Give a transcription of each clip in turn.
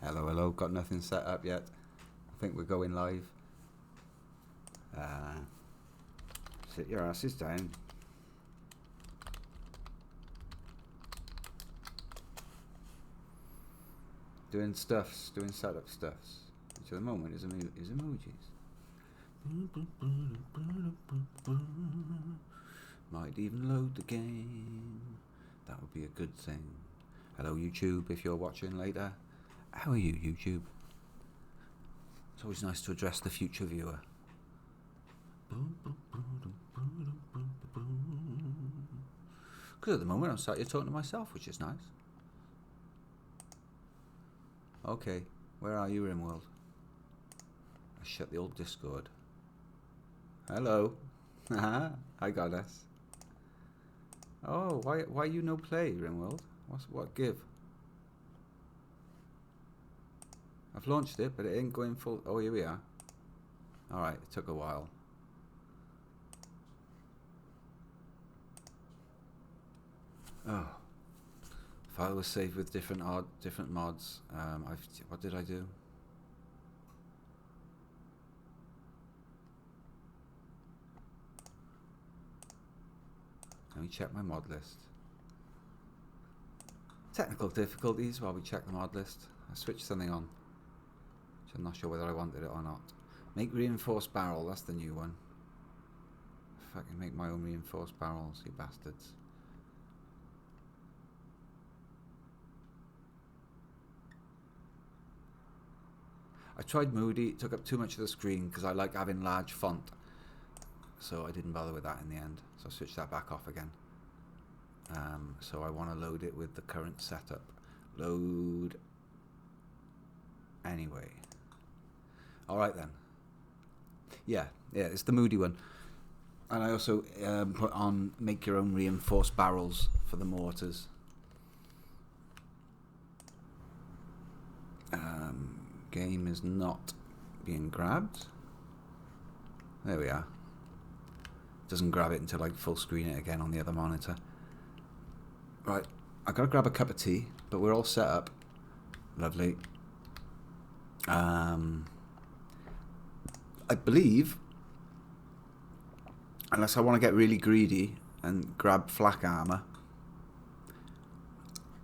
Hello, hello. Got nothing set up yet. I think we're going live. Sit your asses down. Doing stuffs, doing setup stuffs. Which at the moment is emojis. Might even load the game. That would be a good thing. Hello YouTube, if you're watching later. How are you, YouTube? It's always nice to address the future viewer. Because at the moment I'm sat here talking to myself, which is nice. Okay, where are you, Rimworld? I shut the old Discord. Hello. I got us. Oh, why you no play, Rimworld? What give? I've launched it, but it ain't going full. Oh, here we are. Alright, it took a while. Oh. File was saved with different mods. What did I do? Let me check my mod list. Technical difficulties while we check the mod list. I switched something on, which I'm not sure whether I wanted it or not. Make reinforced barrel, that's the new one. Fucking make my own reinforced barrels, you bastards. I tried Moody, it took up too much of the screen because I like having large font. So I didn't bother with that in the end. So I switched that back off again. So I want to load it with the current setup. Load. Anyway. Alright then. Yeah, it's the Moody one. And I also put on make your own reinforced barrels for the mortars. Game is not being grabbed. There we are. Doesn't grab it until I full screen it again on the other monitor. Right, I gotta grab a cup of tea, but we're all set up. Lovely. I believe, unless I want to get really greedy and grab flak armor,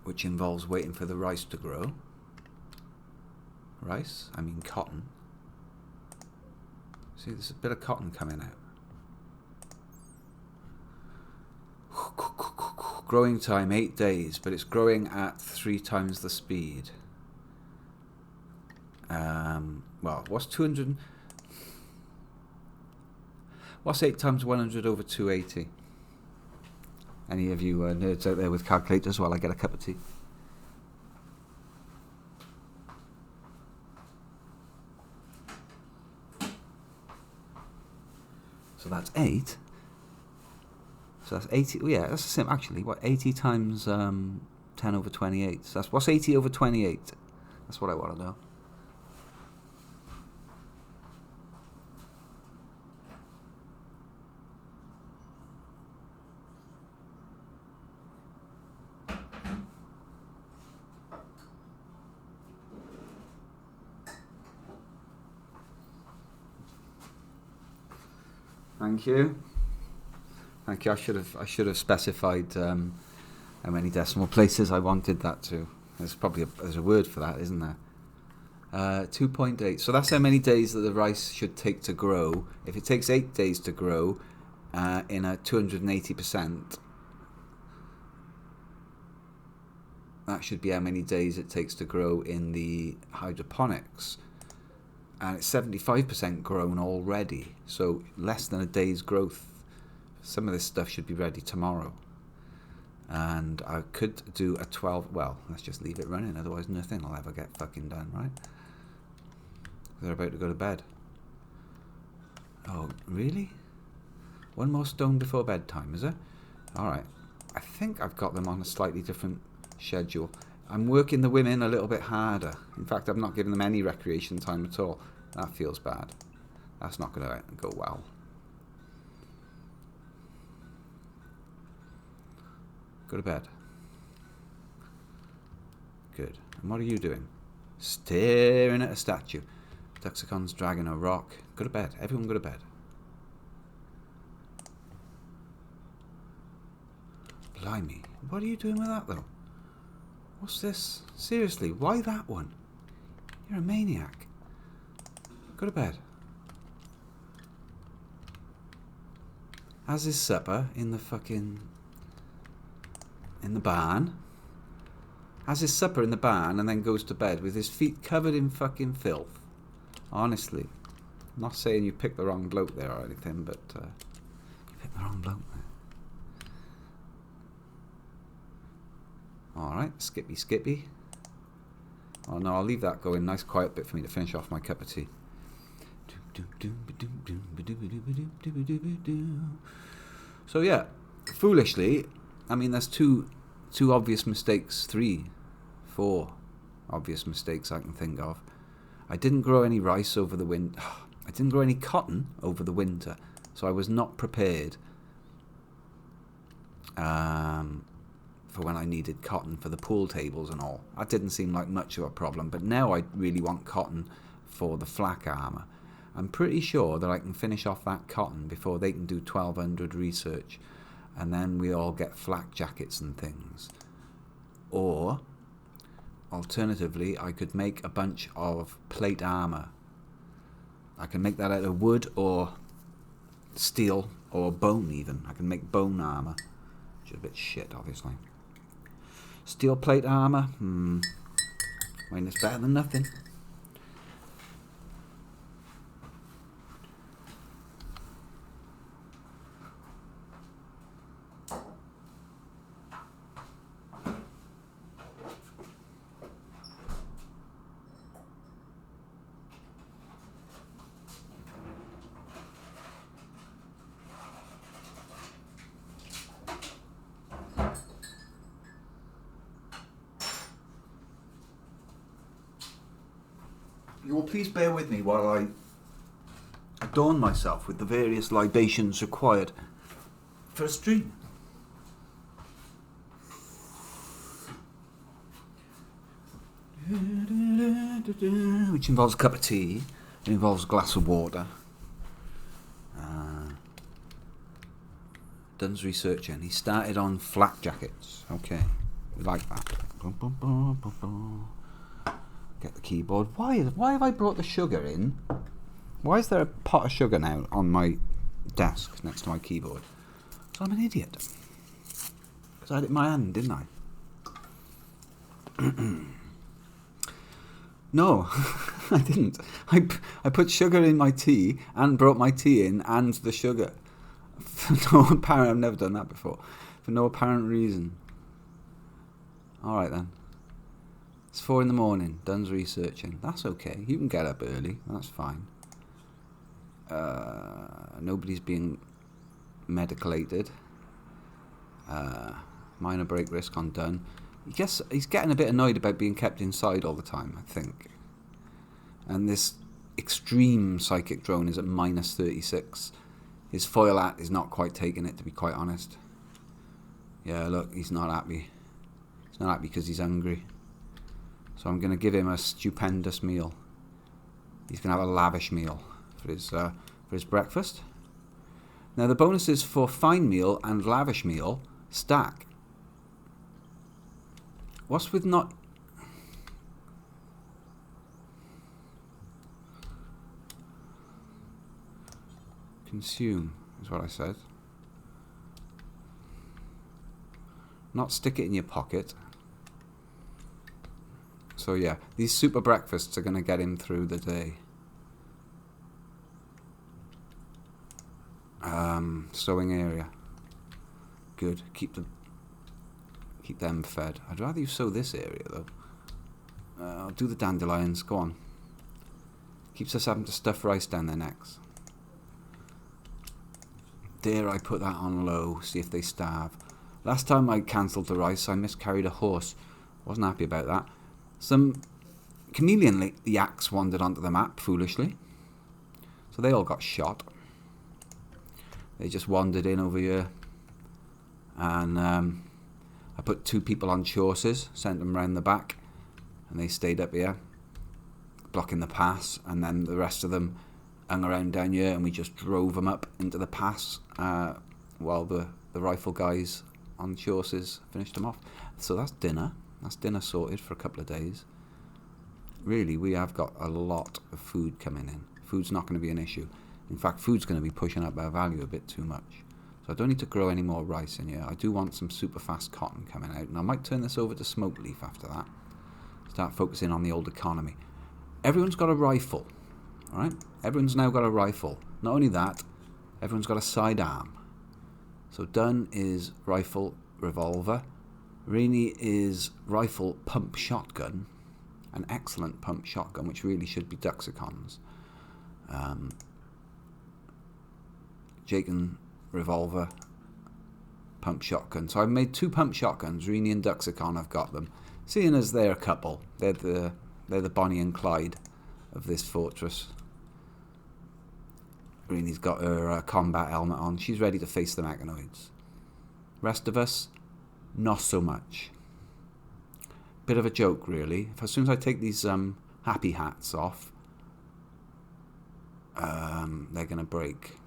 which involves waiting for the rice to grow. Rice? I mean cotton. See, there's a bit of cotton coming out. Growing time 8 days, but it's growing at 3 times the speed. Well, what's 200? What's 8 times 100 over 280? Any of you nerds out there with calculators while I get a cup of tea? So that's 8. So that's 80. Oh yeah, that's the same. Actually, what 80 times 10 over 28? So that's what's 80 over 28? That's what I want to know. Thank you. Thank you. I should have specified how many decimal places I wanted that to. There's probably there's a word for that, isn't there? 2.8. So that's how many days that the rice should take to grow. If it takes 8 days to grow, in a 280%, that should be how many days it takes to grow in the hydroponics. And it's 75% grown already, so less than a day's growth. Some of this stuff should be ready tomorrow. And I could do a 12, well, let's just leave it running, otherwise nothing will ever get fucking done, right? They're about to go to bed. Oh, really? One more stone before bedtime, is it? Alright. I think I've got them on a slightly different schedule. I'm working the women a little bit harder. In fact, I'm not giving them any recreation time at all. That feels bad. That's not going to go well. Go to bed. Good. And what are you doing? staring at a statue. Duxicon's dragging a rock. Go to bed. Everyone go to bed. Blimey. What are you doing with that, though? What's this? Seriously, why that one? You're a maniac. Go to bed. Has his supper in the fucking... in the barn. Has his supper in the barn and then goes to bed with his feet covered in fucking filth. Honestly. I'm not saying you picked the wrong bloke there or anything, but you picked the wrong bloke there. Alright, skippy. Oh no, I'll leave that going. Nice quiet bit for me to finish off my cup of tea. So yeah, foolishly, I mean there's two obvious mistakes, 3, 4 obvious mistakes I can think of. I didn't grow any rice over the winter. I didn't grow any cotton over the winter, so I was not prepared for when I needed cotton for the pool tables and all. That didn't seem like much of a problem, but now I really want cotton for the flak armour. I'm pretty sure that I can finish off that cotton before they can do 1200 research, and then we all get flak jackets and things. Or, alternatively, I could make a bunch of plate armour. I can make that out of wood or steel or bone even. I can make bone armour, which is a bit shit, obviously. Steel plate armour, I mean, it's better than nothing. You will please bear with me while I adorn myself with the various libations required for a stream. Which involves a cup of tea, it involves a glass of water. Dunn's researching. He started on flak jackets. Okay, we like that. Get the keyboard. Why have I brought the sugar in? Why is there a pot of sugar now on my desk next to my keyboard? So I'm an idiot. Because I had it in my hand, didn't I? No, I didn't. I put sugar in my tea and brought my tea in and the sugar. For no apparent... I've never done that before. For no apparent reason. Alright then. It's 4 in the morning. Dunn's researching. That's okay. You can get up early. That's fine. Nobody's being medicalated. Minor break risk on Dunn. He's getting a bit annoyed about being kept inside all the time, I think. And this extreme psychic drone is at minus 36. His foil hat is not quite taking it, to be quite honest. Yeah, look, he's not happy. He's not happy because he's hungry. So I'm going to give him a stupendous meal. He's going to have a lavish meal for his breakfast. Now the bonuses for fine meal and lavish meal stack. What's with not... Consume is what I said. Not stick it in your pocket. So yeah, these super breakfasts are going to get him through the day. Sewing area. Good. Keep them fed. I'd rather you sow this area though. I'll do the dandelions. Go on. Keeps us having to stuff rice down their necks. Dare I put that on low, see if they starve. Last time I cancelled the rice, I miscarried a horse. Wasn't happy about that. Some chameleon yaks wandered onto the map, foolishly. So they all got shot. They just wandered in over here. And I put 2 people on horses, sent them round the back. And they stayed up here. blocking the pass, and then the rest of them hung around down here, and we just drove them up into the pass while the rifle guys on the horses finished them off. So that's dinner. That's dinner sorted for a couple of days. Really, we have got a lot of food coming in. Food's not going to be an issue. In fact, food's going to be pushing up our value a bit too much. So I don't need to grow any more rice in here. I do want some super fast cotton coming out, and I might turn this over to smoke leaf after that. Start focusing on the old economy. Everyone's got a rifle, all right? Everyone's now got a rifle. Not only that, everyone's got a sidearm. So Dunn is rifle, revolver. Rini is rifle, pump shotgun. An excellent pump shotgun, which really should be Duxicons. Jaken, revolver, pump shotgun. So I've made 2 pump shotguns. Rini and Duxicon, I've got them. Seeing as they're a couple, they're the Bonnie and Clyde of this fortress. Rini's got her combat helmet on. She's ready to face the mechanoids. Rest of us, not so much. Bit of a joke, really. As soon as I take these happy hats off, they're going to break.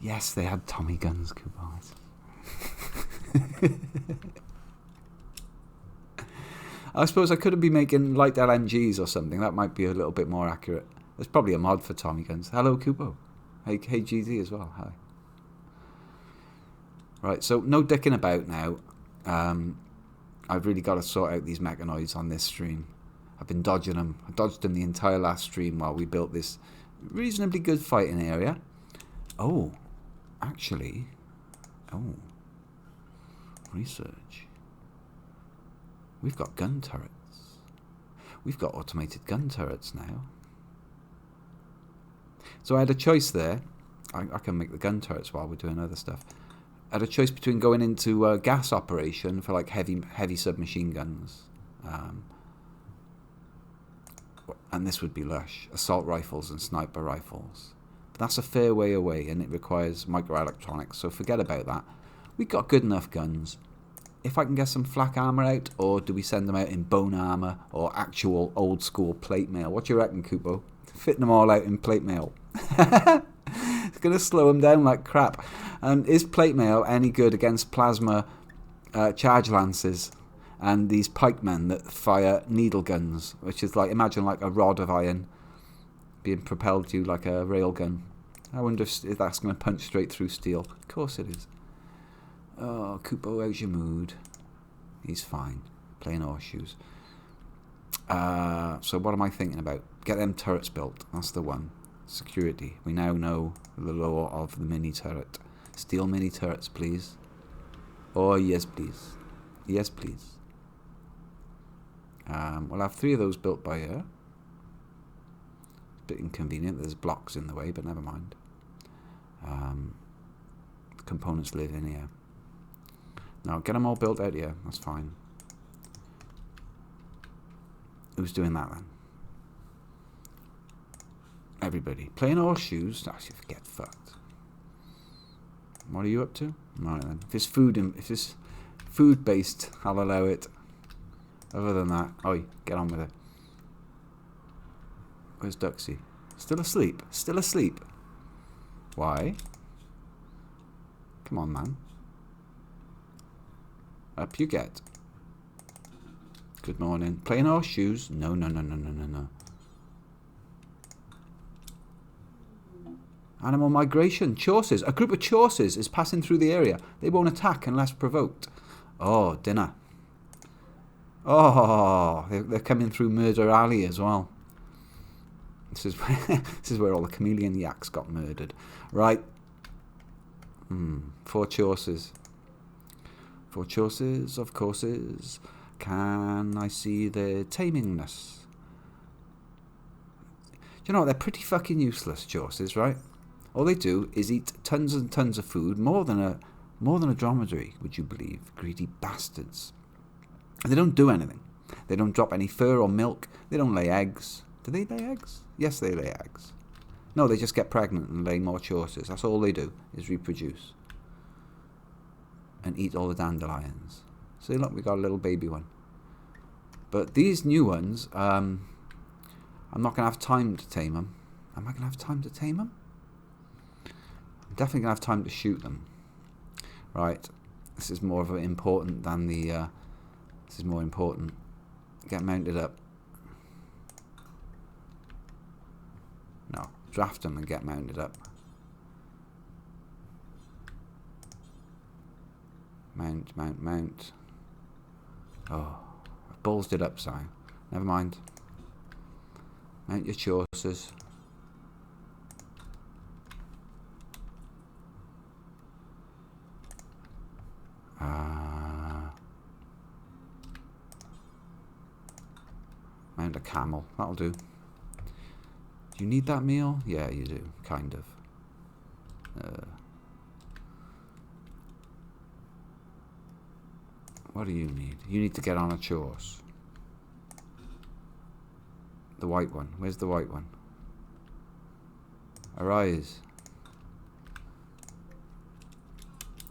Yes, they had Tommy guns, coupons. I suppose I could be making light LMGs or something. That might be a little bit more accurate. There's probably a mod for Tommy guns. Hello, Kubo. Hey, GZ as well. Hi. Right, so no dicking about now. I've really got to sort out these mechanoids on this stream. I've been dodging them. I dodged them the entire last stream while we built this reasonably good fighting area. Oh, actually. Oh. Research. We've got gun turrets. We've got automated gun turrets now. So I had a choice there. I can make the gun turrets while we're doing other stuff. I had a choice between going into gas operation for like heavy submachine guns. And this would be lush. Assault rifles and sniper rifles. But that's a fair way away, and it requires microelectronics, so forget about that. We've got good enough guns. If I can get some flak armour out, or do we send them out in bone armour, or actual old school plate mail? What do you reckon, Kubo? Fitting them all out in plate mail. It's going to slow them down like crap. And is plate mail any good against plasma charge lances and these pikemen that fire needle guns, which is like, imagine like a rod of iron being propelled to you like a rail gun. I wonder if that's going to punch straight through steel. Of course it is. Oh, Kupo, how's your mood? He's fine. Playing horseshoes. So what am I thinking about? Get them turrets built. That's the one. Security. We now know the law of the mini turret. Steel mini turrets, please. Oh, yes, please. Yes, please. We'll have 3 of those built by here. Bit inconvenient. There's blocks in the way, but never mind. Components live in here. Now, get them all built out here. That's fine. Who's doing that then? Everybody. Playing horseshoes? I should get fucked. What are you up to? Right then. If it's food based, I'll allow it. Other than that, oi, get on with it. Where's Duxie? Still asleep. Still asleep. Why? Come on, man. Up you get. Good morning. Playing horseshoes? No, no, no, no, no, no, no. Animal migration. Chaucers. A group of chaucers is passing through the area. They won't attack unless provoked. Oh, dinner. Oh, they're coming through Murder Alley as well. This is where all the chameleon yaks got murdered. Right. 4 chaucers. 4 chaucers, of courses. Can I see their tamingness? Do you know what? They're pretty fucking useless, chaucers, right? All they do is eat tons and tons of food, more than a dromedary, would you believe? Greedy bastards. And they don't do anything. They don't drop any fur or milk. They don't lay eggs. Do they lay eggs? Yes, they lay eggs. No, they just get pregnant and lay more chaucers. That's all they do, is reproduce. And eat all the dandelions. See, look, we got a little baby one. But these new ones, I'm not going to have time to tame them. Am I going to have time to tame them? I'm definitely going to have time to shoot them. Right. This is more of an important than the... this is more important. Get mounted up. No. Draft them and get mounted up. Mount, mount, mount. Oh. I've ballsed it up, Si. Never mind. Mount your choices. Mount a camel. That'll do. Do you need that meal? Yeah, you do. Kind of. What do you need? You need to get on a horse. The white one. Where's the white one? Arise.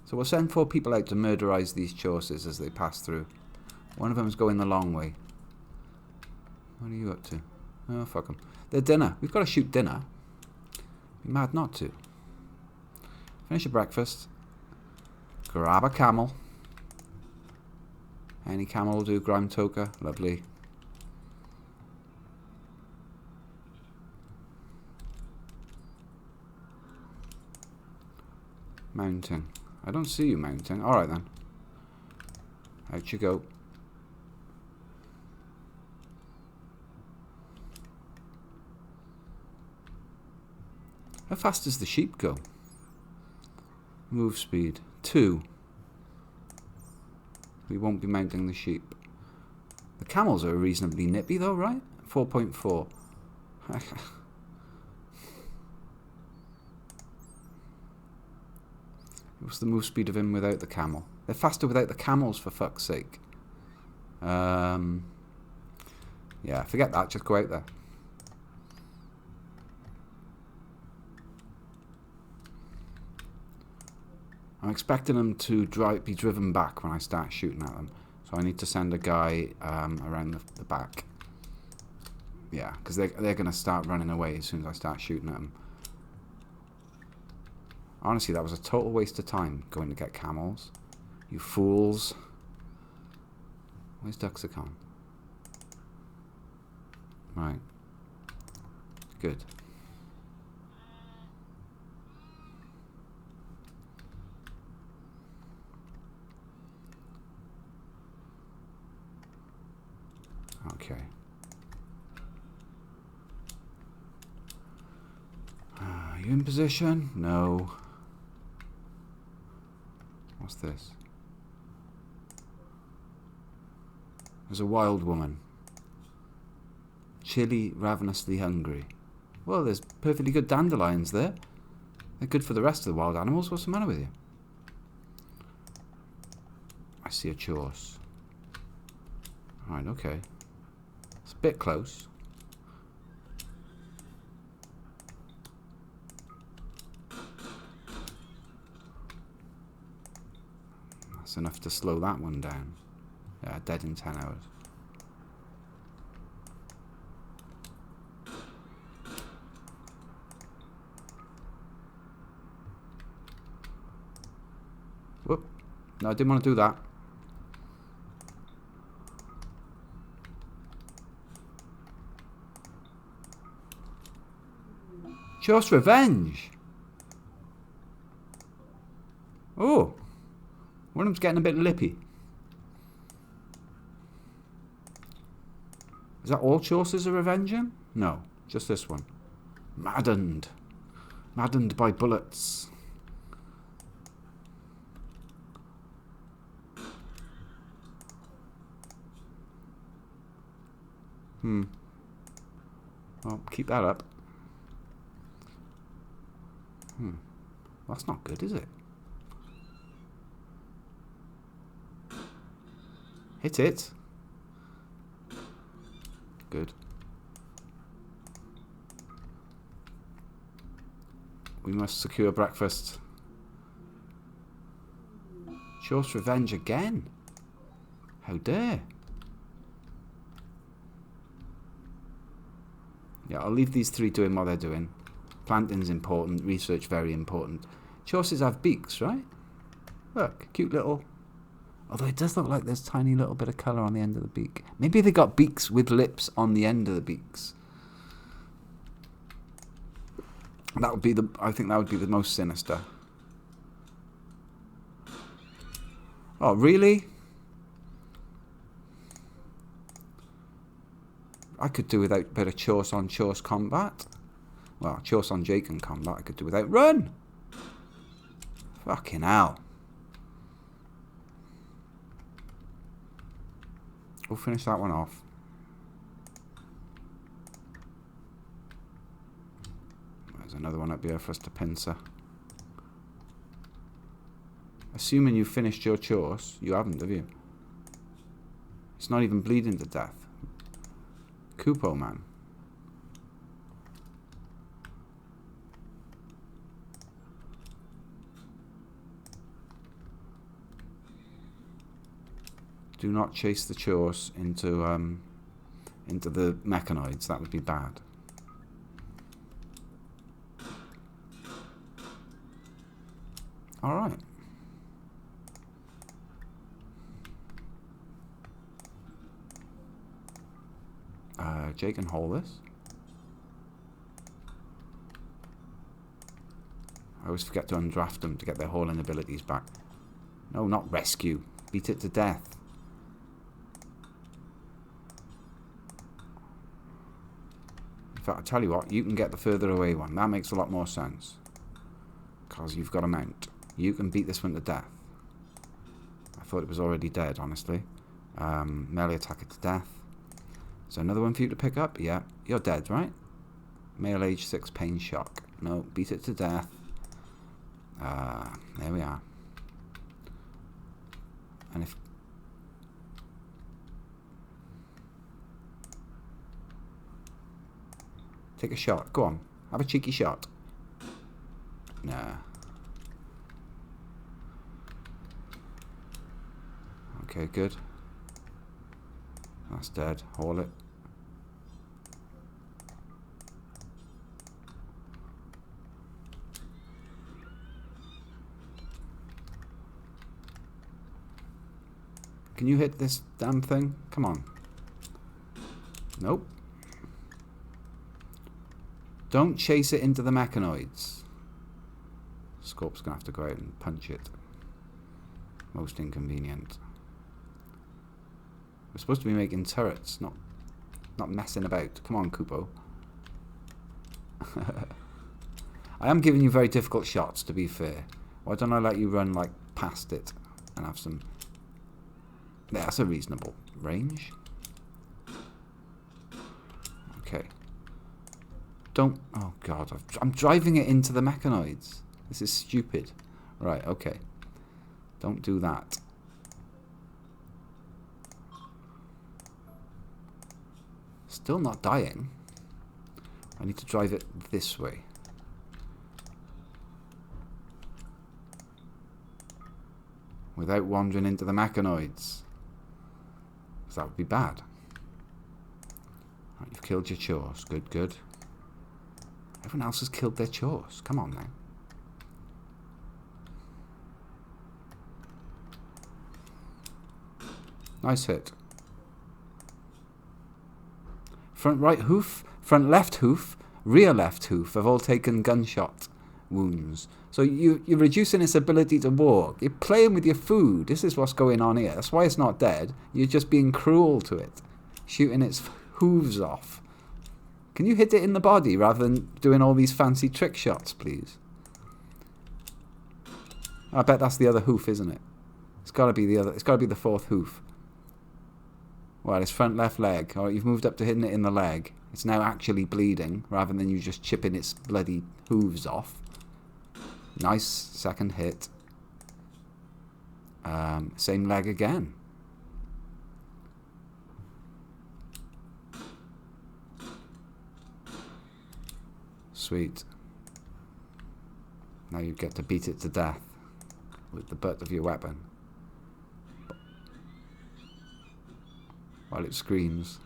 So we'll send 4 people out to murderize these horses as they pass through. One of them's going the long way. What are you up to? Oh, fuck them. They're dinner. We've got to shoot dinner. Be mad not to. Finish your breakfast. Grab a camel. Any camel will do. Grime Toka. Lovely. Mounting. I don't see you mounting. Alright then. Out you go. How fast does the sheep go? Move speed. 2. We won't be mounting the sheep. The camels are reasonably nippy though, right? 4.4. What's the move speed of him without the camel? They're faster without the camels, for fuck's sake. Yeah, forget that. Just go out there. I'm expecting them to be driven back when I start shooting at them. So I need to send a guy around the back. Yeah, because they're going to start running away as soon as I start shooting at them. Honestly, that was a total waste of time going to get camels. You fools. Where's Duxicon? Right. Good. Okay. Are you in position? No. What's this? There's a wild woman. Chilly, ravenously hungry. Well, there's perfectly good dandelions there. They're good for the rest of the wild animals. What's the matter with you? I see a horse. Right, okay. It's a bit close. That's enough to slow that one down. Yeah, dead in 10 hours. Whoop. No, I didn't want to do that. Just revenge. Oh. One of them's getting a bit lippy. Is that all choices are revenging? No, just this one. Maddened. Maddened by bullets. Well, keep that up. Well, that's not good, is it? Hit it. Good. We must secure breakfast. Choice revenge again. How dare. Yeah, I'll leave these three doing what they're doing. Planting's important, research very important. Chaucers have beaks, right? Look, cute little... Although it does look like there's tiny little bit of colour on the end of the beak. Maybe they got beaks with lips on the end of the beaks. That would be the... I think that would be the most sinister. Oh, really? I could do without a bit of Chauce on Chauce combat. Well, Chauce on Jake in combat I could do without. Run! Fucking hell. We'll finish that one off. There's another one up here for us to pincer. Assuming you've finished your Chauce, you haven't, have you? It's not even bleeding to death. Kupo, man. Do not chase the Chauce into the mechanoids. That would be bad. All right. Jake can hold this. I always forget to undraft them to get their hauling abilities back. No, not rescue. Beat it to death. In fact, I tell you what, you can get the further away one. That makes a lot more sense. Because you've got a mount. You can beat this one to death. I thought it was already dead, honestly. Melee attack it to death. So another one for you to pick up? Yeah, you're dead, right? Male age 6 pain shock. No, beat it to death. There we are. And if... Take a shot. Go on. Have a cheeky shot. Nah. Okay, good. That's dead. Haul it. Can you hit this damn thing? Come on. Nope. Don't chase it into the mechanoids. Scorp's gonna have to go out and punch it. Most inconvenient. We're supposed to be making turrets, not messing about. Come on, Kupo. I am giving you very difficult shots, to be fair. Why don't I let you run like past it and have some... Yeah, that's a reasonable range. Okay. Don't... Oh, God. I'm driving it into the mechanoids. This is stupid. Right, okay. Don't do that. Still not dying. I need to drive it this way. Without wandering into the mechanoids. Because that would be bad. Right, you've killed your Chauce. Good, good. Everyone else has killed their Chauce. Come on, now. Nice hit. Front right hoof, front left hoof, rear left hoof have all taken gunshot wounds. So you're reducing its ability to walk. You're playing with your food. This is what's going on here. That's why it's not dead. You're just being cruel to it. Shooting its hooves off. Can you hit it in the body rather than doing all these fancy trick shots, please? I bet that's the other hoof, isn't it? It's got to be the other. It's got to be the fourth hoof. Well, it's front left leg. Alright, you've moved up to hitting it in the leg. It's now actually bleeding, rather than you just chipping its bloody hooves off. Nice second hit. Same leg again. Sweet. Now you get to beat it to death with the butt of your weapon. While it screams.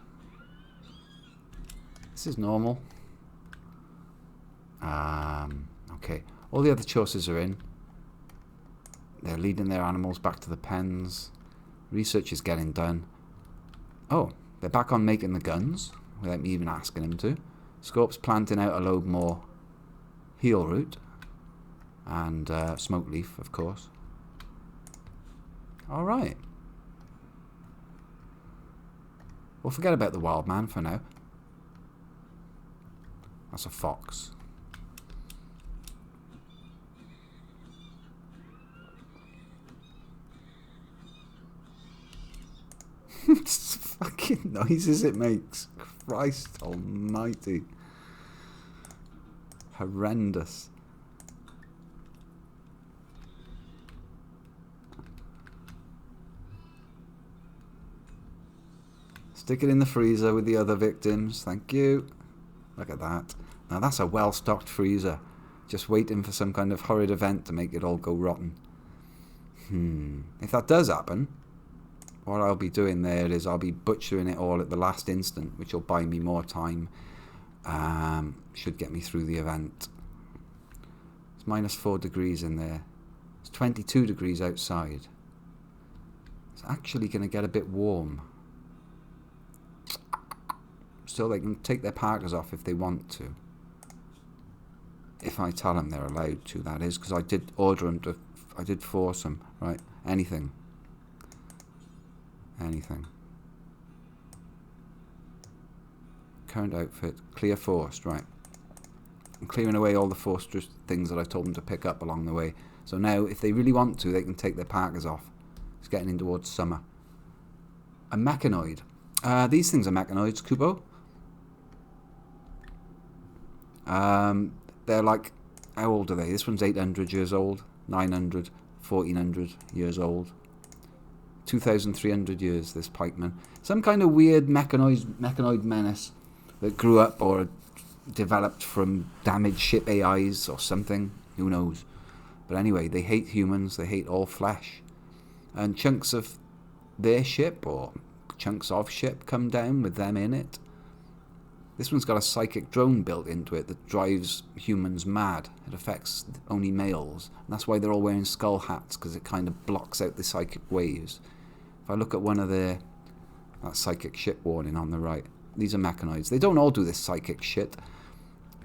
This is normal. Okay, all the other choices are in. They're leading their animals back to the pens. Research is getting done. Oh, they're back on making the guns, without me even asking them to. Scorp's planting out a load more heel root. And smoke leaf, of course. Alright. We'll forget about the wild man for now. That's a fox. It's fucking noises it makes. Christ almighty. Horrendous. Stick it in the freezer with the other victims. Thank you. Look at that. Now that's a well-stocked freezer. Just waiting for some kind of horrid event to make it all go rotten. If that does happen, what I'll be doing there is I'll be butchering it all at the last instant, which will buy me more time. Should get me through the event. It's -4 degrees in there. It's 22 degrees outside. It's actually going to get a bit warm. So they can take their parkas off if they want to. If I tell them they're allowed to, that is, because I did order them to. I did force them, right? Anything. Current outfit, clear forced, right? I'm clearing away all the forced things that I told them to pick up along the way. So now, if they really want to, they can take their parkas off. It's getting in towards summer. A mechanoid. These things are mechanoids, Kubo. They're like, how old are they? This one's 800 years old, 900, 1400 years old. 2,300 years, this pikeman. Some kind of weird mechanoid menace that grew up or developed from damaged ship AIs or something. Who knows? But anyway, they hate humans. They hate all flesh. And chunks of their ship or chunks of ship come down with them in it. This one's got a psychic drone built into it that drives humans mad. It affects only males. And that's why they're all wearing skull hats, because it kind of blocks out the psychic waves. If I look at one of that psychic ship warning on the right, these are mechanoids. They don't all do this psychic shit,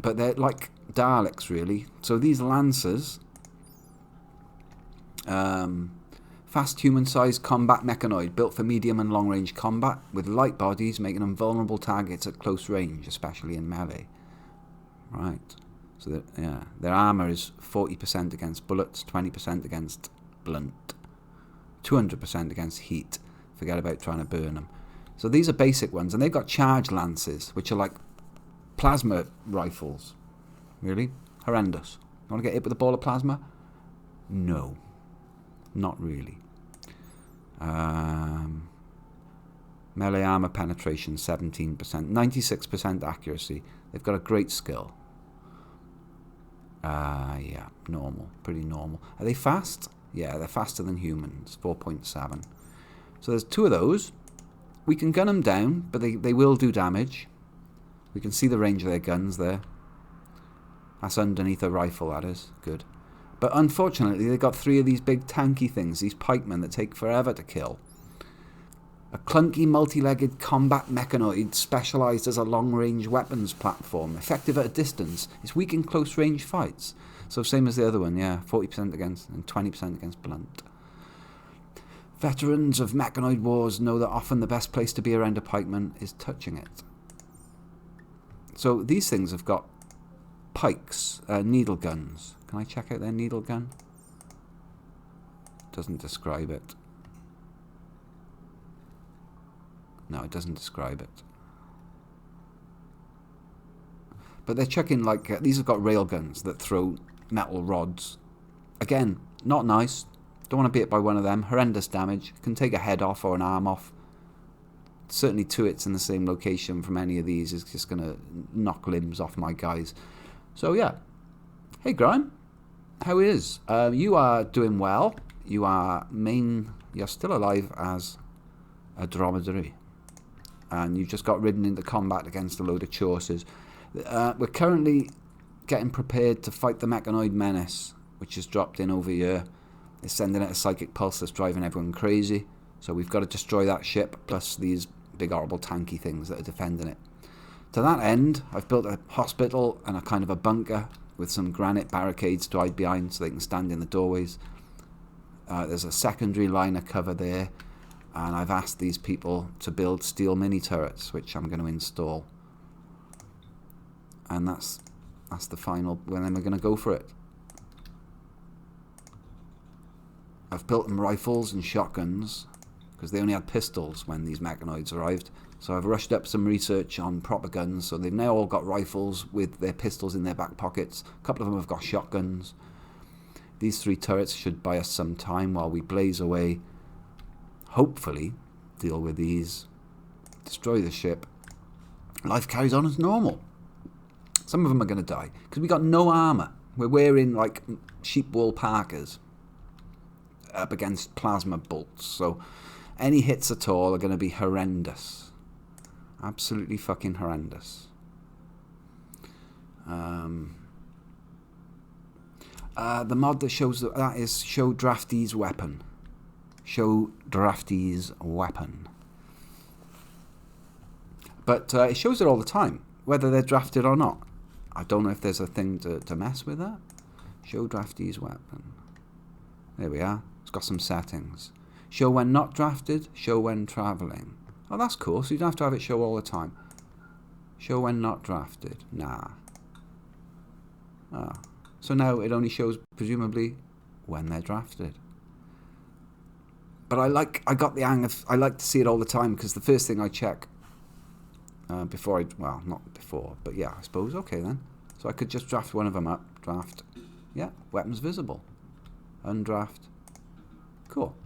but they're like Daleks, really. So these lancers, fast human-sized combat mechanoid built for medium and long-range combat with light bodies, making them vulnerable targets at close range, especially in melee. Right. So their armor is 40% against bullets, 20% against blunt, 200% against heat. Forget about trying to burn them. So these are basic ones, and they've got charge lances, which are like plasma rifles. Really? Horrendous. You want to get hit with a ball of plasma? No. Not really. Melee armor penetration 17%, 96% accuracy. They've got a great skill. Yeah, normal, pretty normal. Are they fast? Yeah, they're faster than humans, 4.7. So there's two of those. We can gun them down, but they will do damage. We can see the range of their guns there. That's underneath a rifle, that is. Good. But unfortunately, they've got three of these big tanky things, these pikemen that take forever to kill. A clunky multi-legged combat mechanoid specialised as a long-range weapons platform, effective at a distance. It's weak in close-range fights. So same as the other one, yeah, 40% against and 20% against blunt. Veterans of mechanoid wars know that often the best place to be around a pikeman is touching it. So these things have got pikes, needle guns. Can I check out their needle gun? Doesn't describe it. No, it doesn't describe it. But they're chucking like, these have got rail guns that throw metal rods. Again, not nice. Don't want to be hit by one of them. Horrendous damage. Can take a head off or an arm off. Certainly two hits in the same location from any of these is just going to knock limbs off my guys. So yeah. Hey Grime. How is? You are doing well. You're still alive as a dromedary. And you've just got ridden into combat against a load of chaucers. We're currently getting prepared to fight the mechanoid menace, which has dropped in over here. It's sending out a psychic pulse that's driving everyone crazy. So we've got to destroy that ship, plus these big horrible tanky things that are defending it. To that end, I've built a hospital and a kind of a bunker with some granite barricades to hide behind so they can stand in the doorways. There's a secondary line of cover there, and I've asked these people to build steel mini turrets, which I'm going to install. And that's the final, when then we're going to go for it. I've built them rifles and shotguns, because they only had pistols when these mechanoids arrived. So I've rushed up some research on proper guns, so they've now all got rifles with their pistols in their back pockets. A couple of them have got shotguns. These 3 turrets should buy us some time while we blaze away. Hopefully, deal with these, destroy the ship. Life carries on as normal. Some of them are going to die, because we got no armour. We're wearing, like, sheep wool parkas up against plasma bolts, so any hits at all are going to be horrendous. Absolutely fucking horrendous. The mod that shows that is Show Draftee's Weapon. Show Draftee's Weapon. But it shows it all the time, whether they're drafted or not. I don't know if there's a thing to mess with that. Show Draftee's Weapon. There we are. It's got some settings. Show when not drafted, show when travelling. Oh, that's cool, so you don't have to have it show all the time. Show when not drafted. Nah. Ah. So now it only shows, presumably, when they're drafted. But I like to see it all the time, because the first thing I check well, not before, but yeah, I suppose, okay then. So I could just draft one of them up, draft, yeah, weapons visible, undraft, cool.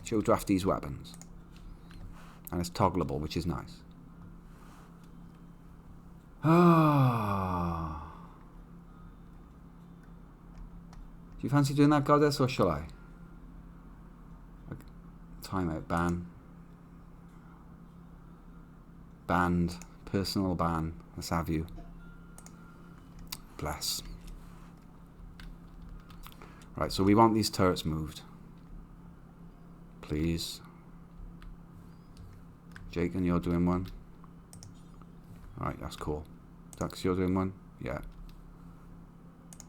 Show draftees weapons. And it's toggleable, which is nice. Ah. Do you fancy doing that, Goddess, or shall I? Timeout ban. Banned. Personal ban. Let's have you. Bless. Right, so we want these turrets moved. Please. Jake, and you're doing one? Alright, that's cool. Dax, you're doing one? Yeah.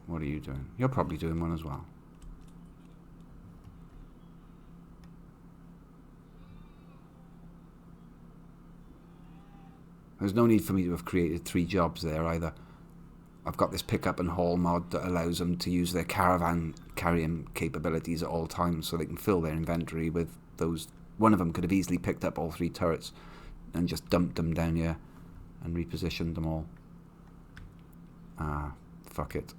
What are you doing? You're probably doing one as well. There's no need for me to have created 3 jobs there either. I've got this pick up and haul mod that allows them to use their caravan carrying capabilities at all times, so they can fill their inventory with those. One of them could have easily picked up all 3 turrets and just dumped them down here and repositioned them all. Ah, fuck it.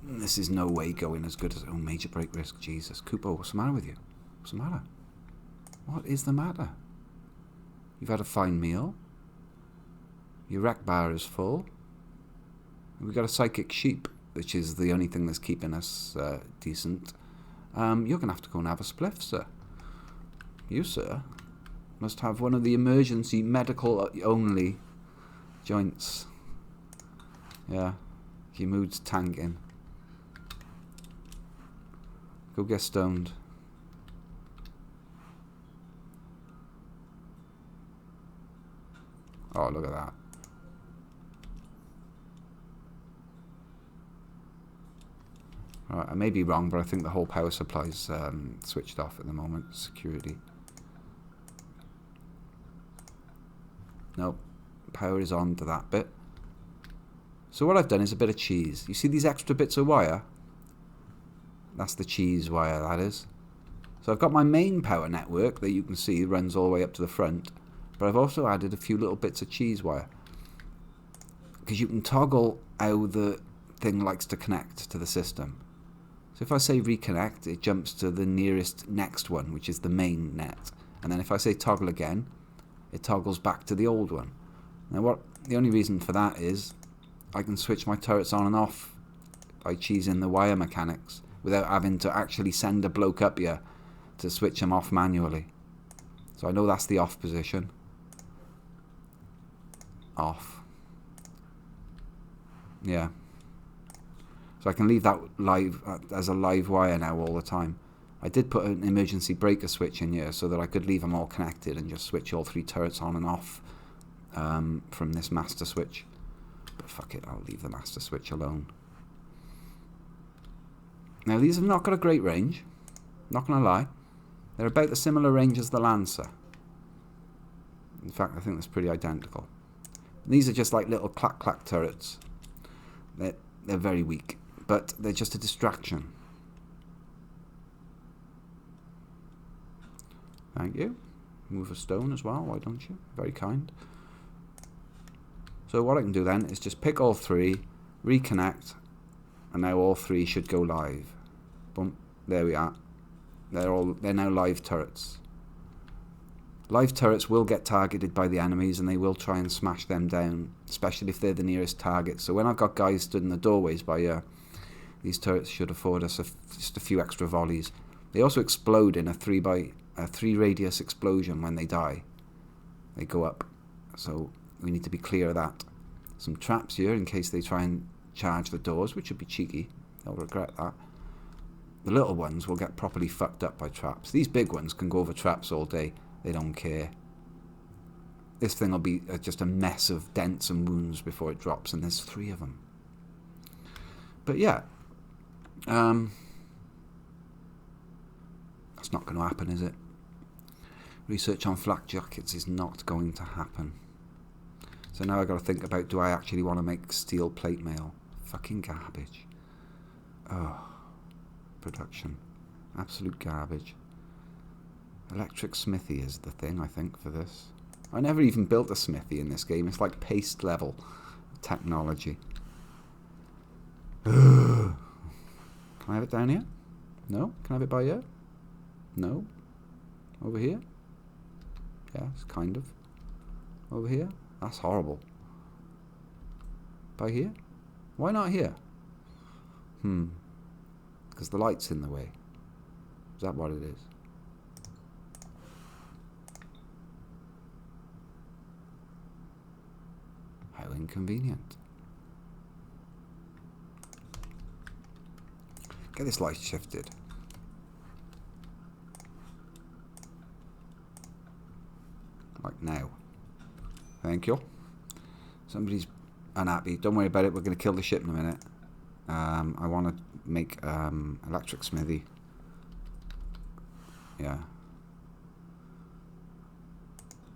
This is no way going as good as... Oh, major break risk. Jesus. Kupo, what's the matter with you? What's the matter? What is the matter? You've had a fine meal. Your rec bar is full. We've got a psychic sheep, which is the only thing that's keeping us decent. You're going to have to go and have a spliff, sir. You, sir, must have one of the emergency medical only joints. Yeah, your mood's tanking. Go get stoned. Oh, look at that. Right, I may be wrong, but I think the whole power supply's switched off at the moment. Security. Nope. Power is on to that bit. So what I've done is a bit of cheese. You see these extra bits of wire? That's the cheese wire, that is. So I've got my main power network that you can see runs all the way up to the front. But I've also added a few little bits of cheese wire. Because you can toggle how the thing likes to connect to the system. So if I say reconnect, it jumps to the nearest next one, which is the main net. And then if I say toggle again, it toggles back to the old one. Now the only reason for that is I can switch my turrets on and off by cheesing the wire mechanics without having to actually send a bloke up here to switch them off manually. So I know that's the off position. off. Yeah. So I can leave that live as a live wire now all the time. I did put an emergency breaker switch in here so that I could leave them all connected and just switch all 3 turrets on and off from this master switch. But fuck it, I'll leave the master switch alone. Now these have not got a great range, not going to lie. They're about the similar range as the Lancer. In fact, I think that's pretty identical. These are just like little clack-clack turrets. They're very weak, but they're just a distraction. Thank you. Move a stone as well, why don't you? Very kind. So what I can do then is just pick all 3, reconnect, and now all 3 should go live. Boom. There we are. They're now live turrets. Live turrets will get targeted by the enemies and they will try and smash them down, especially if they're the nearest target. So when I've got guys stood in the doorways by here, these turrets should afford us just a few extra volleys. They also explode in a 3 radius explosion when they die. They go up. So we need to be clear of that. Some traps here in case they try and charge the doors, which would be cheeky. They'll regret that. The little ones will get properly fucked up by traps. These big ones can go over traps all day. They don't care. This thing will be just a mess of dents and wounds before it drops, and there's 3 of them. But yeah, that's not going to happen, is it? Research on flak jackets is not going to happen. So now I've got to think about, do I actually want to make steel plate mail? Fucking garbage. Oh, production. Absolute garbage. Electric smithy is the thing, I think, for this. I never even built a smithy in this game. It's like paste level technology. Can I have it down here? No? Can I have it by here? No? Over here? Yes, kind of. Over here? That's horrible. By here? Why not here? Because the light's in the way. Is that what it is? How inconvenient. Get this light shifted. Like now. Thank you. Somebody's unhappy. Don't worry about it. We're going to kill the ship in a minute. I want to make electric smithy. Yeah.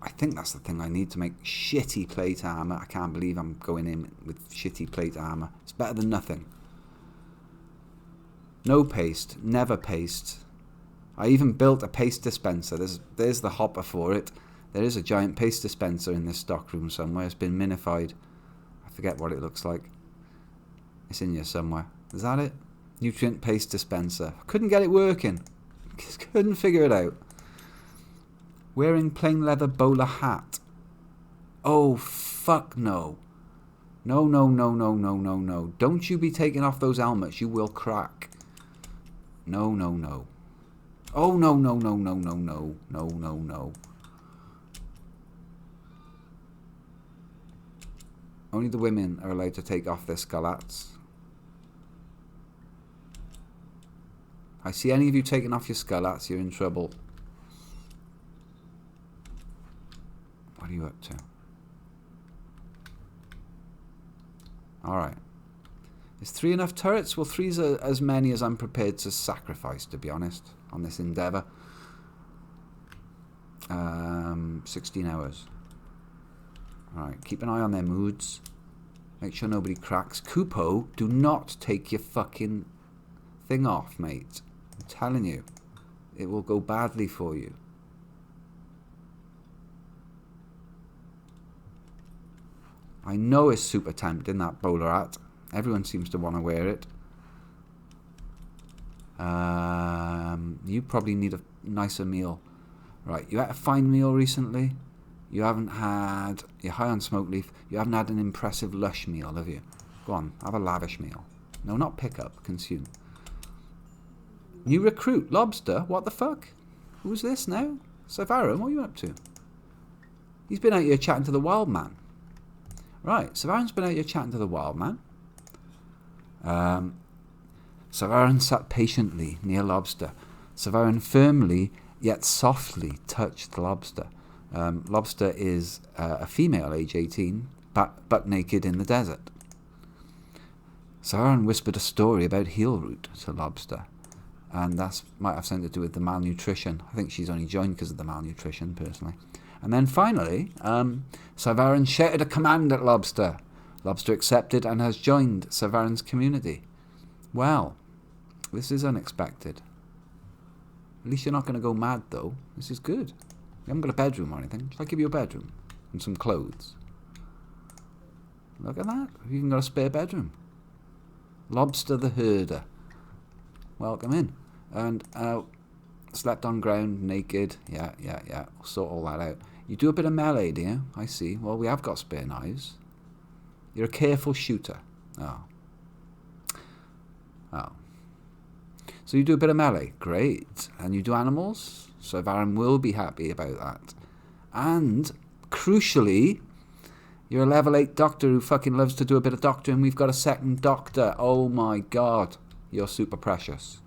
I think that's the thing I need to make shitty plate armor. I can't believe I'm going in with shitty plate armor. It's better than nothing. No paste. Never paste. I even built a paste dispenser. There's the hopper for it. There is a giant paste dispenser in this stock room somewhere. It's been minified. I forget what it looks like. It's in here somewhere. Is that it? Nutrient paste dispenser. Couldn't get it working. Couldn't figure it out. Wearing plain leather bowler hat. Oh, fuck no. No, no, no, no, no, no, no. Don't you be taking off those helmets. You will crack. No, no, no. Oh, no, no, no, no, no, no. No, no, no. Only the women are allowed to take off their skullhats. I see any of you taking off your skullhats, you're in trouble. What are you up to? Alright. Is 3 enough turrets? Well, 3's as many as I'm prepared to sacrifice, to be honest, on this endeavour. 16 hours. Alright, keep an eye on their moods. Make sure nobody cracks. Kupo, do not take your fucking thing off, mate. I'm telling you. It will go badly for you. I know it's super tempting, that bowler hat. Everyone seems to want to wear it. You probably need a nicer meal. Right, you had a fine meal recently? You haven't had... You're high on smoke leaf. You haven't had an impressive lush meal, have you? Go on, have a lavish meal. No, not pick up, consume. New recruit, Lobster? What the fuck? Who's this now? Savarum, what are you up to? He's been out here chatting to the wild man. Right, Savarin's been out here chatting to the wild man. Savarin sat patiently near Lobster. Savarin firmly yet softly touched the Lobster. Lobster is a female, age 18, butt naked in the desert. Savarin whispered a story about heel root to Lobster, and that might have something to do with the malnutrition. I think she's only joined because of the malnutrition, personally. And then finally, Savarin shouted a command at Lobster. Lobster accepted and has joined Savarin's community. Well, this is unexpected. At least you're not going to go mad, though. This is good. You haven't got a bedroom or anything. Shall I give you a bedroom? And some clothes? Look at that. You've even got a spare bedroom. Lobster the herder. Welcome in. And slept on ground, naked. Yeah. We'll sort all that out. You do a bit of melee, do you? I see. Well, we have got spare knives. You're a careful shooter. Oh. So you do a bit of melee. Great. And you do animals? So Savarin will be happy about that. And, crucially, you're a level 8 doctor who fucking loves to do a bit of doctoring. We've got a second doctor. Oh my god. You're super precious.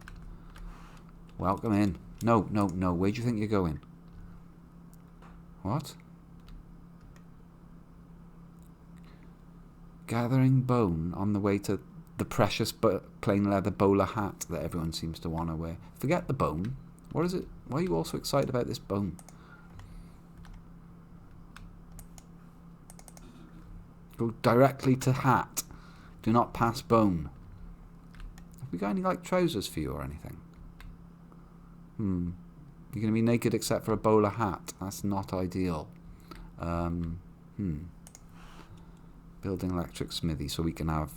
Welcome in. No. Where do you think you're going? What? Gathering bone on the way to the precious plain leather bowler hat that everyone seems to want to wear. Forget the bone. What is it? Why are you all so excited about this bone? Go directly to hat. Do not pass bone. Have we got any like trousers for you or anything? You're going to be naked except for a bowler hat. That's not ideal. Building electric smithy so we can have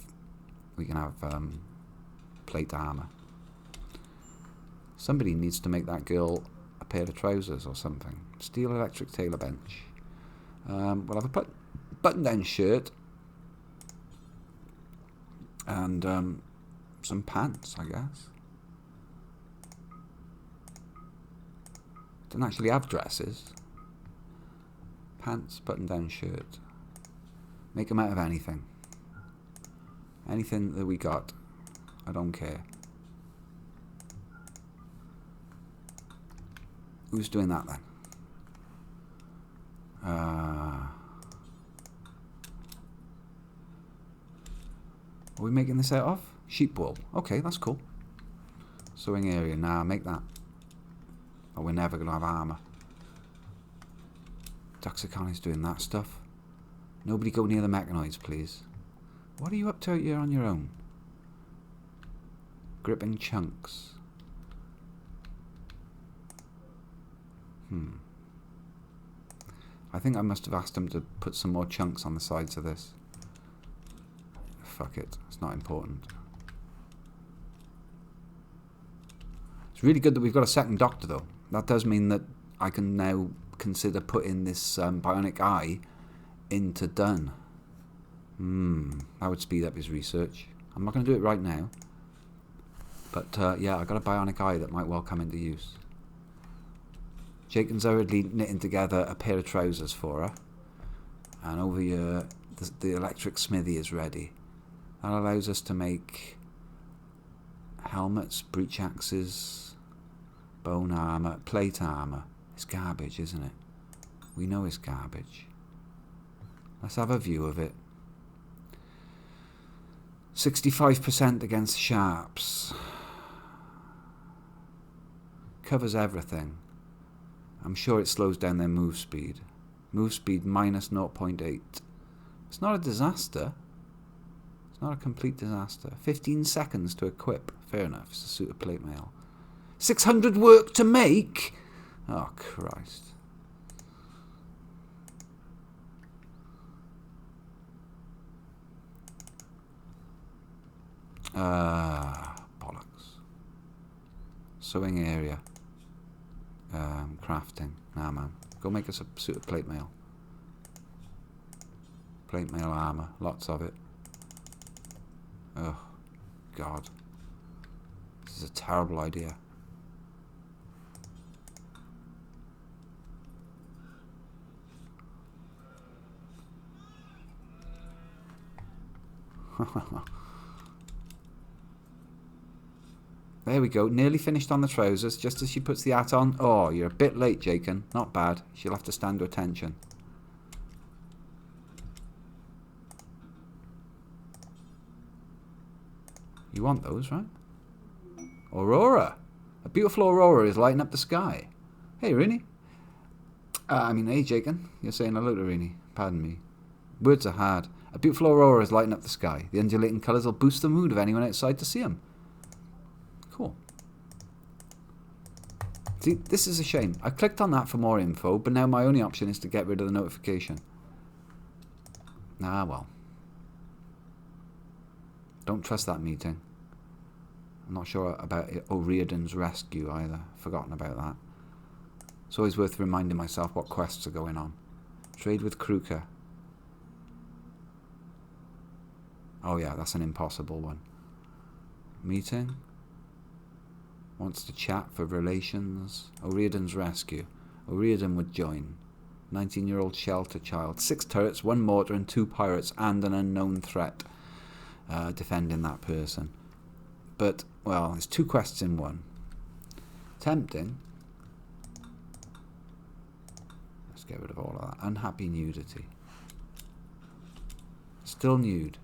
plate armor. Somebody needs to make that girl a pair of trousers or something. Steel electric tailor bench. We'll have a button-down shirt and some pants, I guess. Don't actually have dresses. Pants, button-down shirt. Make them out of anything. Anything that we got. I don't care. Who's doing that then? Are we making this out of? Sheep wool. Okay, that's cool. Sewing area. Nah, make that. Oh, we're never going to have armour. Toxicani's doing that stuff. Nobody go near the mechanoids, please. What are you up to out here on your own? Gripping chunks. I think I must have asked him to put some more chunks on the sides of this. Fuck it. It's not important. It's really good that we've got a second doctor, though. That does mean that I can now consider putting this bionic eye into Dunn. That would speed up his research. I'm not going to do it right now. But yeah, I got a bionic eye that might well come into use. Jaken's hurriedly knitting together a pair of trousers for her. And over here, the electric smithy is ready. That allows us to make helmets, breech axes, bone armour, plate armour. It's garbage, isn't it? We know it's garbage. Let's have a view of it. 65% against sharps. Covers everything. I'm sure it slows down their move speed. Move speed minus 0.8. It's not a disaster. It's not a complete disaster. 15 seconds to equip. Fair enough. It's a suit of plate mail. 600 work to make? Oh, Christ. Bollocks. Sewing area. Crafting. Nah, man. Go make us a suit of plate mail. Plate mail armour. Lots of it. Oh, God. This is a terrible idea. There we go. Nearly finished on the trousers, just as she puts the hat on. Oh, you're a bit late, Jaken. Not bad. She'll have to stand to attention. You want those, right? Aurora. A beautiful aurora is lighting up the sky. Hey, Rini. Hey, Jaken. You're saying hello to Rini. Pardon me. Words are hard. A beautiful aurora is lighting up the sky. The undulating colours will boost the mood of anyone outside to see them. Cool. See, this is a shame. I clicked on that for more info, but now my only option is to get rid of the notification. Ah, well. Don't trust that meeting. I'm not sure about O'Riordan's rescue either. Forgotten about that. It's always worth reminding myself what quests are going on. Trade with Kruka. Oh yeah, that's an impossible one. Meeting. Wants to chat for relations. O'Riordan's rescue. O'Riordan would join. 19-year-old shelter child. 6 turrets, 1 mortar and 2 pirates and an unknown threat defending that person. But, well, there's 2 quests in one. Tempting. Let's get rid of all of that. Unhappy nudity. Still nude.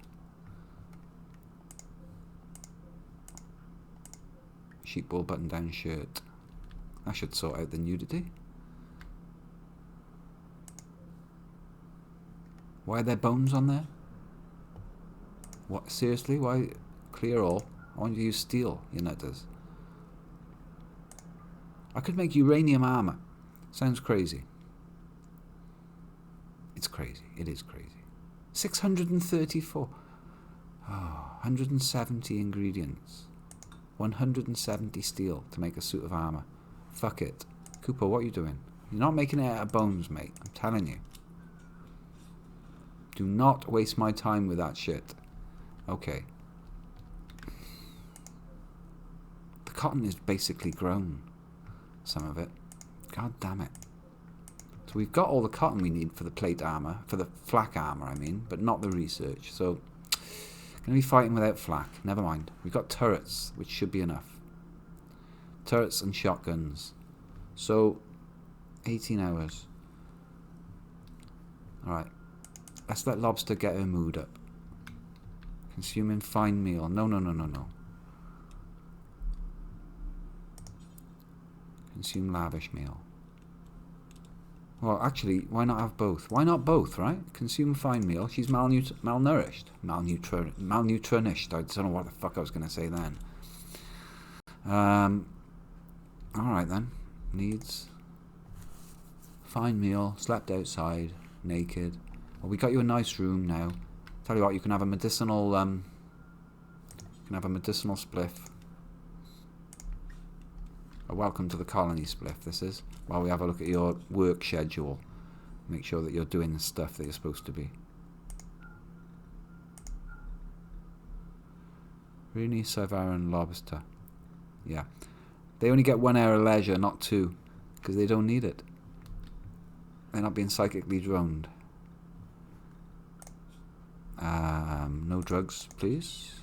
Sheepwool button-down shirt. I should sort out the nudity. Why are there bones on there? What? Seriously? Why? Clear all. I want you to use steel, you nutters. I could make uranium armor. Sounds crazy. It's crazy. It is crazy. 634. Oh, 170 ingredients. 170 steel to make a suit of armor. Fuck it. Cooper, what are you doing? You're not making it out of bones, mate. I'm telling you. Do not waste my time with that shit. Okay. The cotton is basically grown. Some of it. God damn it. So we've got all the cotton we need for the plate armor. For the flak armor, I mean. But not the research. So, going to be fighting without flak. Never mind. We've got turrets, which should be enough. Turrets and shotguns. So, 18 hours. Alright. Let's let Lobster get her mood up. Consuming fine meal. No. Consume lavish meal. Well, actually, why not have both? Why not both, right? Consume fine meal. She's malnourished. Malnutritioned. I don't know what the fuck I was going to say then. Alright then. Needs. Fine meal. Slept outside. Naked. Well, we got you a nice room now. Tell you what, you can have a medicinal, spliff. A welcome to the colony spliff, this is. While we have a look at your work schedule. Make sure that you're doing the stuff that you're supposed to be. Rini, Savarin, Lobster. Yeah. They only get 1 hour of leisure, not 2. Because they don't need it. They're not being psychically droned. No drugs, please.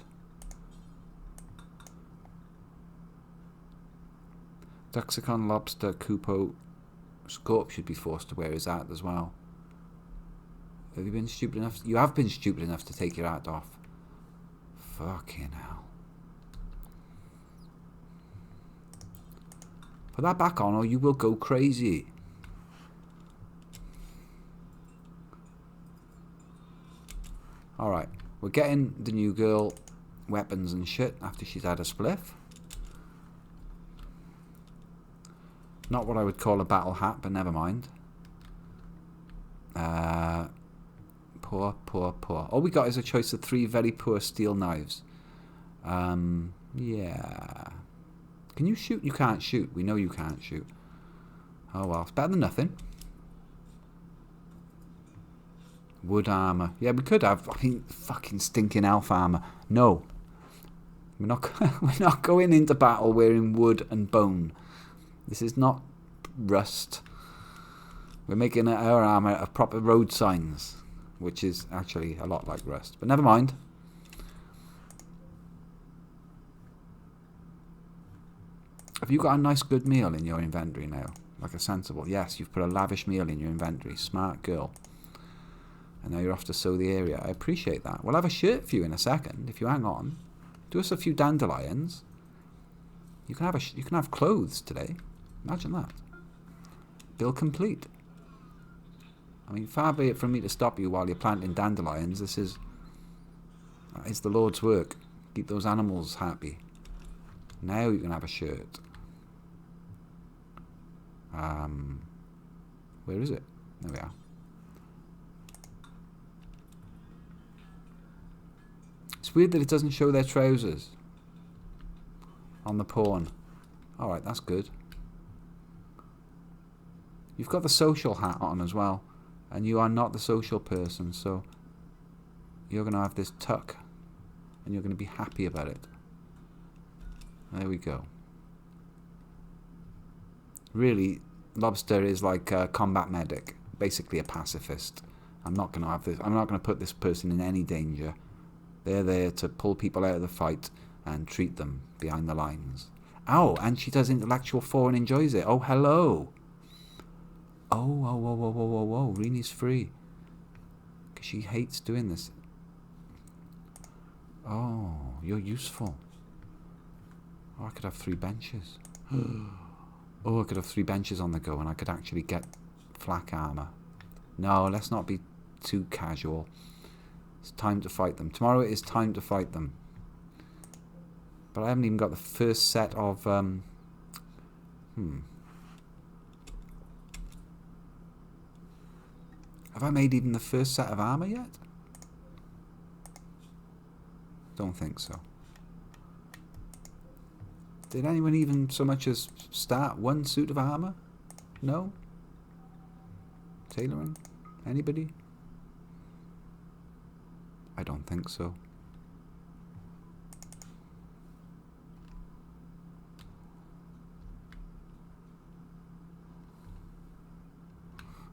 Duxicon, Lobster, Kupo, Scorp should be forced to wear his hat as well. Have you been stupid enough? You have been stupid enough to take your hat off. Fucking hell. Put that back on or you will go crazy. Alright, we're getting the new girl weapons and shit after she's had a spliff. Not what I would call a battle hat, but never mind. Poor. All we got is a choice of 3 very poor steel knives. Yeah. Can you shoot? You can't shoot. We know you can't shoot. Oh well, it's better than nothing. Wood armor. Yeah, we could have. I mean, fucking stinking elf armor. No, we're not. We're not going into battle wearing wood and bone. This is not rust. We're making our armor of proper road signs, which is actually a lot like rust. But never mind. Have you got a nice good meal in your inventory now? Like a sensible? Yes, you've put a lavish meal in your inventory. Smart girl. And now you're off to sow the area. I appreciate that. We'll have a shirt for you in a second if you hang on. Do us a few dandelions. You can have clothes today. Imagine that. Bill complete. I mean, far be it from me to stop you while you're planting dandelions. It's the Lord's work. Keep those animals happy. Now you can have a shirt. Where is it? There we are. It's weird that it doesn't show their trousers on the pawn. Alright, that's good. You've got the social hat on as well. And you are not the social person, so you're going to have this tuck. And you're going to be happy about it. There we go. Really, Lobster is like a combat medic. Basically a pacifist. I'm not going to have this. I'm not going to put this person in any danger. They're there to pull people out of the fight and treat them behind the lines. Oh, and she does intellectual 4 and enjoys it. Oh, hello. Oh, whoa, whoa, whoa, whoa, whoa, whoa. Rini's free. Because she hates doing this. Oh, you're useful. Oh, I could have 3 benches. Oh, I could have 3 benches on the go and I could actually get flak armor. No, let's not be too casual. It's time to fight them. Tomorrow it is time to fight them. But I haven't even got the first set of... Have I made even the first set of armor yet? Don't think so. Did anyone even so much as start 1 suit of armor? No? Tailoring? Anybody? I don't think so.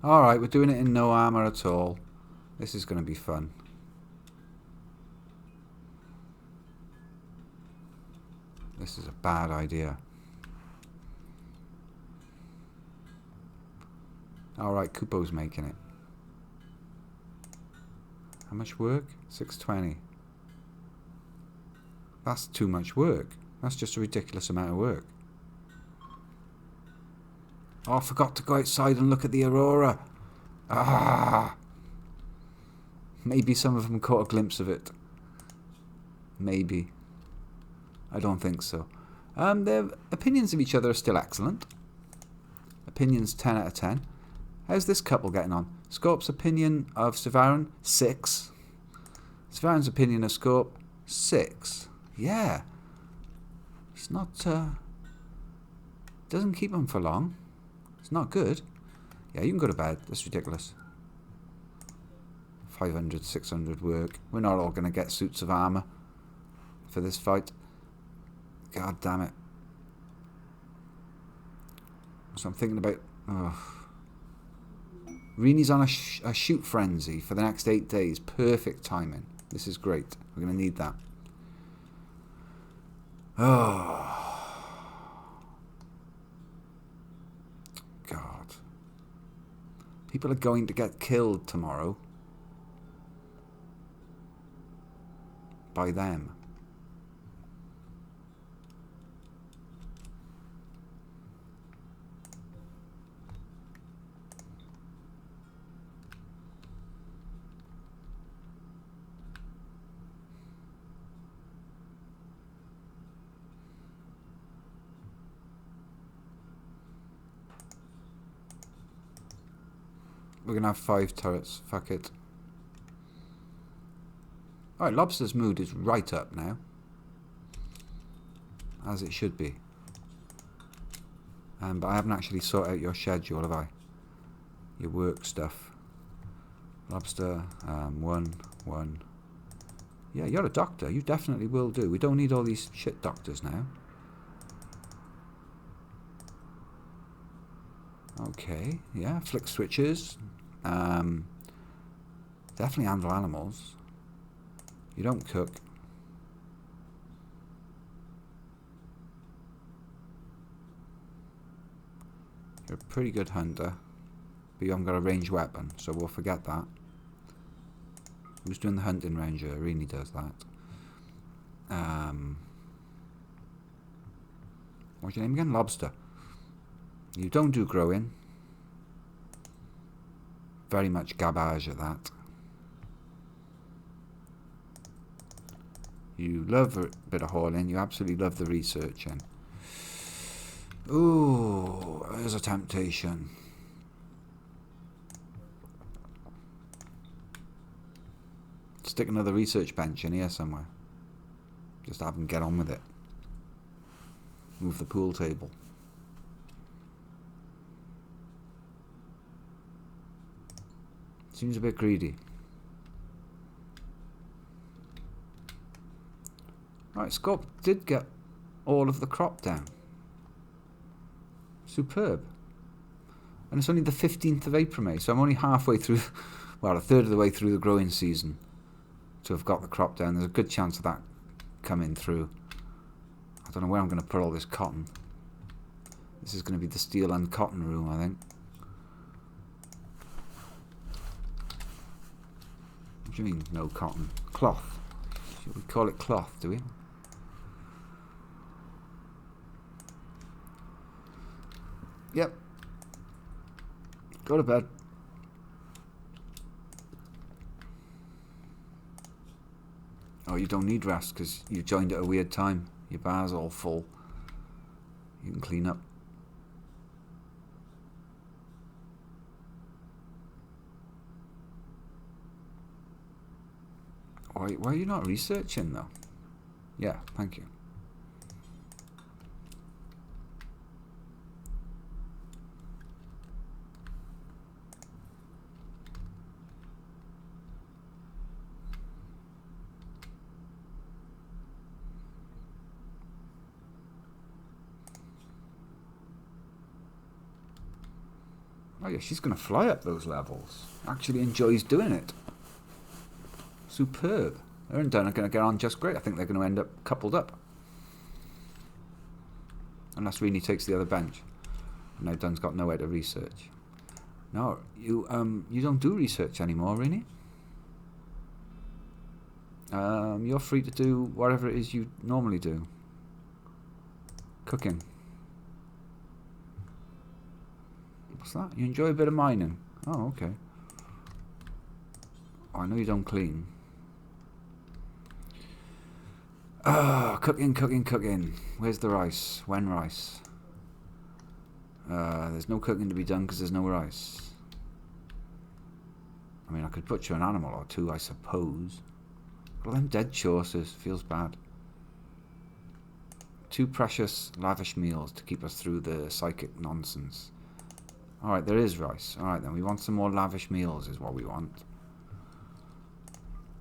Alright, we're doing it in no armor at all. This is going to be fun. This is a bad idea. Alright, Kupo's making it. How much work? 620. That's too much work. That's just a ridiculous amount of work. Oh, I forgot to go outside and look at the aurora. Ah! Maybe some of them caught a glimpse of it. Maybe. I don't think so. Their opinions of each other are still excellent. Opinions 10 out of 10. How's this couple getting on? Scorp's opinion of Sevarin? 6. Sevarin's opinion of Scorp? 6. Yeah. It's not... doesn't keep them for long. It's not good. Yeah, you can go to bed. That's ridiculous. 500, 600 work. We're not all going to get suits of armour for this fight. God damn it. So I'm thinking about... Rini's on a shoot frenzy for the next 8 days. Perfect timing. This is great. We're going to need that. Oh. God. People are going to get killed tomorrow. By them. We're going to have 5 turrets. Fuck it. Alright, Lobster's mood is right up now. As it should be. But I haven't actually sorted out your schedule, have I? Your work stuff. Lobster, 1. Yeah, you're a doctor. You definitely will do. We don't need all these shit doctors now. Okay, yeah, flick switches. Definitely handle animals. You don't cook. You're a pretty good hunter, but you haven't got a ranged weapon, so we'll forget that. Who's doing the hunting ranger? Really does that. What's your name again? Lobster. You don't do growing. Very much garbage at that. You love a bit of hauling. You absolutely love the researching. Ooh, there's a temptation. Stick another research bench in here somewhere. Just have them get on with it. Move the pool table. Seems a bit greedy. Right, Scott did get all of the crop down. Superb. And it's only the 15th of April, May, so I'm only halfway through, well, a third of the way through the growing season to have got the crop down. There's a good chance of that coming through. I don't know where I'm going to put all this cotton. This is going to be the steel and cotton room, I think. What do you mean, no cotton? Cloth. Should we call it cloth, do we? Yep. Go to bed. Oh, you don't need rest because you joined at a weird time. Your bar's all full. You can clean up. Why are you not researching though? Yeah, thank you. Oh yeah, she's going to fly up those levels. Actually enjoys doing it. Superb. Her and Dunn are going to get on just great. I think they're going to end up coupled up. Unless Rini takes the other bench. Now Dunn's got nowhere to research. No, you don't do research anymore, Rini. You're free to do whatever it is you normally do. Cooking. What's that? You enjoy a bit of mining? Oh, okay. Oh, I know you don't clean. Ah, cooking, cooking, cooking. Where's the rice? When rice? There's no cooking to be done because there's no rice. I mean, I could butcher an animal or two, I suppose. But all them dead choices feels bad. Too precious, lavish meals to keep us through the psychic nonsense. Alright, there is rice. Alright then, we want some more lavish meals is what we want.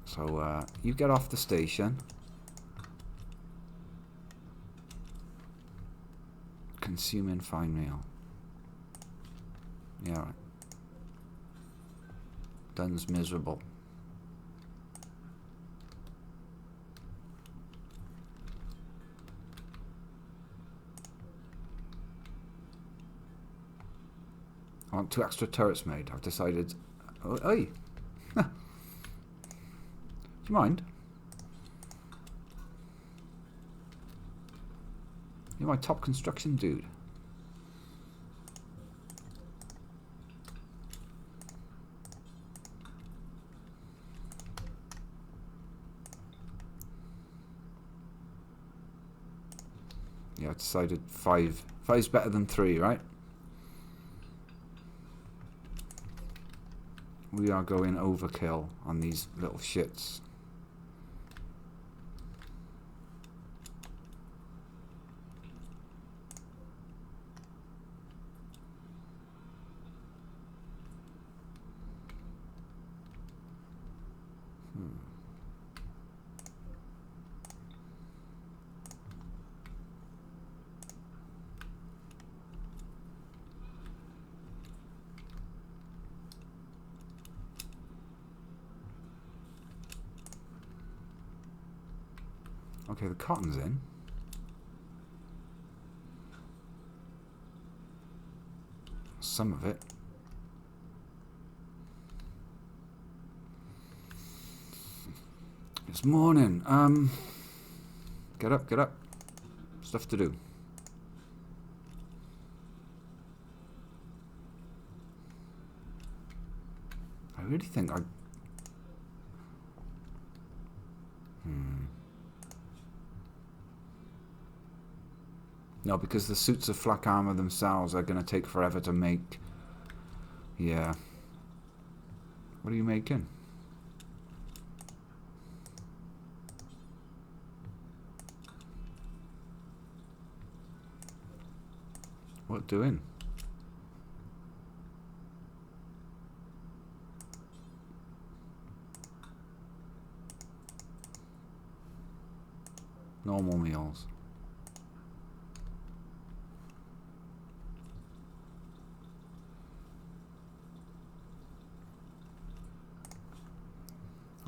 So, you get off the station. Consuming fine meal. Yeah, right. Dunn's miserable. I want 2 extra turrets made. I've decided... Oh, hey! Do you mind? You're my top construction dude. Yeah, I've decided 5. 5's better than 3, right? We are going overkill on these little shits. Okay, the cotton's in. some of it. It's morning. Get up, get up. Stuff to do. I really think I... No, because the suits of flak armor themselves are going to take forever to make. Yeah. What are you making? What doing? Normal meals.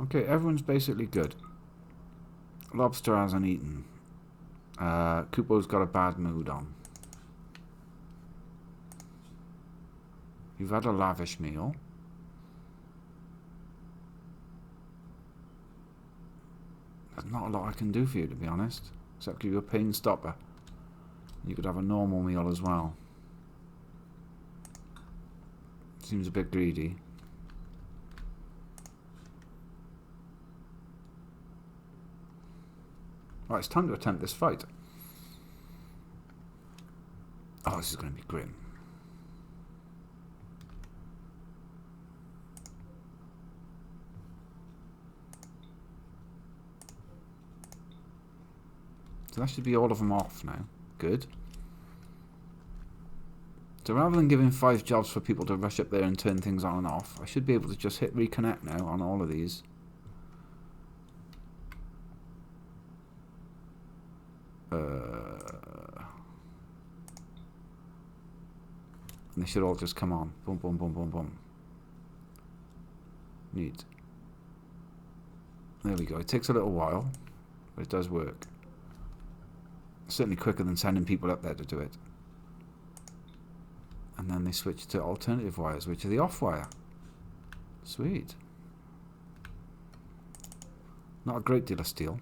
Okay, everyone's basically good. Lobster hasn't eaten. Kupo's got a bad mood on. You've had a lavish meal. There's not a lot I can do for you, to be honest. Except give you a pain stopper. You could have a normal meal as well. Seems a bit greedy. Right, it's time to attempt this fight. Oh, this is going to be grim. So that should be all of them off now. Good. So rather than giving 5 jobs for people to rush up there and turn things on and off, I should be able to just hit reconnect now on all of these. And they should all just come on. Boom, boom, boom, boom, boom. Neat. There we go. It takes a little while, but it does work. Certainly quicker than sending people up there to do it. And then they switch to alternative wires, which are the off wire. Sweet. Not a great deal of steel.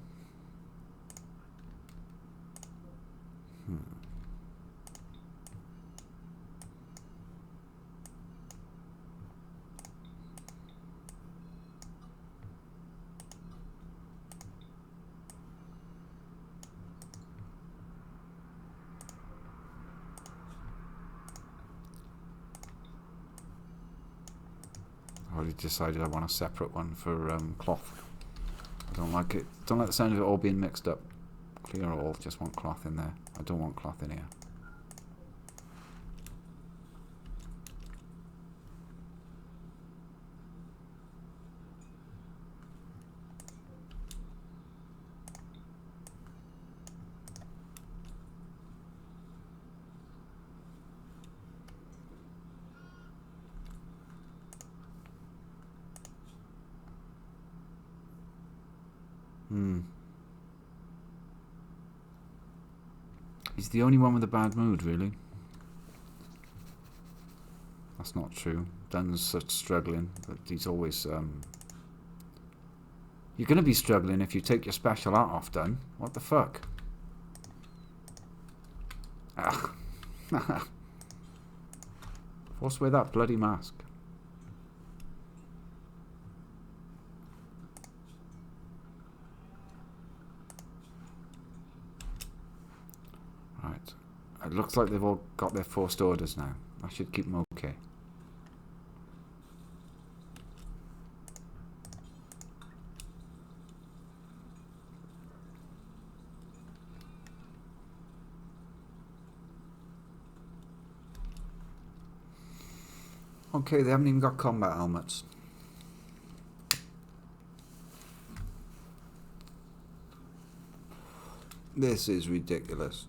I already decided I want a separate one for cloth. I don't like it. Don't like the sound of it all being mixed up. Clear all. Just want cloth in there. I don't want cloth in here. He's the only one with a bad mood, really. That's not true. Dunn's such struggling, but he's always... You're going to be struggling if you take your special art off, Dunn. What the fuck? Ah. Force away that bloody mask. Right. It looks like they've all got their forced orders now. I should keep them okay. Okay, they haven't even got combat helmets. This is ridiculous.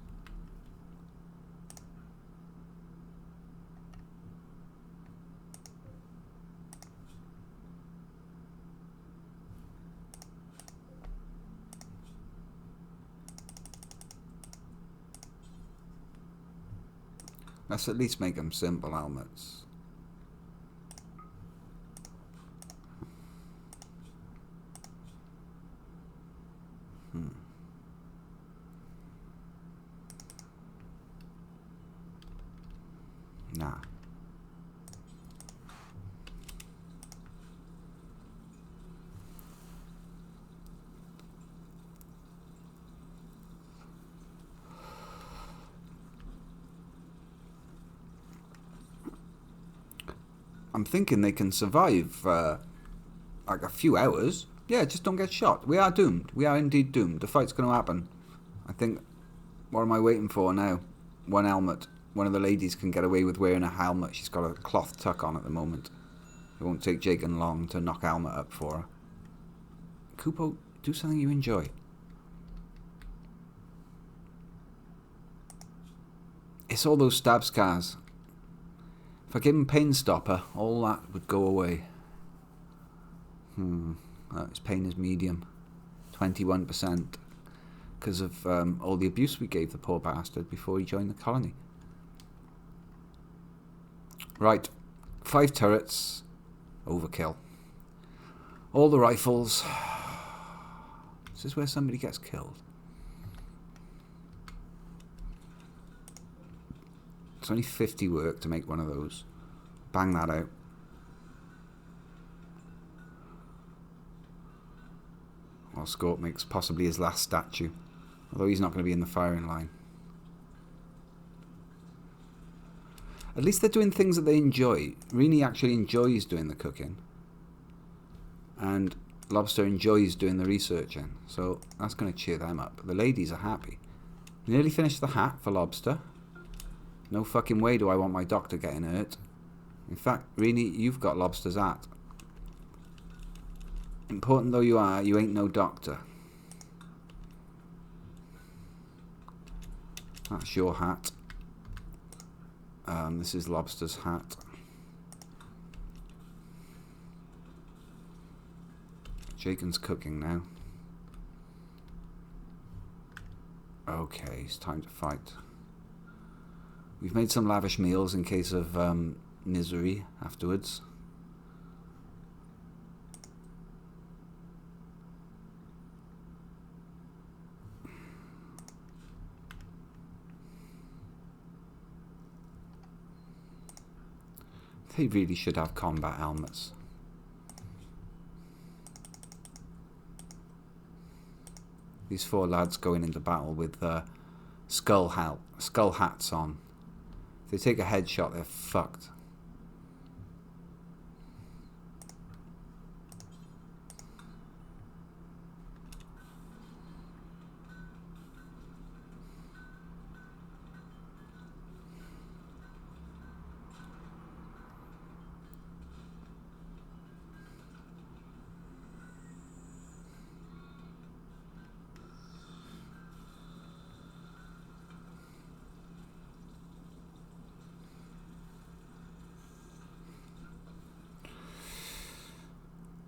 Let's at least make them simple helmets. Nah. I'm thinking they can survive like a few hours. Yeah, just don't get shot. We are doomed. We are indeed doomed. The fight's going to happen. I think, what am I waiting for now? One helmet. One of the ladies can get away with wearing a helmet. She's got a cloth tuck on at the moment. It won't take Jake and long to knock a helmet up for her. Kupo, do something you enjoy. It's all those stab scars. If I give him Pain Stopper, all that would go away. His pain is medium. 21%. Because of all the abuse we gave the poor bastard before he joined the colony. Right. 5 turrets. Overkill. All the rifles. This is where somebody gets killed. It's only 50 work to make one of those. Bang that out. While Scorp makes possibly his last statue. Although he's not going to be in the firing line. At least they're doing things that they enjoy. Rini actually enjoys doing the cooking. And Lobster enjoys doing the researching. So that's going to cheer them up. The ladies are happy. Nearly finished the hat for Lobster. No fucking way do I want my doctor getting hurt. In fact, Rini, you've got Lobster's hat. Important though you are, you ain't no doctor. That's your hat. This is Lobster's hat. Jaken's cooking now. Okay, it's time to fight. We've made some lavish meals in case of misery afterwards. They really should have combat helmets. These 4 lads going into battle with skull hats on. If they take a headshot, they're fucked.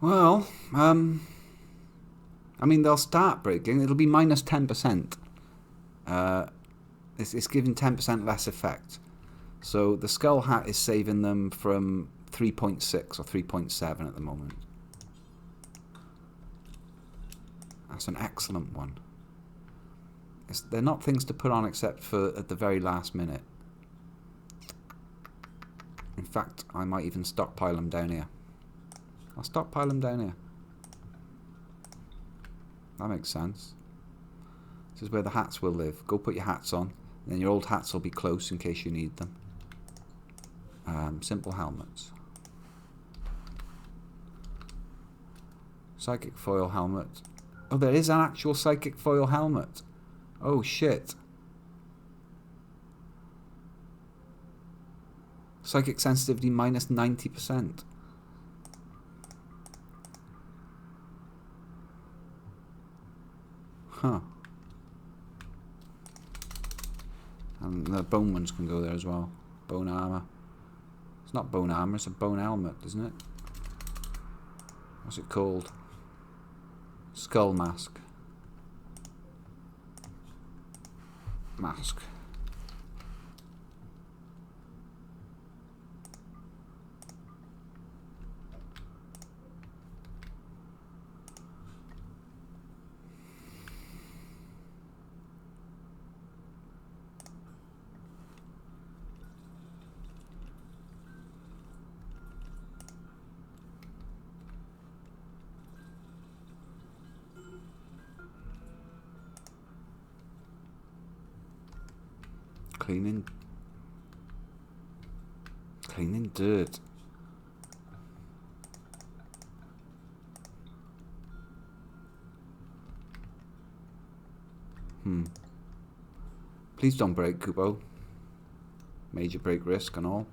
Well, I mean, they'll start breaking. It'll be minus 10%. It's giving 10% less effect. So the skull hat is saving them from 3.6 or 3.7 at the moment. That's an excellent one. They're not things to put on except for at the very last minute. In fact, I might even stockpile them down here. I'll stockpile them down here. That makes sense. This is where the hats will live. Go put your hats on. Then your old hats will be close in case you need them. Simple helmets. Psychic foil helmet. Oh, there is an actual psychic foil helmet. Oh, shit. Psychic sensitivity minus 90%. Huh. And the bone ones can go there as well. Bone armor. It's not bone armor, it's a bone helmet, isn't it? What's it called? Skull mask. Mask. Cleaning dirt. Please don't break, Kubo. Major break risk and all.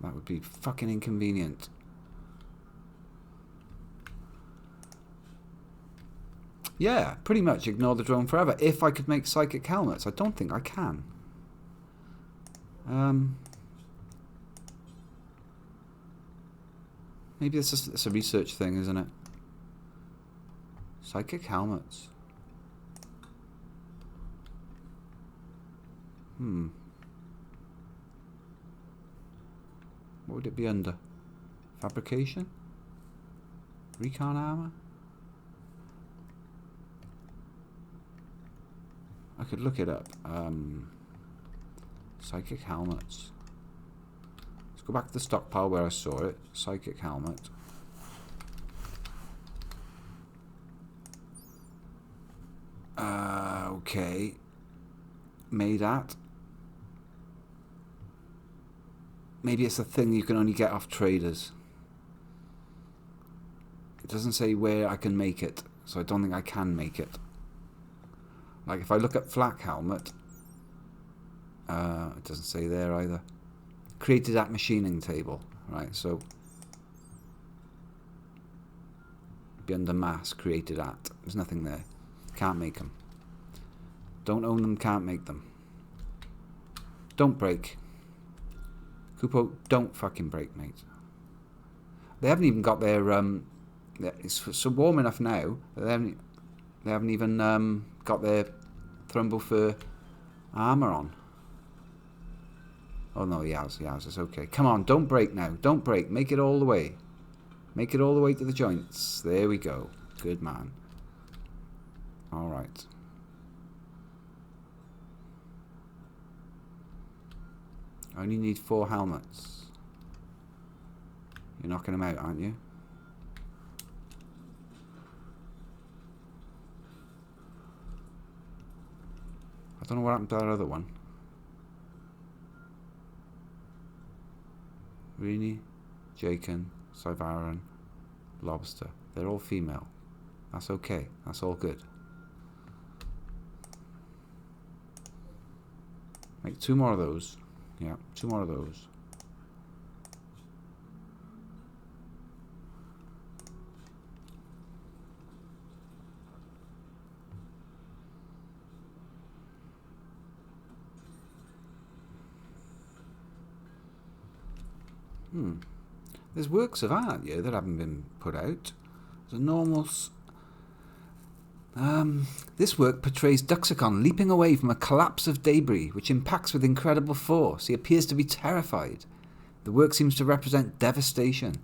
That would be fucking inconvenient. Yeah, pretty much ignore the drone forever. If I could make psychic helmets, I don't think I can. Maybe it's a research thing, isn't it? Psychic helmets. What would it be under? Fabrication? Recon armor? I could look it up. Psychic helmets. Let's go back to the stockpile where I saw it. Psychic helmet. Okay. Made at. Maybe it's a thing you can only get off traders. It doesn't say where I can make it, so I don't think I can make it. Like if I look at flak helmet, it doesn't say there either. Created at machining table, right? So be under mass, created at. There's nothing there. Can't make them. Don't own them, can't make them. Don't break. Kupo, don't fucking break, mate. They haven't even got their it's so warm enough now that they haven't even got their Thrumble fur armor on. Oh no, he has, it's okay. Come on, don't break now. Don't break. Make it all the way. Make it all the way to the joints. There we go. Good man. Alright. I only need 4 helmets. You're knocking them out, aren't you? I don't know what happened to that other one. Rini, Jaken, Syvaran, Lobster. They're all female. That's okay. That's all good. Make 2 more of those. Yeah, 2 more of those. There's works of art here that haven't been put out. There's a normal... this work portrays Duxicon leaping away from a collapse of debris, which impacts with incredible force. He appears to be terrified. The work seems to represent devastation.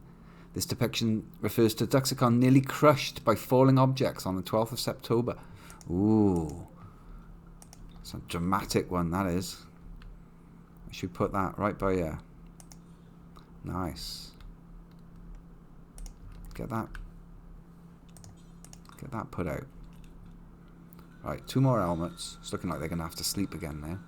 This depiction refers to Duxicon nearly crushed by falling objects on the 12th of September. Ooh. It's a dramatic one, that is. I should put that right by here. Nice. Get that put out. Right, 2 more helmets. It's looking like they're going to have to sleep again now.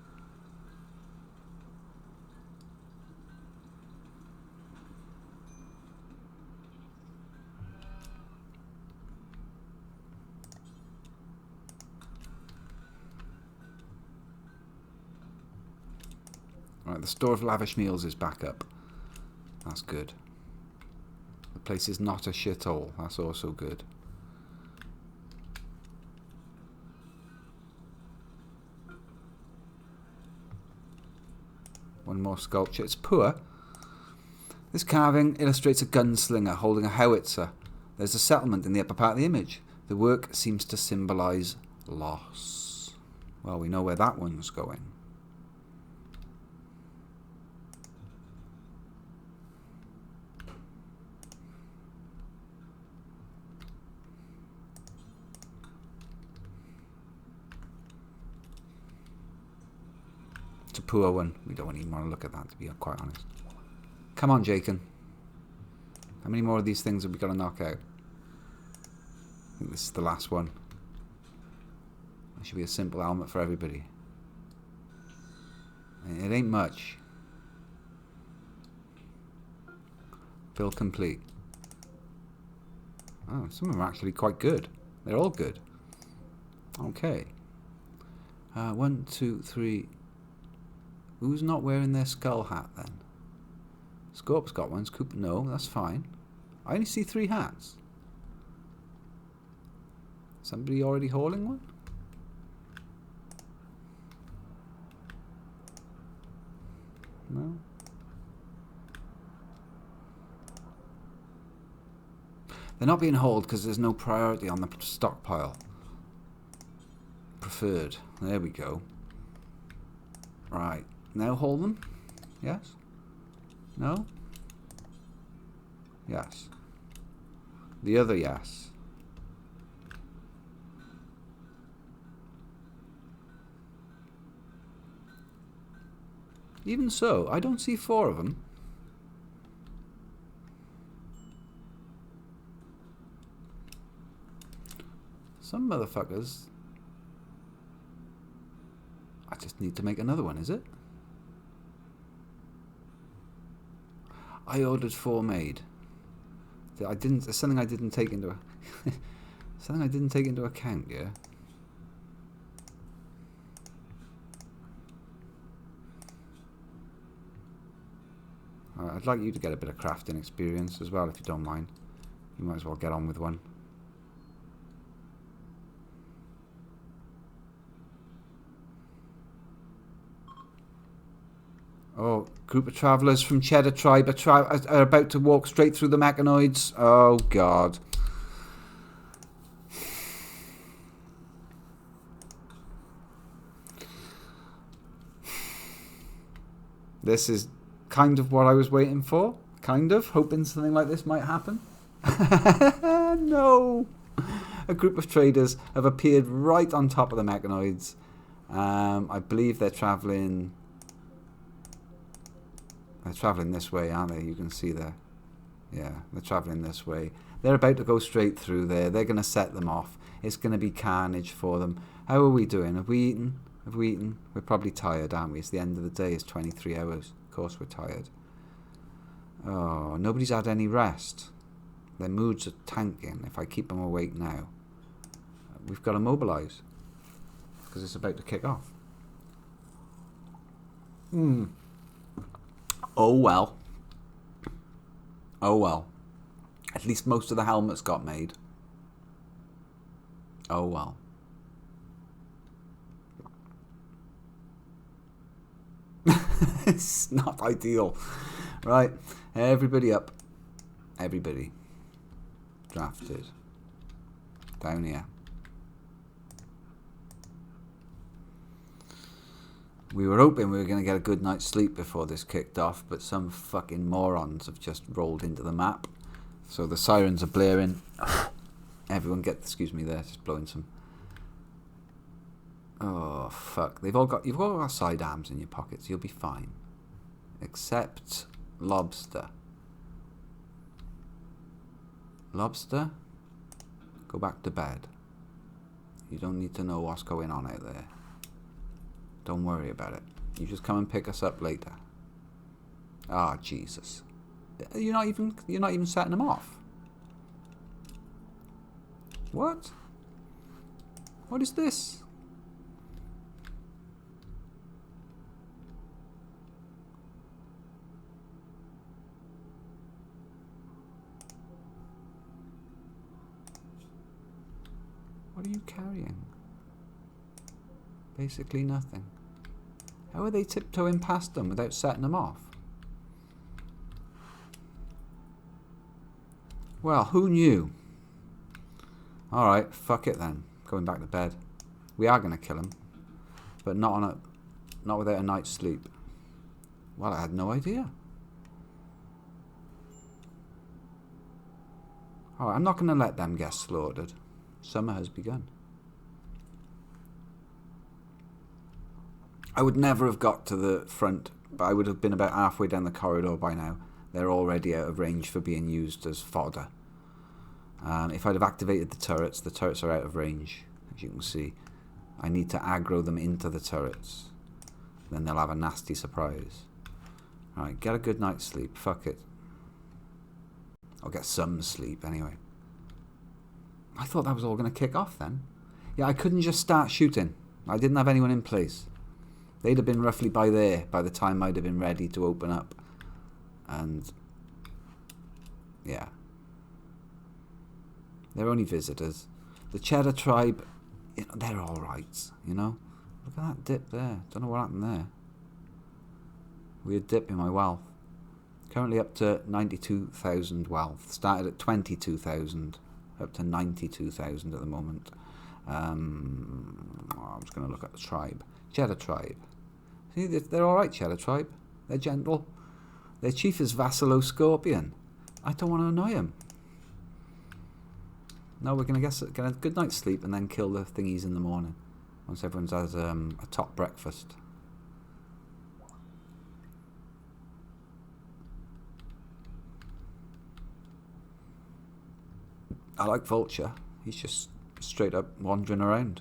Right, the store of lavish meals is back up. That's good. The place is not a shithole. That's also good. One more sculpture. It's poor. This carving illustrates a gunslinger holding a howitzer. There's a settlement in the upper part of the image. The work seems to symbolise loss. Well, we know where that one's going. It's a poor one. We don't even want to look at that, to be quite honest. Come on, Jaken. How many more of these things have we got to knock out? I think this is the last one. That should be a simple helmet for everybody. It ain't much. Build complete. Oh, some of them are actually quite good. They're all good. Okay. 1, 2, 3. Who's not wearing their skull hat then? Scorp's got one. Cooper, no, that's fine. I only see 3 hats. Somebody already hauling one? No. They're not being hauled because there's no priority on the stockpile. Preferred. There we go. Right. Now haul them? Yes? No? Yes. The other yes. Even so, I don't see 4 of them. Some motherfuckers... I just need to make another one, is it? I ordered 4 made. I didn't. It's something I didn't take into something I didn't take into account. Yeah. I'd like you to get a bit of crafting experience as well, if you don't mind. You might as well get on with one. Oh, group of travellers from Cheddar Tribe are about to walk straight through the mechanoids. Oh, God. This is kind of what I was waiting for. Kind of. Hoping something like this might happen. No. A group of traders have appeared right on top of the mechanoids. I believe they're travelling... They're travelling this way, aren't they? You can see there. Yeah, they're travelling this way. They're about to go straight through there. They're going to set them off. It's going to be carnage for them. How are we doing? Have we eaten? Have we eaten? We're probably tired, aren't we? It's the end of the day. It's 23 hours. Of course we're tired. Oh, nobody's had any rest. Their moods are tanking if I keep them awake now. We've got to mobilise. Because it's about to kick off. Oh well. Oh well. At least most of the helmets got made. Oh well. It's not ideal. Right. Everybody up. Everybody. Drafted. Down here. We were hoping we were going to get a good night's sleep before this kicked off, but some fucking morons have just rolled into the map. So the sirens are blaring. Everyone get... Excuse me there, just blowing some... Oh, fuck. You've all got sidearms in your pockets. You'll be fine. Except Lobster. Lobster? Go back to bed. You don't need to know what's going on out there. Don't worry about it. You just come and pick us up later. Ah, Jesus. You're not even setting them off. What? What is this? What are you carrying? Basically nothing. How are they tiptoeing past them without setting them off? Well, who knew? Alright, fuck it then. Going back to bed. We are going to kill him. But not without a night's sleep. Well, I had no idea. Alright, I'm not going to let them get slaughtered. Summer has begun. I would never have got to the front, but I would have been about halfway down the corridor by now. They're already out of range for being used as fodder. If I'd have activated the turrets are out of range, as you can see. I need to aggro them into the turrets. Then they'll have a nasty surprise. Alright, get a good night's sleep. Fuck it. I'll get some sleep anyway. I thought that was all going to kick off then. Yeah, I couldn't just start shooting. I didn't have anyone in place. They'd have been roughly by there by the time I'd have been ready to open up. And yeah. They're only visitors. The Cheddar tribe, you know, they're alright, you know. Look at that dip there. Don't know what happened there. Weird dip in my wealth. Currently up to 92,000 wealth. Started at 22,000. Up to 92,000 at the moment. I'm just going to look at the tribe. Cheddar tribe. See, they're alright, Cheddar tribe. They're gentle. Their chief is Vassalo Scorpion. I don't want to annoy him. No, we're going to get a good night's sleep and then kill the thingies in the morning. Once everyone's has a top breakfast. I like Vulture. He's just straight up wandering around.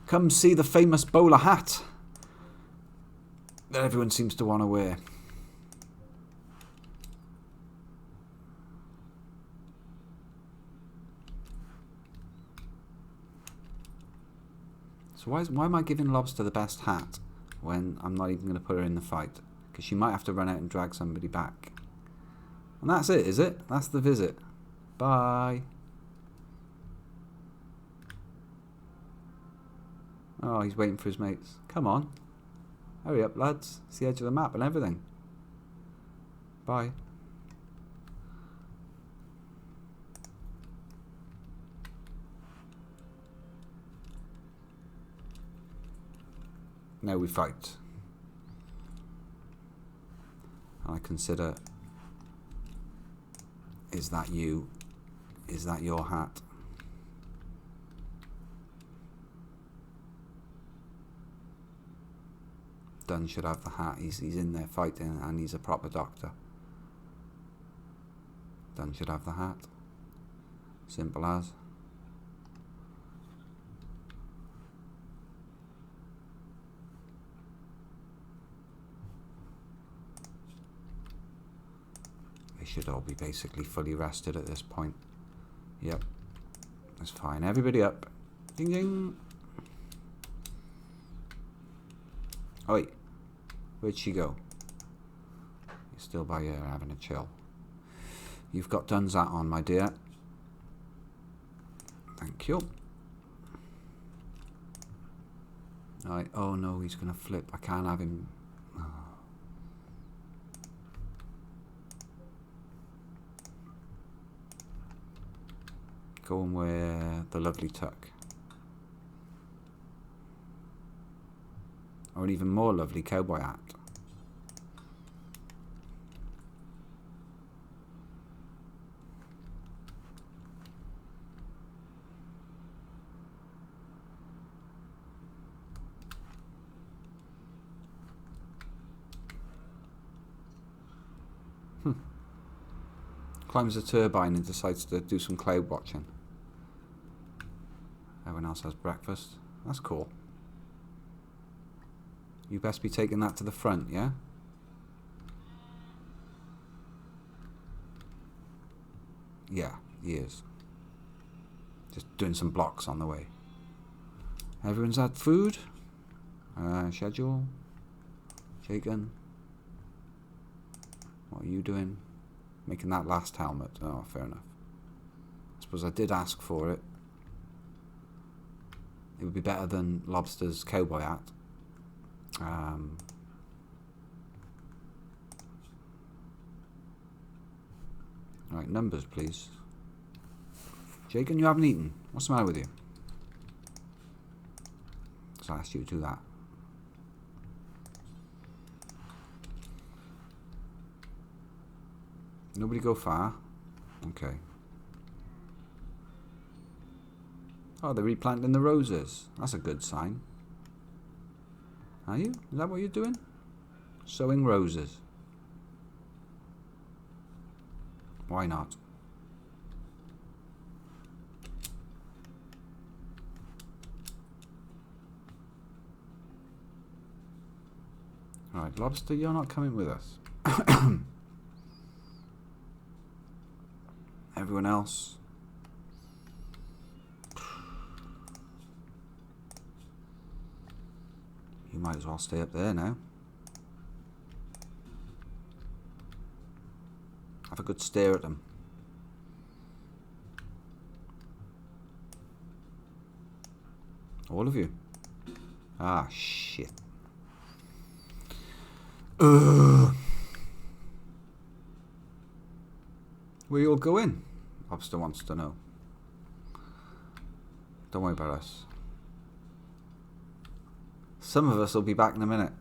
Come see the famous bowler hat that everyone seems to want to wear. So why am I giving Lobster the best hat when I'm not even going to put her in the fight? Because she might have to run out and drag somebody back. And that's it, is it? That's the visit. Bye. Oh, he's waiting for his mates. Come on. Hurry up, lads. It's the edge of the map and everything. Bye. Now we fight. And I consider, is that you? Is that your hat? Dunn should have the hat. He's in there fighting and he's a proper doctor. Dunn should have the hat. Simple as. They should all be basically fully rested at this point. Yep. That's fine. Everybody up. Ding ding. Oh wait. Where'd she go? You're still by here having a chill. You've got Dunn's hat on, my dear. Thank you. Alright. Oh no, he's going to flip. I can't have him. Oh. Go and wear the lovely tuck. Or an even more lovely cowboy hat. Climbs a turbine and decides to do some cloud watching. Everyone else has breakfast. That's cool. You best be taking that to the front, yeah? Yeah, he is. Just doing some blocks on the way. Everyone's had food. Schedule. Shaken. What are you doing? Making that last helmet. Oh, fair enough. I suppose I did ask for it. It would be better than Lobster's cowboy hat. Right, numbers, please. Jacob, you haven't eaten. What's the matter with you? So I asked you to do that. Nobody go far. Okay. Oh, they're replanting the roses. That's a good sign. Are you? Is that what you're doing? Sowing roses. Why not? Right, lobster, you're not coming with us. Everyone else. You might as well stay up there now. Have a good stare at them. All of you. Ah, shit. Ugh. Where you all going? Lobster wants to know. Don't worry about us. Some of us will be back in a minute.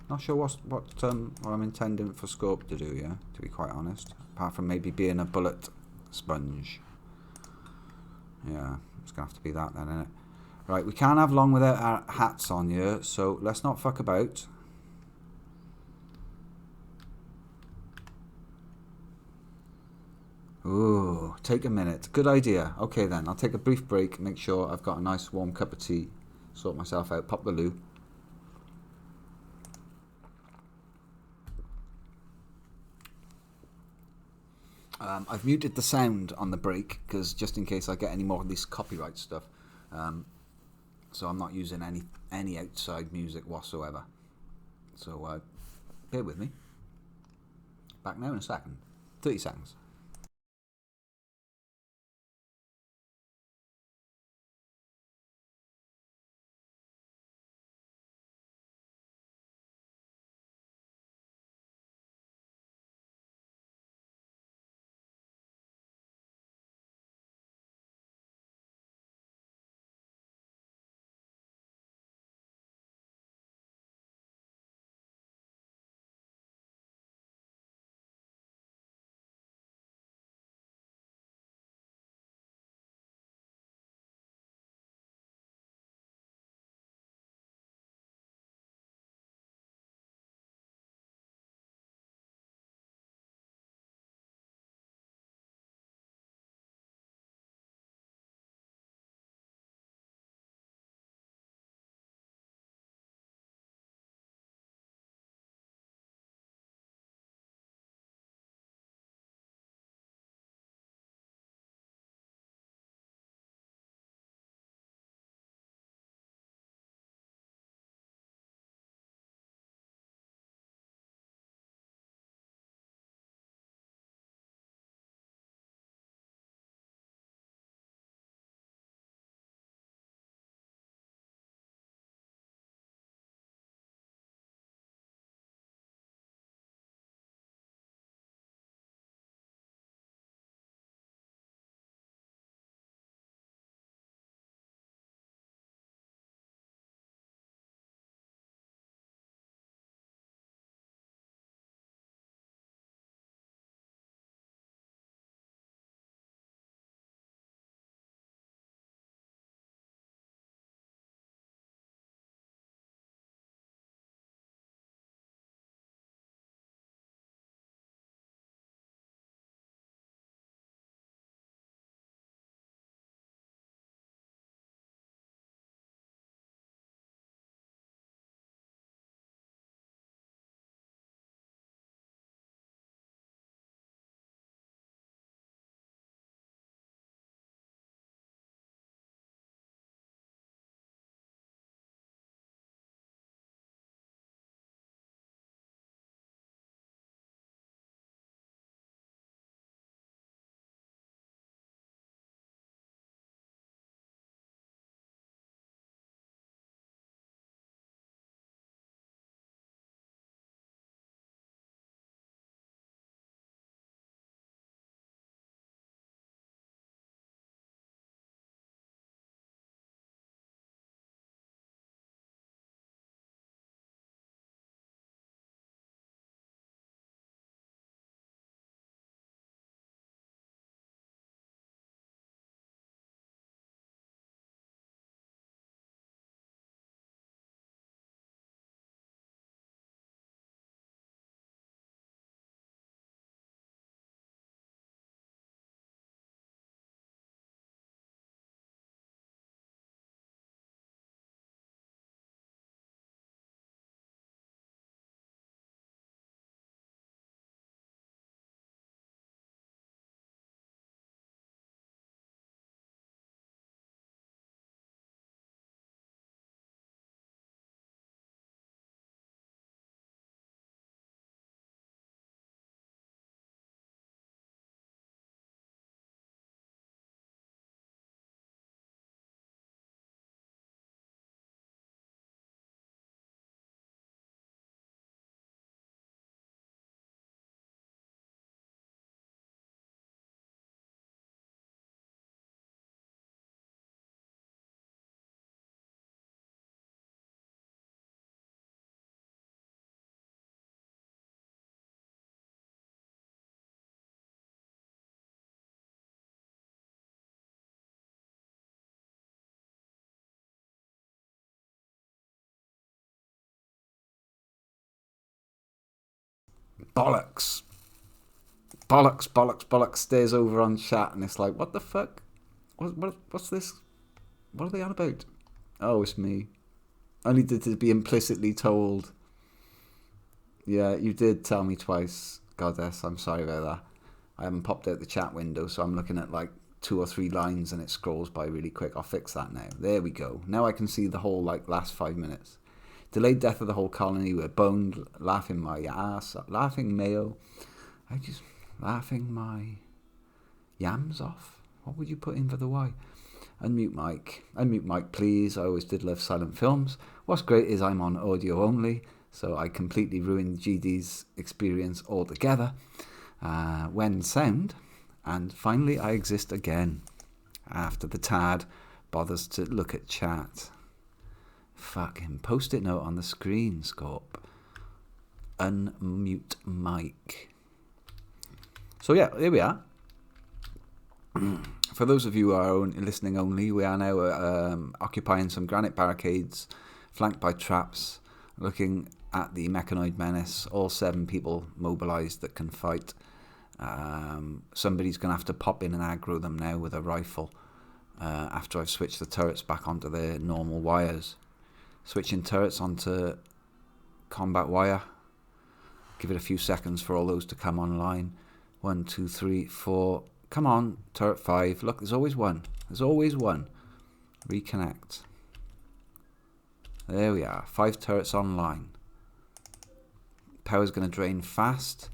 Not sure what I'm intending for Scope to do, yeah, to be quite honest. Apart from maybe being a bullet sponge. Yeah, it's going to have to be that then, isn't it? Right, we can't have long without our hats on here, so let's not fuck about. Ooh, take a minute. Good idea. Okay then, I'll take a brief break, make sure I've got a nice warm cup of tea, sort myself out, pop the loo. I've muted the sound on the break because just in case I get any more of this copyright stuff, so I'm not using any outside music whatsoever. So bear with me. Back now in a second. 30 seconds. bollocks. Bollocks, bollocks, bollocks stares over on chat and it's like, what the fuck? What's this? What are they on about? Oh, it's me. I needed to be implicitly told. Yeah, you did tell me twice, Goddess. I'm sorry about that. I haven't popped out the chat window, so I'm looking at like 2 or 3 lines and it scrolls by really quick. I'll fix that now. There we go. Now I can see the whole like last 5 minutes. Delayed death of the whole colony. We're boned, laughing my ass, laughing mayo. Laughing my yams off. What would you put in for the Y? Unmute mic, please. I always did love silent films. What's great is I'm on audio only, so I completely ruined GD's experience altogether. When sound, and finally I exist again after the tad bothers to look at chat. Fucking post-it note on the screen, Scorp. Unmute mic. So yeah, here we are. For those of you who are listening only, we are now occupying some granite barricades, flanked by traps, looking at the mechanoid menace. All 7 people mobilised that can fight. Somebody's going to have to pop in and aggro them now with a rifle after I've switched the turrets back onto their normal wires. Switching turrets onto combat wire. Give it a few seconds for all those to come online. 1, 2, 3, 4. Come on, turret 5. Look, there's always one. There's always one. Reconnect. There we are. 5 turrets online. Power's going to drain fast.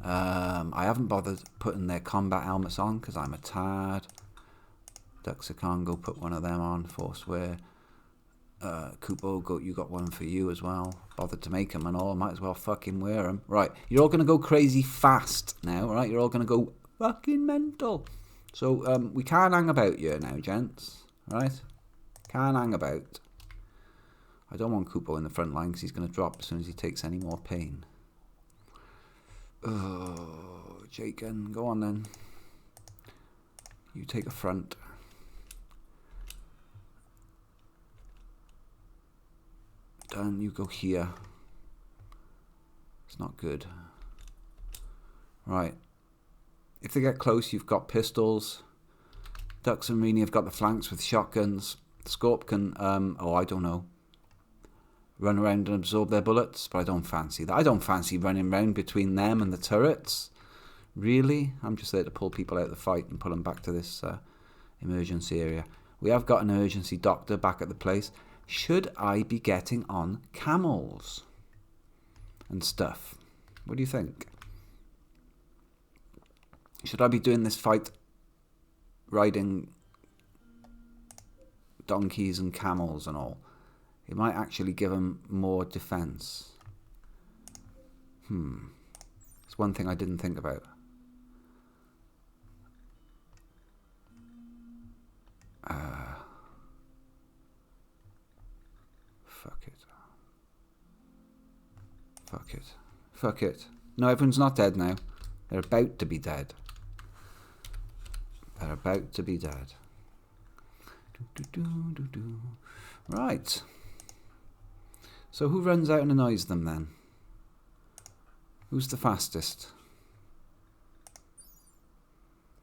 I haven't bothered putting their combat helmets on because I'm a tad. Duxican, go put one of them on. Forswear. Kupo, you got one for you as well. Bothered to make them and all. Might as well fucking wear them. Right, you're all going to go crazy fast now, right? You're all going to go fucking mental. So we can't hang about here now, gents. Right? Can't hang about. I don't want Kupo in the front line because he's going to drop as soon as he takes any more pain. Oh, Jaken, go on then. You take a front. Done, you go here. It's not good. Right. If they get close, you've got pistols. Dux and Rini have got the flanks with shotguns. Scorp can, I don't know, run around and absorb their bullets, but I don't fancy that. I don't fancy running around between them and the turrets. Really? I'm just there to pull people out of the fight and pull them back to this emergency area. We have got an emergency doctor back at the place. Should I be getting on camels and stuff? What do you think? Should I be doing this fight riding donkeys and camels and all? It might actually give them more defense. It's one thing I didn't think about. Fuck it. Fuck it. Fuck it. No, everyone's not dead now. They're about to be dead. They're about to be dead. Right. So who runs out and annoys them then? Who's the fastest?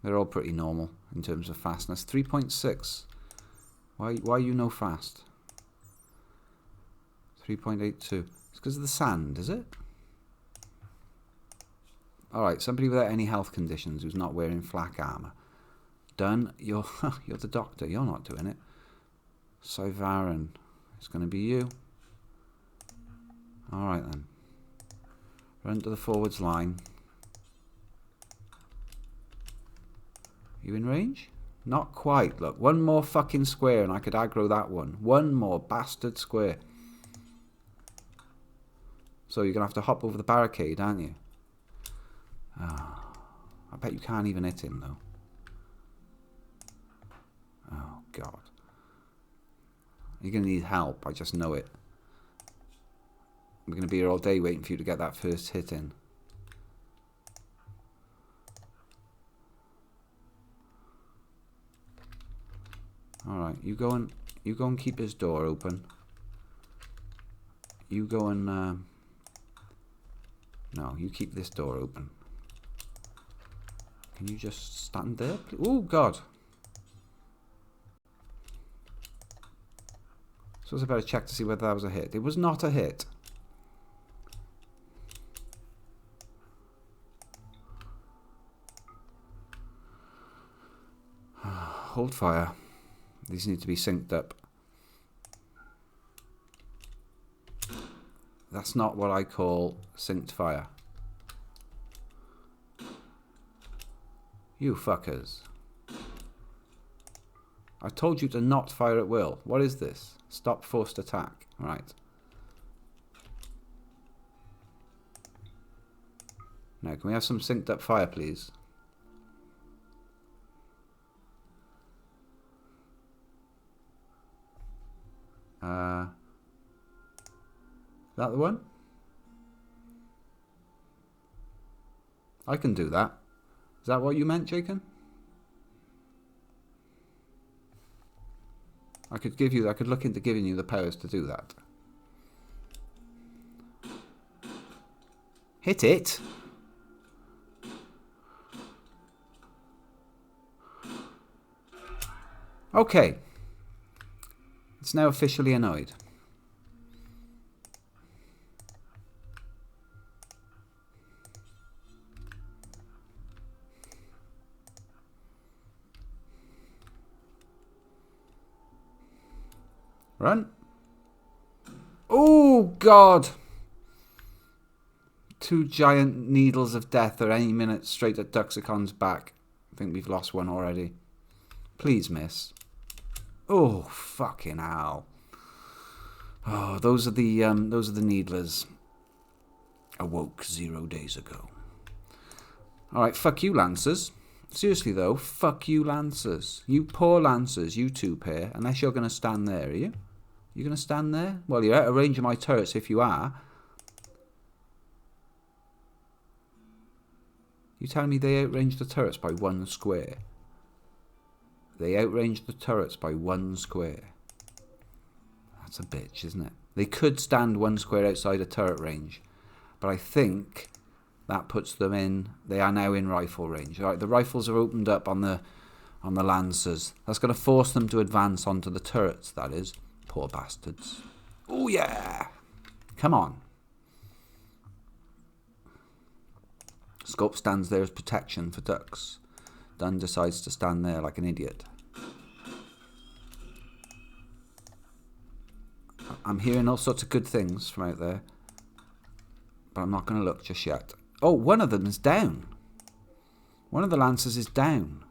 They're all pretty normal in terms of fastness. 3.6. Why are you no fast? 3.82. It's because of the sand, is it? Alright, somebody without any health conditions who's not wearing flak armour. Done. You're the doctor. You're not doing it. Syvaran. It's going to be you. Alright then. Run to the forwards line. You in range? Not quite. Look, one more fucking square and I could aggro that one. One more bastard square. So you're going to have to hop over the barricade, aren't you? Oh, I bet you can't even hit him, though. Oh, God. You're going to need help. I just know it. We're going to be here all day waiting for you to get that first hit in. Alright, you go and keep his door open. You go and No, you keep this door open. Can you just stand there? Oh, God. So I better check to see whether that was a hit. It was not a hit. Hold fire. These need to be synced up. That's not what I call synced fire. You fuckers. I told you to not fire at will. What is this? Stop forced attack. Right. Now, can we have some synced up fire, please? Is that the one? I can do that. Is that what you meant, Jacob? I could look into giving you the powers to do that. Hit it! Okay. It's now officially annoyed. Run. Oh, God. 2 giant needles of death are any minute straight at Duxicon's back. I think we've lost one already. Please, miss. Oh, fucking hell. Oh, those are the needlers. Awoke 0 days ago. Alright, fuck you, Lancers. Seriously, though, fuck you, Lancers. You poor Lancers, you two pair. Unless you're going to stand there, are you? You going to stand there? Well, you're out of range of my turrets if you are. You telling me they outranged the turrets by 1 square? They outranged the turrets by 1 square. That's a bitch, isn't it? They could stand 1 square outside a turret range. But I think that puts them in... They are now in rifle range. All right, the rifles are opened up on the Lancers. That's going to force them to advance onto the turrets, that is. Poor bastards. Oh, yeah! Come on. Scope stands there as protection for ducks. Dunn decides to stand there like an idiot. I'm hearing all sorts of good things from out there. But I'm not going to look just yet. Oh, one of them is down. One of the Lancers is down.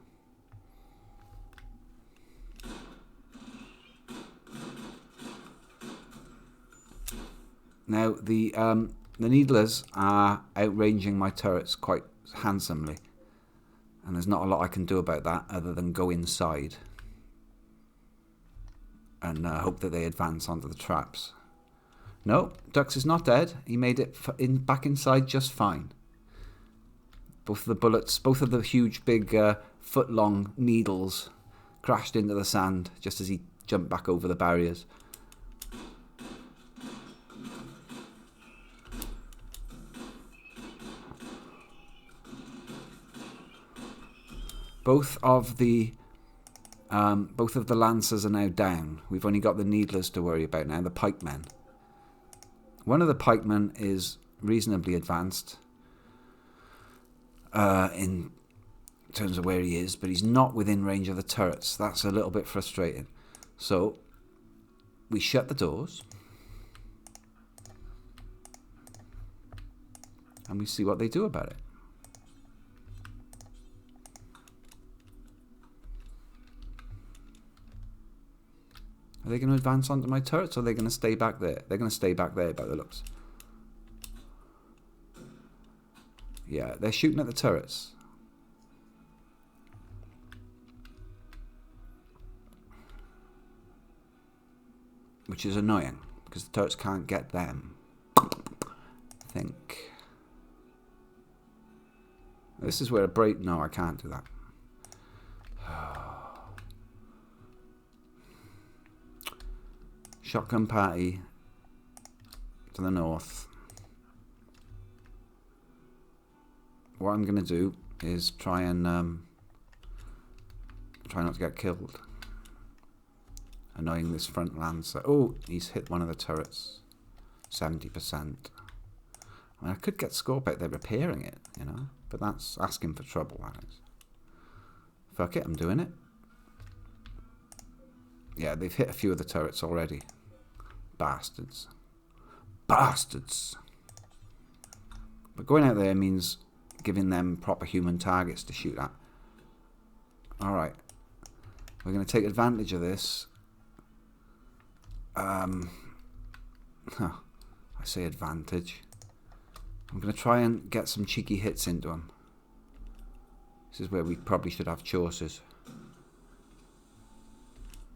Now, the Needlers are outranging my turrets quite handsomely. And there's not a lot I can do about that other than go inside. And hope that they advance onto the traps. No, Dux is not dead. He made it back inside just fine. Both of the bullets, both of the huge, big, foot-long needles crashed into the sand just as he jumped back over the barriers. Both of the Lancers are now down. We've only got the Needlers to worry about now, the pikemen. One of the pikemen is reasonably advanced in terms of where he is, but he's not within range of the turrets. That's a little bit frustrating. So we shut the doors and we see what they do about it. Are they going to advance onto my turrets or are they going to stay back there? They're going to stay back there by the looks. Yeah, they're shooting at the turrets. Which is annoying because the turrets can't get them. I think. This is where a break... No, I can't do that. Shotgun party to the north. what I'm going to do is try and try not to get killed. Annoying this front lancer. Oh, he's hit one of the turrets. 70%. I mean, I could get Scorp out there repairing it, you know, but that's asking for trouble, that is. Fuck it, I'm doing it. Yeah, they've hit a few of the turrets already. Bastards. Bastards! But going out there means giving them proper human targets to shoot at. Alright. We're going to take advantage of this. I say advantage. I'm going to try and get some cheeky hits into them. This is where we probably should have choices.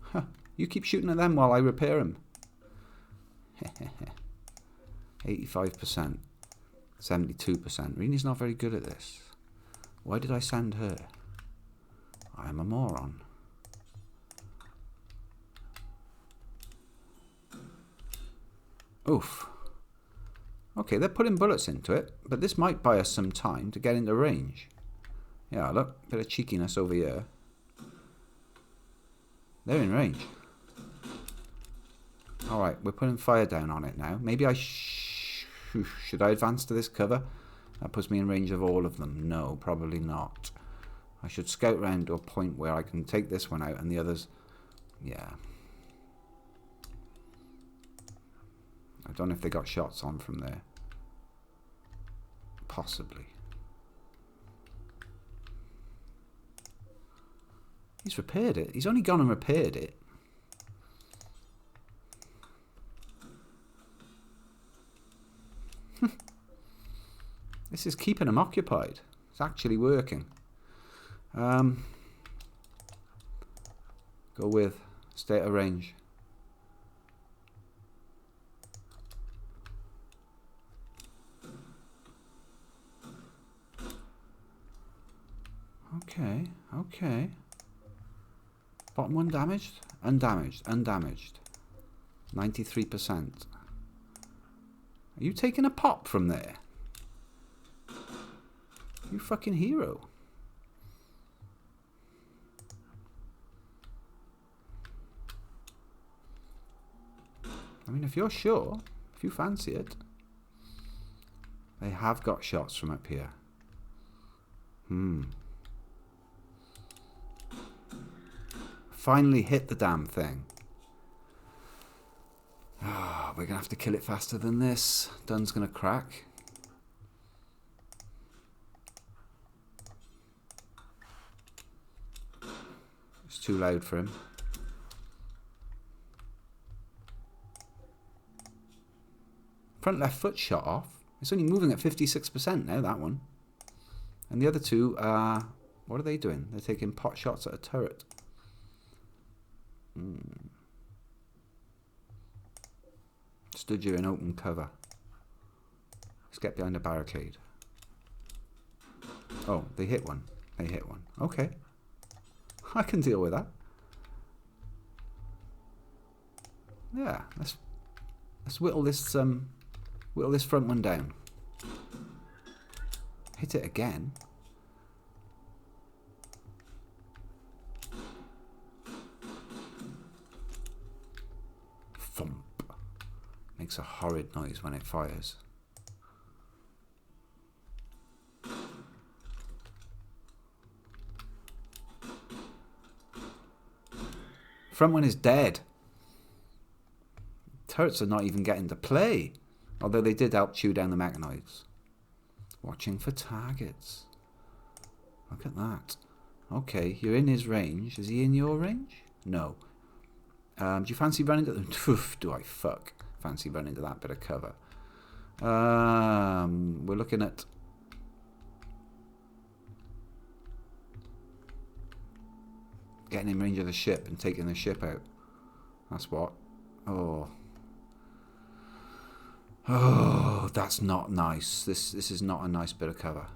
Huh. You keep shooting at them while I repair them. 85%. 72%. Rini's not very good at this. Why did I send her? I'm a moron. Oof. Okay, they're putting bullets into it, but this might buy us some time to get into range. Yeah, look, bit of cheekiness over here. They're in range. Alright, we're putting fire down on it now. Maybe I should I advance to this cover? That puts me in range of all of them. No, probably not. I should scout round to a point where I can take this one out and the others... Yeah. I don't know if they got shots on from there. Possibly. He's repaired it. He's only gone and repaired it. This is keeping him occupied. It's actually working. Go with stay at a range. Okay, okay. Bottom one damaged? Undamaged, undamaged. 93%. Are you taking a pop from there? You fucking hero. I mean, if you're sure, if you fancy it. They have got shots from up here. Finally hit the damn thing. Oh, we're going to have to kill it faster than this. Dun's going to crack. It's too loud for him. Front left foot shot off. It's only moving at 56% now, that one. And the other two are... What are they doing? They're taking pot shots at a turret. Stood you in open cover. Let's get behind a barricade. Oh, they hit one. They hit one. Okay. I can deal with that. Yeah, let's whittle this front one down. Hit it again. Thump. Makes a horrid noise when it fires. Front one is dead. Turrets are not even getting to play. Although they did help chew down the mechanoids. Watching for targets. Look at that. Okay, you're in his range. Is he in your range? No. Do you fancy running into them? Do I fuck fancy running into that bit of cover? We're looking at... getting in range of the ship and taking the ship out. That's what. Oh. Oh, that's not nice. This is not a nice bit of cover.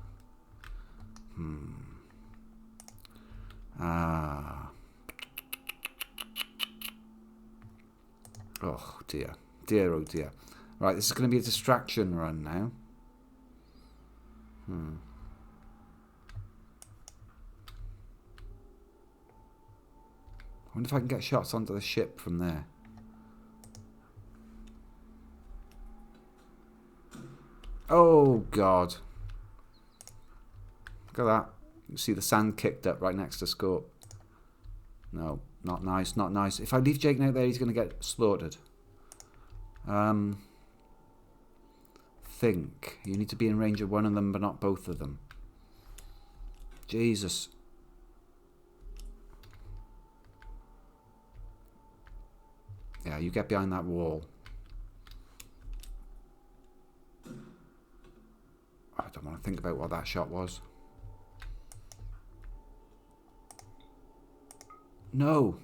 Oh dear. Dear, oh dear. Right, this is going to be a distraction run now. wonder if I can get shots onto the ship from there. Oh, God. Look at that. You can see the sand kicked up right next to Scorp. No, not nice, not nice. If I leave Jake out there, he's going to get slaughtered. Think. You need to be in range of one of them, but not both of them. Jesus. Yeah, you get behind that wall. I don't want to think about what that shot was. No.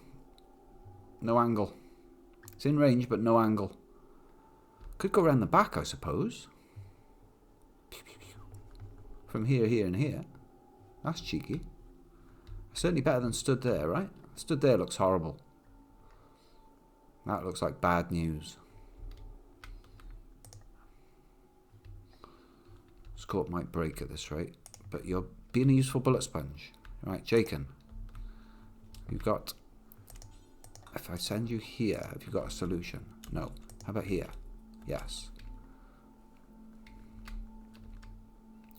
No angle. It's in range, but no angle. Could go around the back, I suppose. From here, here, and here. That's cheeky. Certainly better than stood there, right? Stood there looks horrible. That looks like bad news. Scorp might break at this rate, but you're being a useful bullet sponge. Right, Jaken. You've got... If I send you here, have you got a solution? No. How about here? Yes.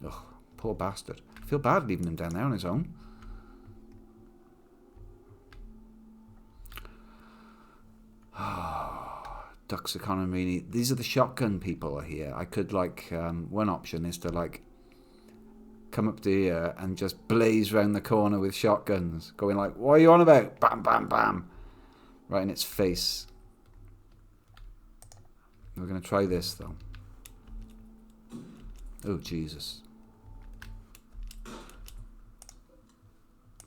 Ugh, poor bastard. I feel bad leaving him down there on his own. Dux economy. These are the shotgun people here. I could like one option is to like come up to here and just blaze round the corner with shotguns, going like, "What are you on about?" Bam, bam, bam, right in its face. We're gonna try this though. Oh Jesus!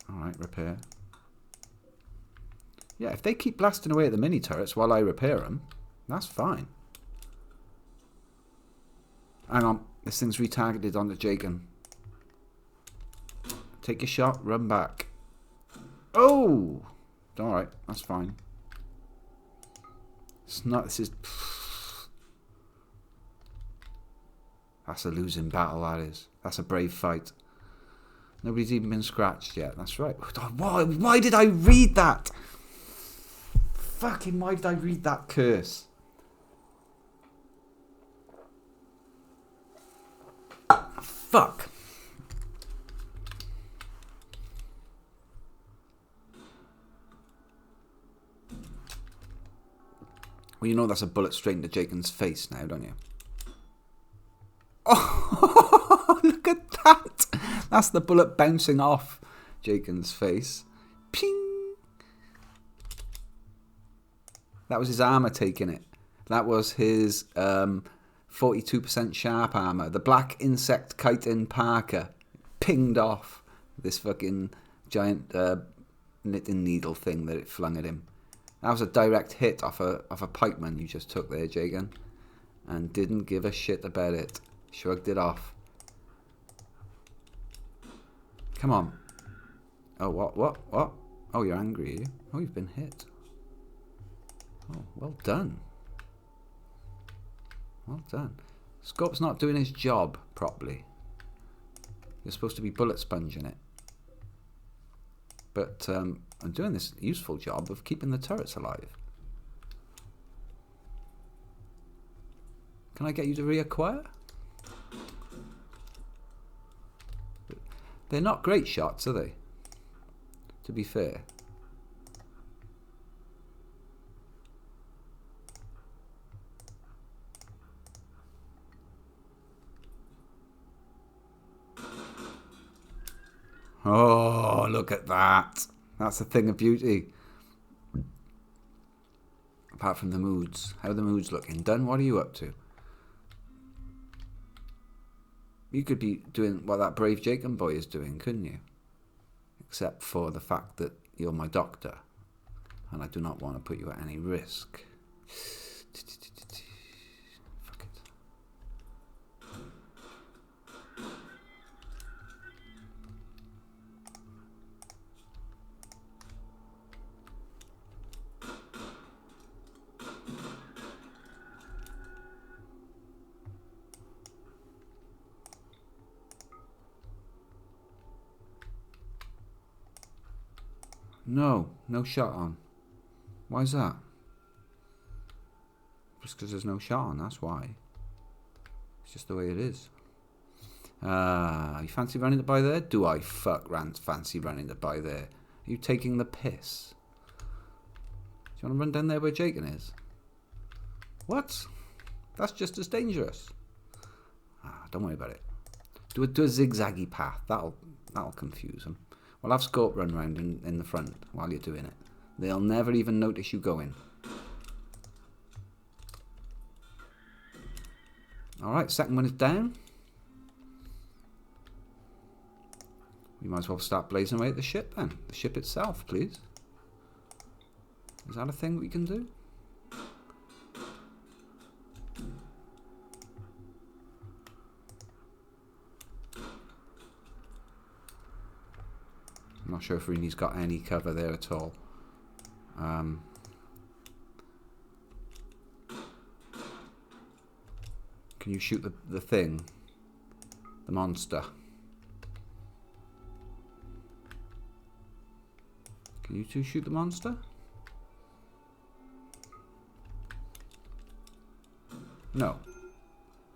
All right, repair. Yeah, if they keep blasting away at the mini turrets while I repair them, that's fine. Hang on, this thing's retargeted onto Jaken. Take your shot, run back. Oh! Alright, that's fine. It's not, this is... That's a losing battle, that is. That's a brave fight. Nobody's even been scratched yet, that's right. Why did I read that? Fucking why did I read that curse? Fuck. Well, you know that's a bullet straight into Jaken's face now, don't you? Oh, look at that. That's the bullet bouncing off Jaken's face. Ping. That was his armor taking it. That was his 42% sharp armor. The black insect chitin Parker pinged off this fucking giant knitting needle thing that it flung at him. That was a direct hit off a pikeman you just took there, Jagan. And didn't give a shit about it. Shrugged it off. Come on. Oh, what? Oh, you're angry, are you? Oh, you've been hit. Oh, well done. Well done. Scorp's not doing his job properly. You're supposed to be bullet sponging it. But I'm doing this useful job of keeping the turrets alive. Can I get you to reacquire? They're not great shots, are they? To be fair. Oh, look at that. That's a thing of beauty. Apart from the moods. How are the moods looking? Done? What are you up to? You could be doing what that brave Jacob boy is doing, couldn't you? Except for the fact that you're my doctor. And I do not want to put you at any risk. Fuck it. No, no shot on. Why is that? Just because there's no shot on, that's why. It's just the way it is. You fancy running it by there? Do I fancy running it by there? Are you taking the piss? Do you want to run down there where Jacob is? What? That's just as dangerous. Don't worry about it. Do a zigzaggy path. That'll confuse them. We'll have Scope run around in the front while you're doing it. They'll never even notice you going. Alright, second one is down. We might as well start blazing away at the ship then. The ship itself, please. Is that a thing we can do? I'm not sure if Rini's got any cover there at all. Can you shoot the thing? The monster? Can you two shoot the monster? No.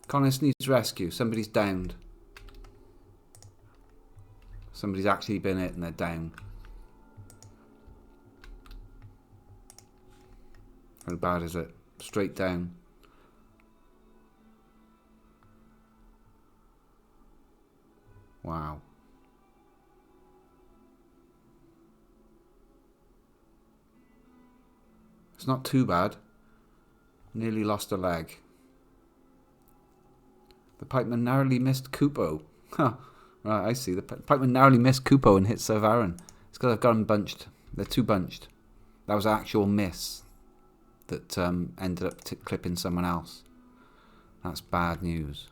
Colonist needs rescue. Somebody's downed. Somebody's actually been hit and they're down. How bad is it? Straight down. Wow. It's not too bad. Nearly lost a leg. The pikeman narrowly missed Kupo. Huh. Right, I see. The pikeman narrowly missed Kupo and hit Servaran. It's because I've got them bunched. They're too bunched. That was an actual miss that ended up clipping someone else. That's bad news.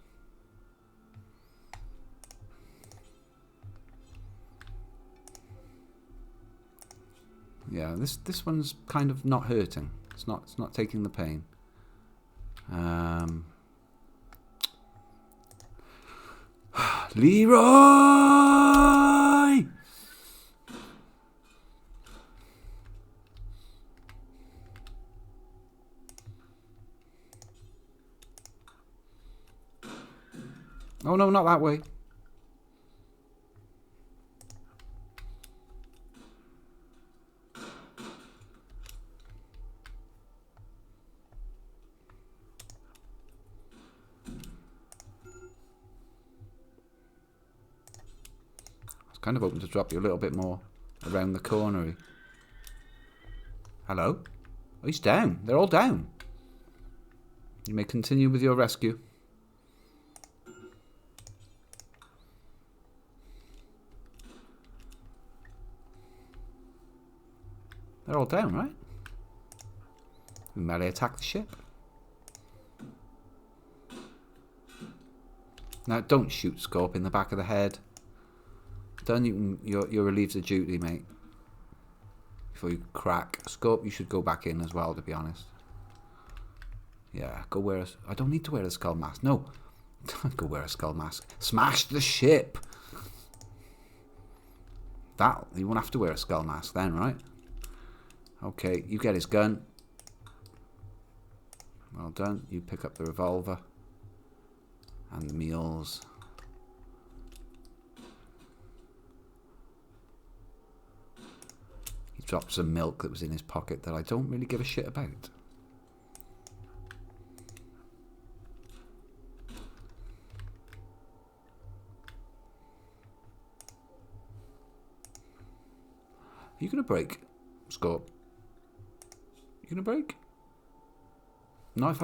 Yeah, this one's kind of not hurting. It's not taking the pain. Leroy! Oh no, not that way. Kind of hoping to drop you a little bit more around the corner. Hello? Oh, he's down. They're all down. You may continue with your rescue. They're all down, right? We melee attack the ship. Now, don't shoot Scorp in the back of the head. Done, you're relieved of duty, mate. Before you crack. Scope, you should go back in as well, to be honest. Yeah, go wear a... I don't need to wear a skull mask. No. Go wear a skull mask. Smash the ship! You won't have to wear a skull mask then, right? Okay, you get his gun. Well done. You pick up the revolver. And the meals. Dropped some milk that was in his pocket that I don't really give a shit about. Are you going to break, Scorp? You going to break? No, if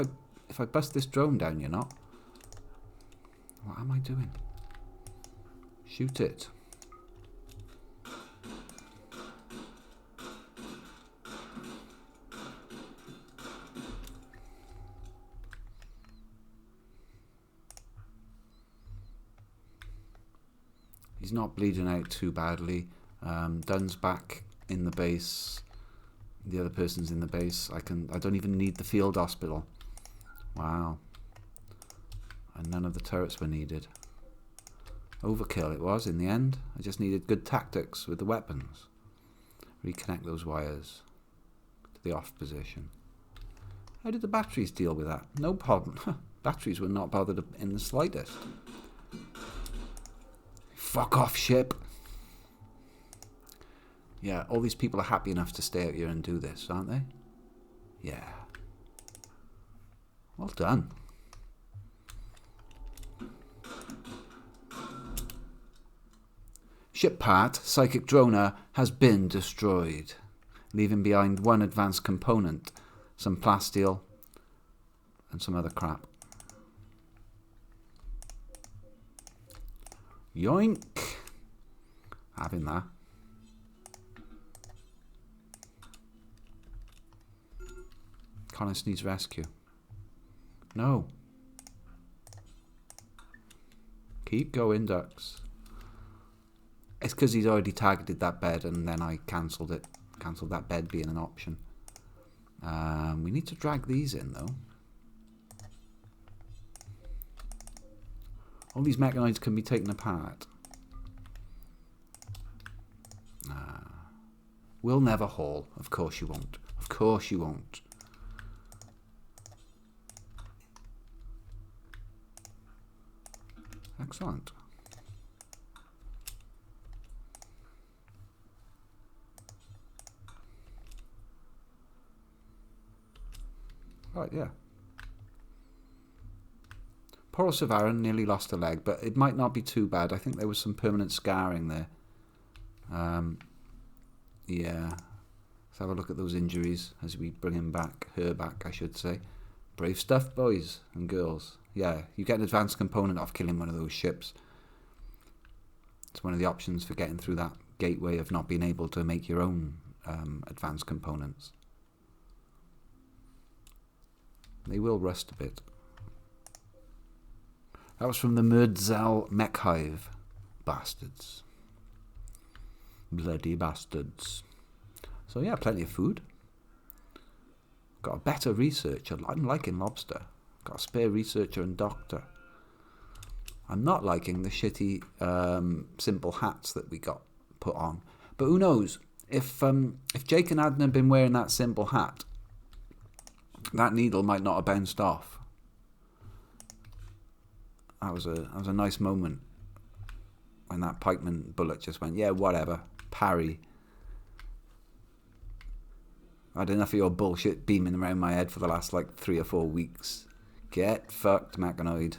I bust this drone down, you're not. What am I doing? Shoot it. He's not bleeding out too badly. Dunn's back in the base. The other person's in the base. I don't even need the field hospital. Wow. And none of the turrets were needed. Overkill it was in the end. I just needed good tactics with the weapons. Reconnect those wires to the off position. How did the batteries deal with that? No problem. Batteries were not bothered in the slightest. Fuck off, ship. Yeah, all these people are happy enough to stay out here and do this, aren't they? Yeah. Well done. Ship part, Psychic Droner, has been destroyed, leaving behind one advanced component, some plasteel, and some other crap. Yoink! Having that. Connors needs rescue. No. Keep going, ducks. It's because he's already targeted that bed and then I cancelled it. Cancelled that bed being an option. We need to drag these in though. All these mechanoids can be taken apart. We'll never haul. Of course you won't. Of course you won't. Excellent. Right, yeah. Poor Savarin nearly lost a leg, but it might not be too bad. I think there was some permanent scarring there. Yeah. Let's have a look at those injuries as we bring him back. Her back, I should say. Brave stuff, boys and girls. Yeah, you get an advanced component off killing one of those ships. It's one of the options for getting through that gateway of not being able to make your own advanced components. They will rust a bit. That was from the Murdzal Mech Hive. Bastards. Bloody bastards. So yeah, plenty of food. Got a better researcher. I'm liking lobster. Got a spare researcher and doctor. I'm not liking the shitty simple hats that we got put on. But who knows? If Jake and Adnan had been wearing that simple hat, that needle might not have bounced off. That was a nice moment when that pikeman bullet just went, yeah, whatever, parry. I had enough of your bullshit beaming around my head for the last like 3 or 4 weeks. Get fucked, mechanoid.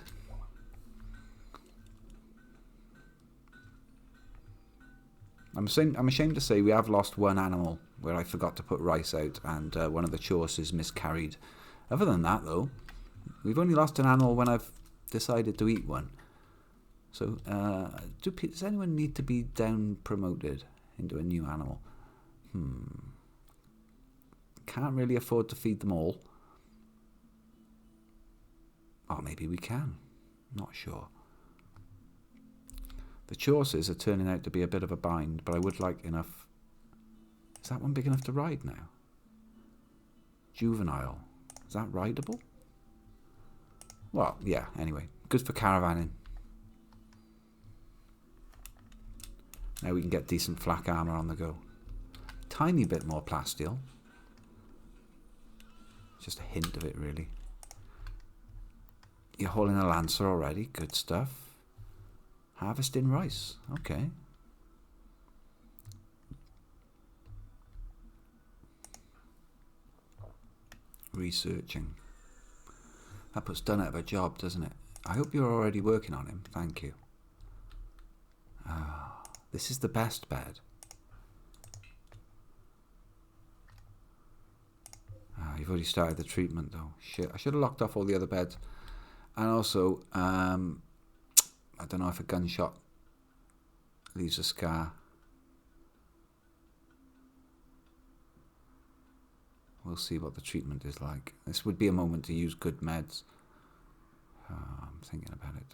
I'm ashamed to say we have lost one animal where I forgot to put rice out and one of the choices miscarried. Other than that, though, we've only lost an animal when I've decided to eat one. So, does anyone need to be down promoted into a new animal? Can't really afford to feed them all. Or maybe we can. Not sure. The choices are turning out to be a bit of a bind, but I would like enough. Is that one big enough to ride now? Juvenile. Is that rideable? Well, yeah, anyway. Good for caravanning. Now we can get decent flak armour on the go. Tiny bit more plasteel. Just a hint of it, really. You're hauling a lancer already. Good stuff. Harvesting rice. Okay. Researching. That puts Dunn out of a job, doesn't it? I hope you're already working on him. Thank you. This is the best bed. You've already started the treatment, though. Shit, I should have locked off all the other beds. And also, I don't know if a gunshot leaves a scar. We'll see what the treatment is like. This would be a moment to use good meds. I'm thinking about it.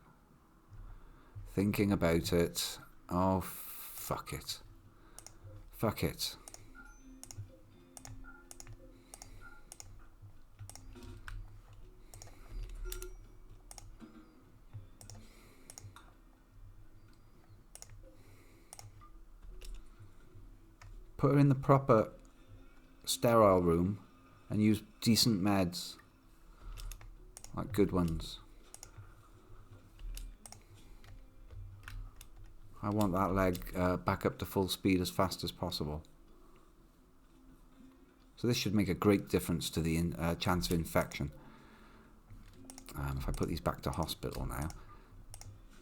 Thinking about it. Oh, fuck it. Fuck it. Put her in the proper sterile room and use decent meds. Like good ones. I want that leg back up to full speed as fast as possible. So this should make a great difference to the chance of infection. If I put these back to hospital now.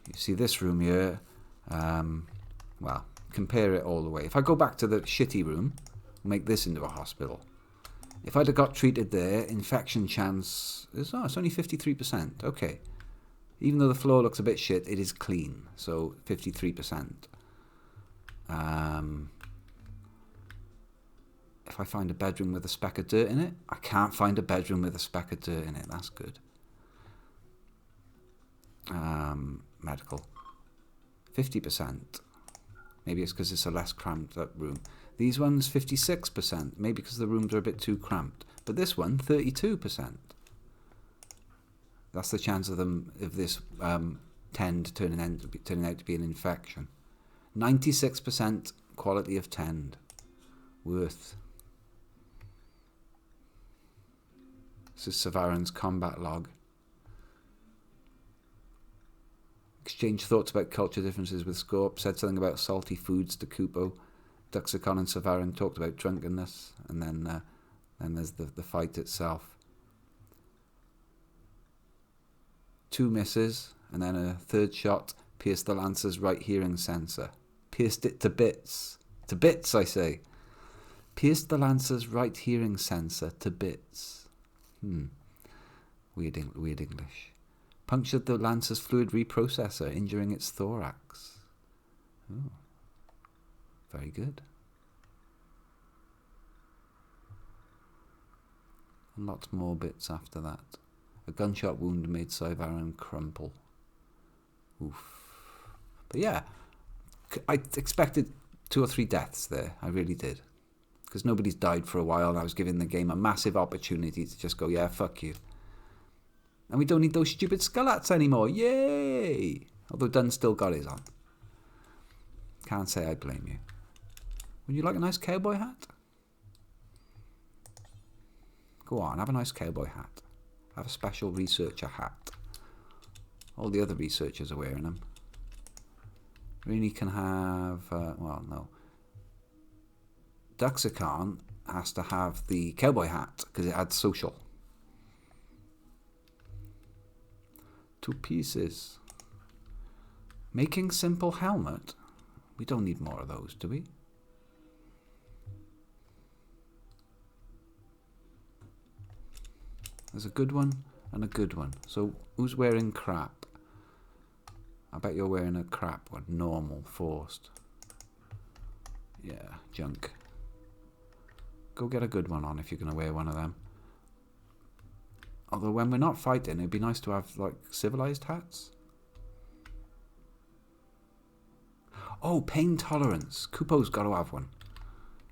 You see this room here. Well, compare it all the way. If I go back to the shitty room, make this into a hospital. If I'd have got treated there, infection chance is it's only 53%. Okay. Even though the floor looks a bit shit, it is clean. So 53%. If I find a bedroom with a speck of dirt in it, I can't find a bedroom with a speck of dirt in it. That's good. Medical. 50%. Maybe it's because it's a less cramped up room. These ones, 56%. Maybe because the rooms are a bit too cramped. But this one, 32%. That's the chance of them, if this tend turning out to be an infection. 96% quality of tend. Worth. This is Savarin's combat log. Exchanged thoughts about culture differences with Scorp. Said something about salty foods to Kupo. Duxicon and Savarin talked about drunkenness. And then there's the fight itself. 2 misses. And then a third shot pierced the Lancer's right hearing sensor. Pierced it to bits. To bits, I say. Pierced the Lancer's right hearing sensor to bits. Weird English. Punctured the Lancer's fluid reprocessor, injuring its thorax. Oh, very good. And lots more bits after that. A gunshot wound made Savarin crumple. Oof. But yeah, I expected 2 or 3 deaths there. I really did. Because nobody's died for a while and I was giving the game a massive opportunity to just go, yeah, fuck you. And we don't need those stupid skullats anymore. Yay! Although Dunn still got his on. Can't say I blame you. Would you like a nice cowboy hat? Go on, have a nice cowboy hat. Have a special researcher hat. All the other researchers are wearing them. Really can have... well, no. Duxicon has to have the cowboy hat because it adds social. 2 pieces. Making simple helmet. We don't need more of those, do we? There's a good one and a good one. So who's wearing crap? I bet you're wearing a crap one. Normal, forced. Yeah, junk. Go get a good one on if you're going to wear one of them. Although when we're not fighting, it'd be nice to have, like, civilized hats. Oh, pain tolerance. Kupo's got to have one.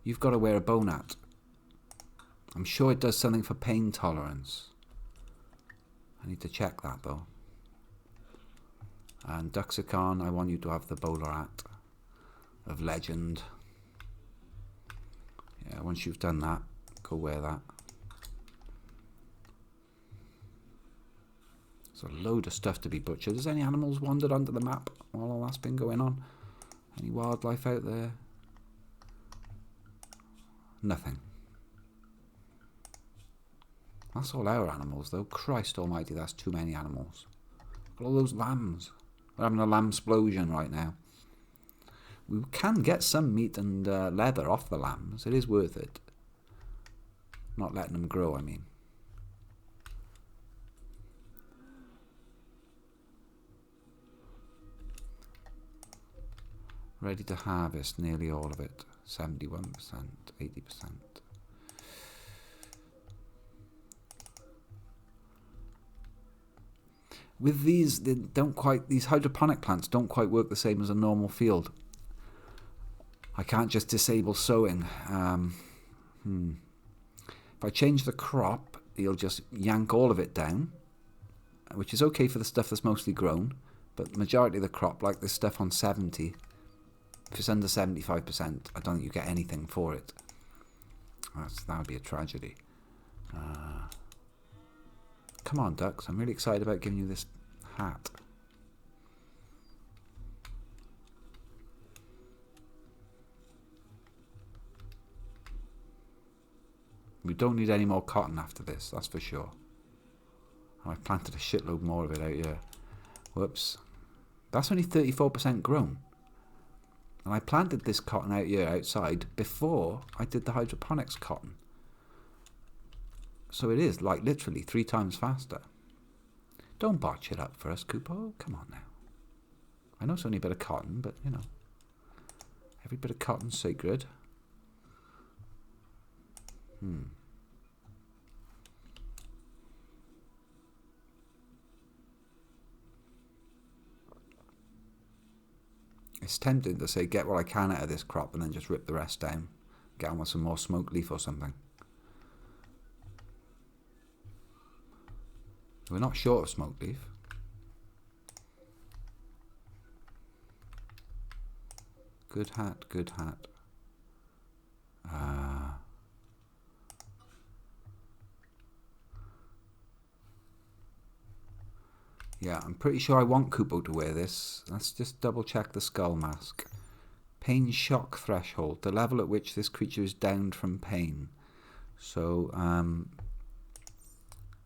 You've got to wear a bone hat. I'm sure it does something for pain tolerance. I need to check that, though. And Duxicon, I want you to have the bowler hat of legend. Yeah, once you've done that, go wear that. There's a load of stuff to be butchered. Has any animals wandered onto the map while all that's been going on? Any wildlife out there? Nothing. That's all our animals, though. Christ almighty, that's too many animals. Look at all those lambs. We're having a lamb explosion right now. We can get some meat and leather off the lambs. It is worth it. Not letting them grow, I mean. Ready to harvest nearly all of it. 71%, 80%. With these, these hydroponic plants don't quite work the same as a normal field. I can't just disable sowing. If I change the crop, he'll just yank all of it down, which is okay for the stuff that's mostly grown, but the majority of the crop, like this stuff on 70, If it's under 75%, I don't think you get anything for it. That would be a tragedy. Come on, ducks. I'm really excited about giving you this hat. We don't need any more cotton after this, that's for sure. I've planted a shitload more of it out here. Whoops. That's only 34% grown. And I planted this cotton out here outside before I did the hydroponics cotton. So it is like literally 3 times faster. Don't botch it up for us, Kupo. Come on now. I know it's only a bit of cotton, but you know. Every bit of cotton's sacred. It's tempting to say get what I can out of this crop and then just rip the rest down. Get on with some more smoke leaf or something. We're not short of smoke leaf. Good hat, good hat. Yeah, I'm pretty sure I want Kupo to wear this. Let's just double check the skull mask. Pain shock threshold, the level at which this creature is downed from pain. So,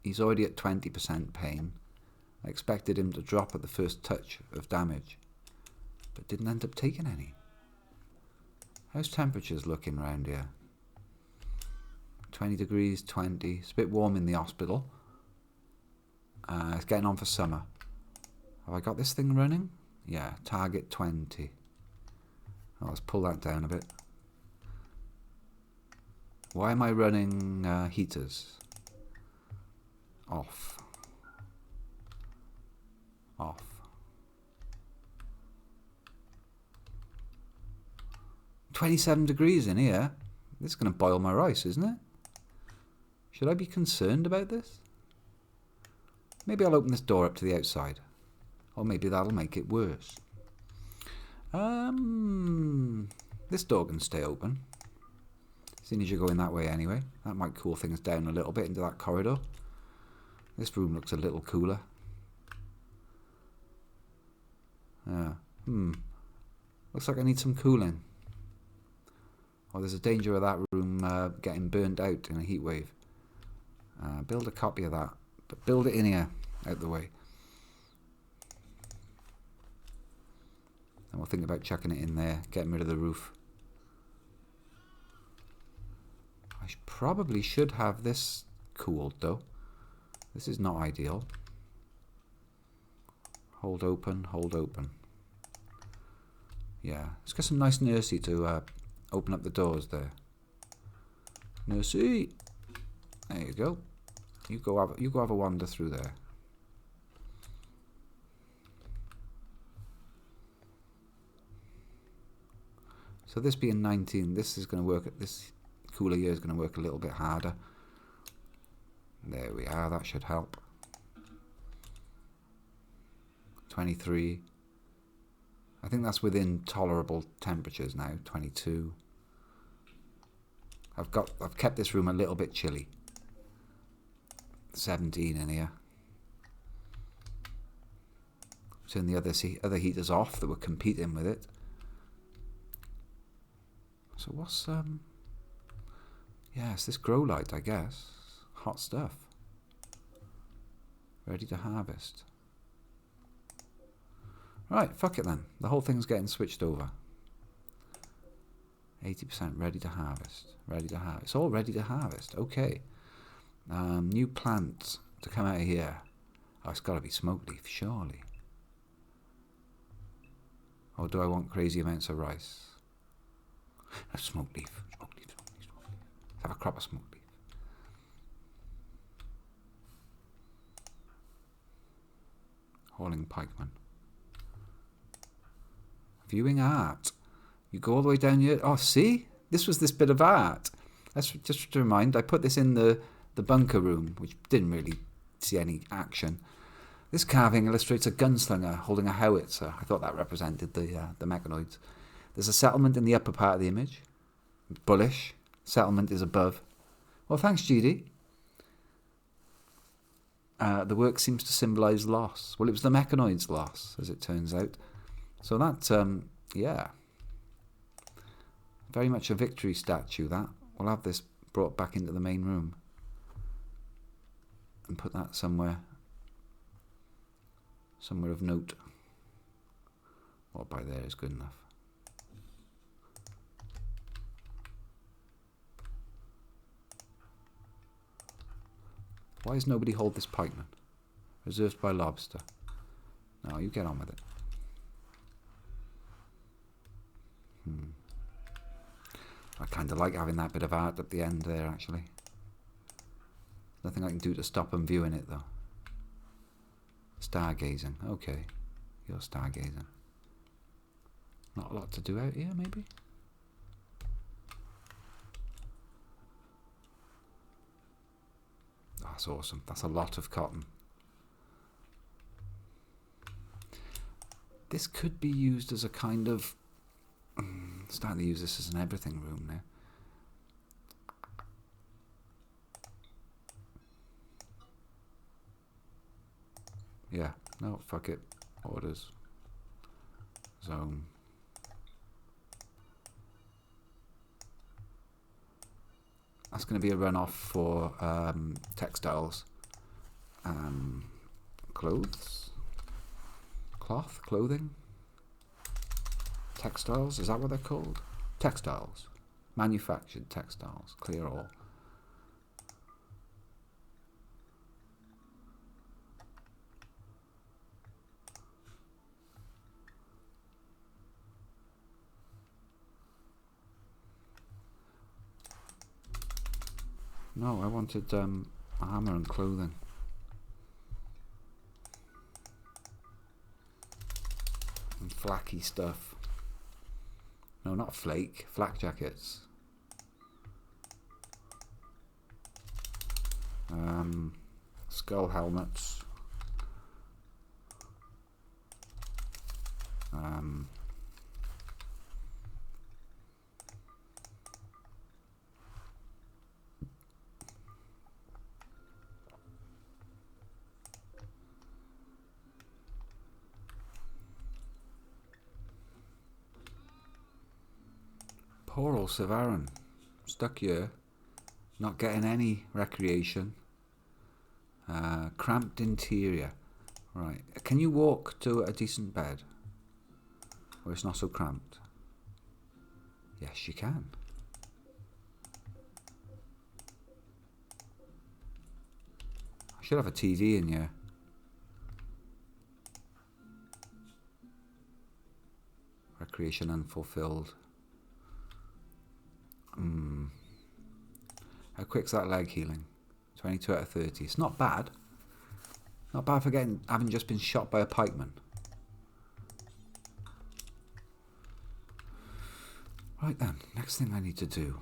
he's already at 20% pain. I expected him to drop at the first touch of damage, but didn't end up taking any. How's temperatures looking around here? 20 degrees, 20. It's a bit warm in the hospital. It's getting on for summer. Have I got this thing running? Yeah, target 20. Oh, let's pull that down a bit. Why am I running heaters? Off. Off. $27 degrees in here. This is going to boil my rice, isn't it? Should I be concerned about this? Maybe I'll open this door up to the outside. Or maybe that'll make it worse. This door can stay open. Seeing as you're going that way anyway. That might cool things down a little bit into that corridor. This room looks a little cooler. Looks like I need some cooling. Oh, there's a danger of that room getting burnt out in a heat wave. Build a copy of that. But build it in here, out the way. And we'll think about chucking it in there, getting rid of the roof. I probably should have this cooled though. This is not ideal. Hold open, hold open. Yeah, let's get some nice nursery to open up the doors there. Nursery! There you go. You go have a wander through there. So this being 19, this is going to work. This cooler year is going to work a little bit harder. There we are. That should help. 23. I think that's within tolerable temperatures now. 22. I've kept this room a little bit chilly. 17 in here. Turn the other heaters off that were competing with it. So what's yes, this grow light, I guess. Hot stuff. Ready to harvest. Right, fuck it then. The whole thing's getting switched over. 80% ready to harvest. Ready to harvest. It's all ready to harvest. Okay. New plants to come out of here. Oh, it's got to be smoke leaf, surely. Or do I want crazy amounts of rice? Smoke leaf. Smoke leaf, smoke leaf, smoke leaf. Let's have a crop of smoke leaf. Hauling pikeman. Viewing art. You go all the way down here. Oh, see? This was this bit of art. That's just to remind, I put this in the bunker room, which didn't really see any action. This carving illustrates a gunslinger holding a howitzer. I thought that represented the mechanoids. There's a settlement in the upper part of the image. Bullish. Settlement is above. Well, thanks, GD. The work seems to symbolise loss. Well, it was the mechanoid's loss, as it turns out. So that, yeah. Very much a victory statue, that. We'll have this brought back into the main room. And put that somewhere. Somewhere of note. What by there is good enough. Why does nobody hold this pikeman? Reserved by lobster. No, you get on with it. I kind of like having that bit of art at the end there, actually. Nothing I can do to stop them viewing it, though. Stargazing. Okay. You're stargazing. Not a lot to do out here, maybe? That's awesome. That's a lot of cotton. This could be used as a kind of... starting to use this as an everything room now. Yeah. No, fuck it. Orders. Zone. That's going to be a runoff for textiles. Clothes? Cloth? Clothing? Textiles? Is that what they're called? Textiles. Manufactured textiles. Clear all. No, I wanted a hammer and clothing. And flaky stuff. No, not flake. Flak jackets. Skull helmets. Poor old Savarin, stuck here, not getting any recreation. Cramped interior. Right, can you walk to a decent bed where it's not so cramped? Yes, you can. I should have a TV in here. Recreation unfulfilled. How quick's that leg healing? 22 out of 30. It's not bad. Not bad for having just been shot by a pikeman. Right then, next thing I need to do.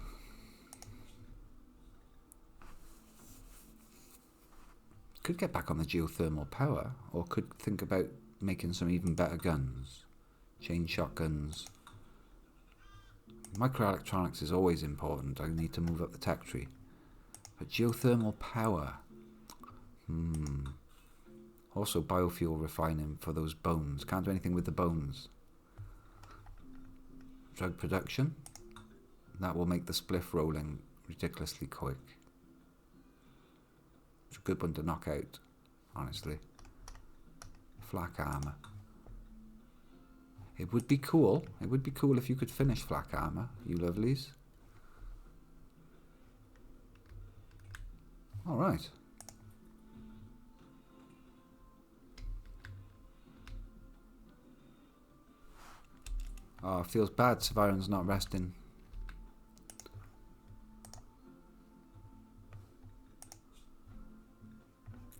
Could get back on the geothermal power, or could think about making some even better guns. Chain shotguns. Microelectronics is always important. I need to move up the tech tree. But geothermal power. Also biofuel refining for those bones. Can't do anything with the bones. Drug production. That will make the spliff rolling ridiculously quick. It's a good one to knock out, honestly. Flak armor. It would be cool. It would be cool if you could finish flak armor, you lovelies. Alright. Oh, it feels bad Savarin's not resting.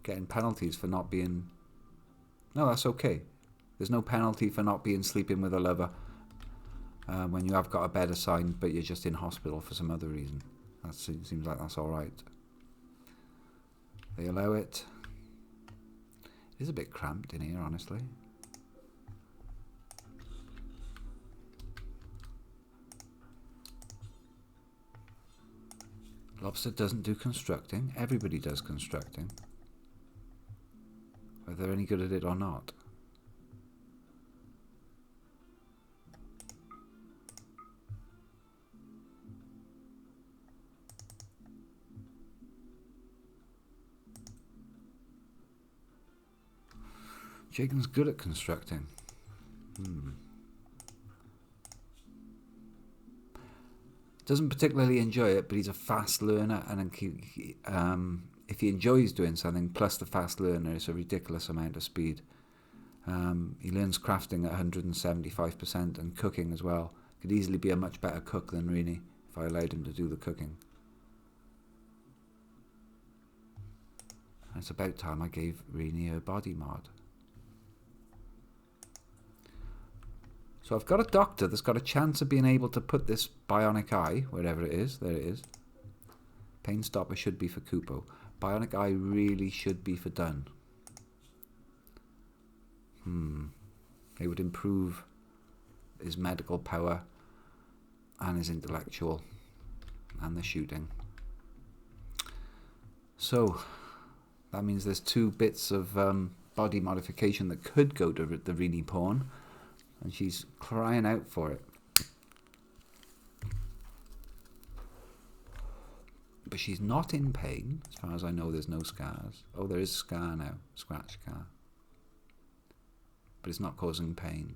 Getting penalties for not being... No, that's okay. There's no penalty for not being sleeping with a lover when you have got a bed assigned but you're just in hospital for some other reason. That seems like that's alright. They allow it. It is a bit cramped in here, honestly. Lobster doesn't do constructing. Everybody does constructing. Whether they're any good at it or not. Jaken's good at constructing. Doesn't particularly enjoy it, but he's a fast learner, and if he enjoys doing something, plus the fast learner, it's a ridiculous amount of speed. He learns crafting at 175% and cooking as well. Could easily be a much better cook than Rini if I allowed him to do the cooking. It's about time I gave Rini her body mod. So I've got a doctor that's got a chance of being able to put this bionic eye, wherever it is, there it is. Pain stopper should be for Kupo. Bionic eye really should be for Dunn. It would improve his medical power and his intellectual and the shooting. So that means there's 2 bits of body modification that could go to the Rini pawn. And she's crying out for it. But she's not in pain. As far as I know, there's no scars. Oh, there is a scar now. Scratch scar. But it's not causing pain.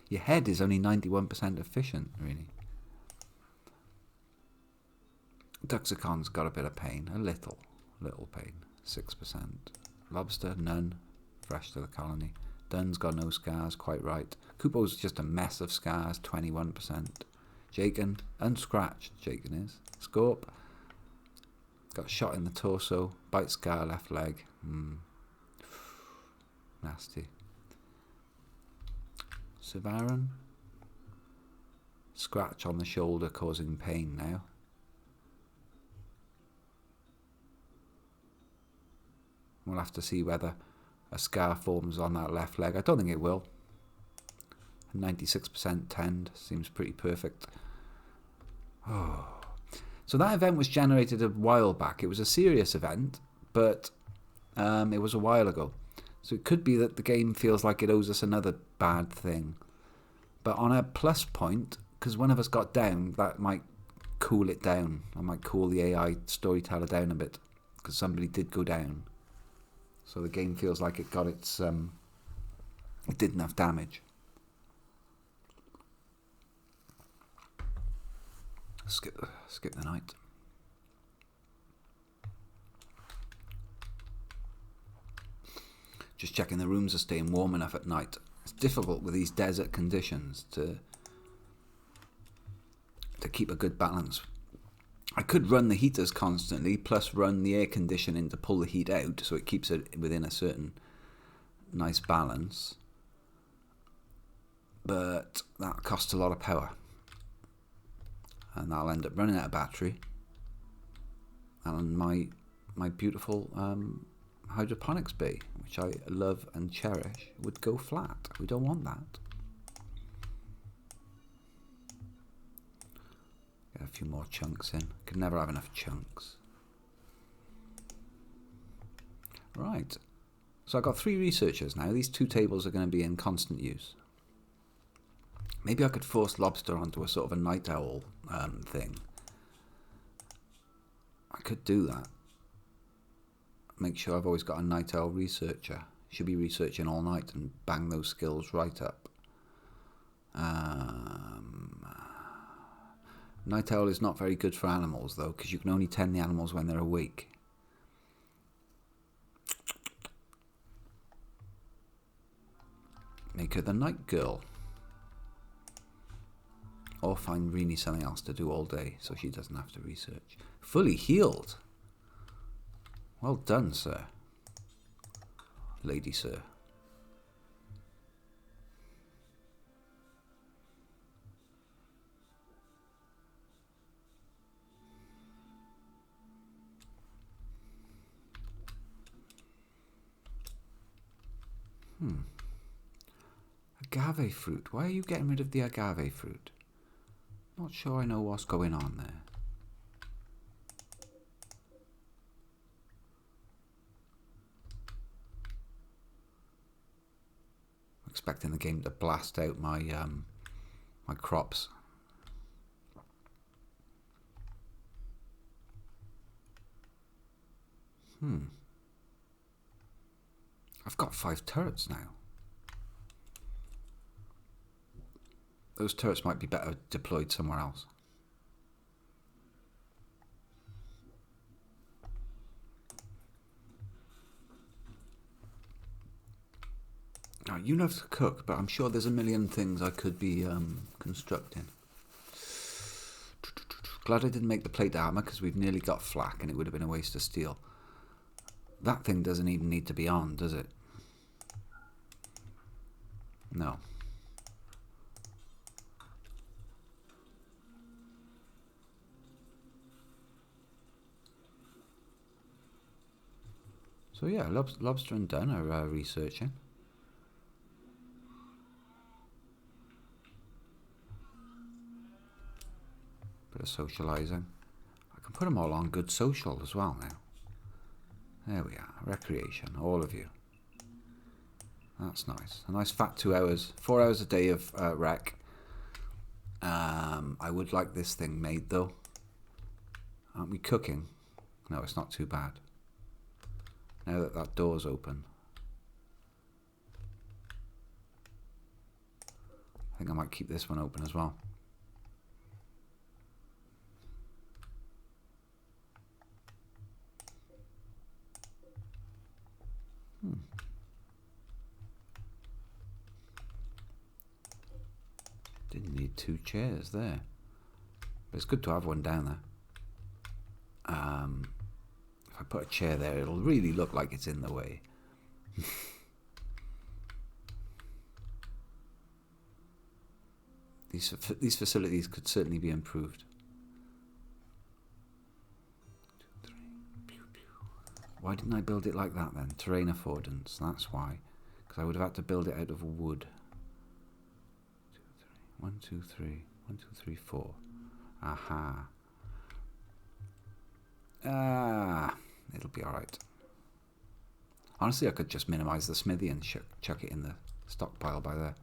Your head is only 91% efficient, really. Duxicon's got a bit of pain. A little pain. 6%. Lobster, none. Fresh to the colony. Dunn's got no scars, quite right. Kupo's just a mess of scars, 21%. Jaken, unscratched, Jaken is. Scorp, got shot in the torso, bite scar, left leg. Nasty. Sivaran, scratch on the shoulder causing pain now. We'll have to see whether a scar forms on that left leg. I don't think it will. 96% tend. Seems pretty perfect. Oh. So that event was generated a while back. It was a serious event, but it was a while ago. So it could be that the game feels like it owes us another bad thing. But on a plus point, because one of us got down, that might cool it down. I might cool the AI storyteller down a bit, because somebody did go down. So the game feels like it got its, it did enough damage. Skip the night. Just checking the rooms are staying warm enough at night. It's difficult with these desert conditions to keep a good balance. I could run the heaters constantly, plus run the air conditioning to pull the heat out, so it keeps it within a certain nice balance. But that costs a lot of power. And I'll end up running out of battery. And my beautiful hydroponics bay, which I love and cherish, would go flat. We don't want that. Get a few more chunks in. Could never have enough chunks. Right. So I've got 3 researchers now. These 2 tables are going to be in constant use. Maybe I could force Lobster onto a sort of a night owl thing. I could do that. Make sure I've always got a night owl researcher. Should be researching all night and bang those skills right up. Night owl is not very good for animals though, because you can only tend the animals when they're awake. Make her the night girl. Or find Rini something else to do all day so she doesn't have to research. Fully healed. Well done, sir. Lady, sir. Agave fruit. Why are you getting rid of the agave fruit? Not sure I know what's going on there. expecting the game to blast out my my crops. I've got 5 turrets now. Those turrets might be better deployed somewhere else. Now, you know to cook, but I'm sure there's a million things I could be constructing. Glad I didn't make the plate armor because we've nearly got flak and it would have been a waste of steel. That thing doesn't even need to be on, does it? No. So yeah, Lobster and Dunn are researching. Bit of socialising. I can put them all on good social as well now. There we are. Recreation, all of you. That's nice. A nice fat 2 hours, 4 hours a day of rec. I would like this thing made though. Aren't we cooking? No, it's not too bad. Now that that door's open. I think I might keep this one open as well. Didn't need 2 chairs there. But it's good to have one down there. If I put a chair there, it'll really look like it's in the way. These facilities could certainly be improved. 2, 3. Pew, pew. Why didn't I build it like that then? Terrain affordance, that's why. Because I would have had to build it out of wood. 1, 2, 3. 1, 2, 3, 4. Aha. It'll be alright. Honestly, I could just minimize the smithy and chuck it in the stockpile by there.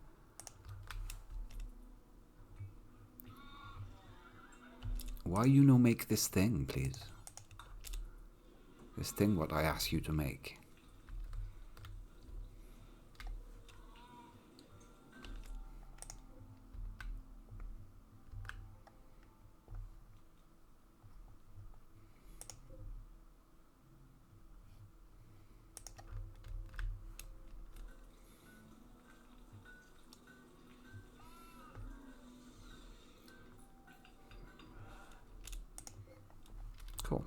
Why you no make this thing, please? This thing what I ask you to make. Cool.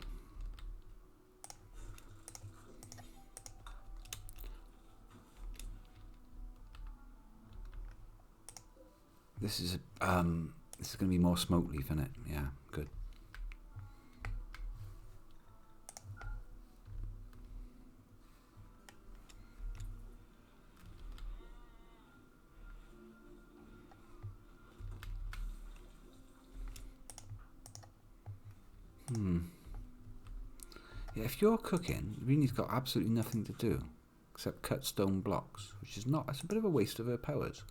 This is going to be more smoke leaf in it. Yeah, good. Yeah, if you're cooking, Rini's got absolutely nothing to do except cut stone blocks, which is not. It's a bit of a waste of her powers.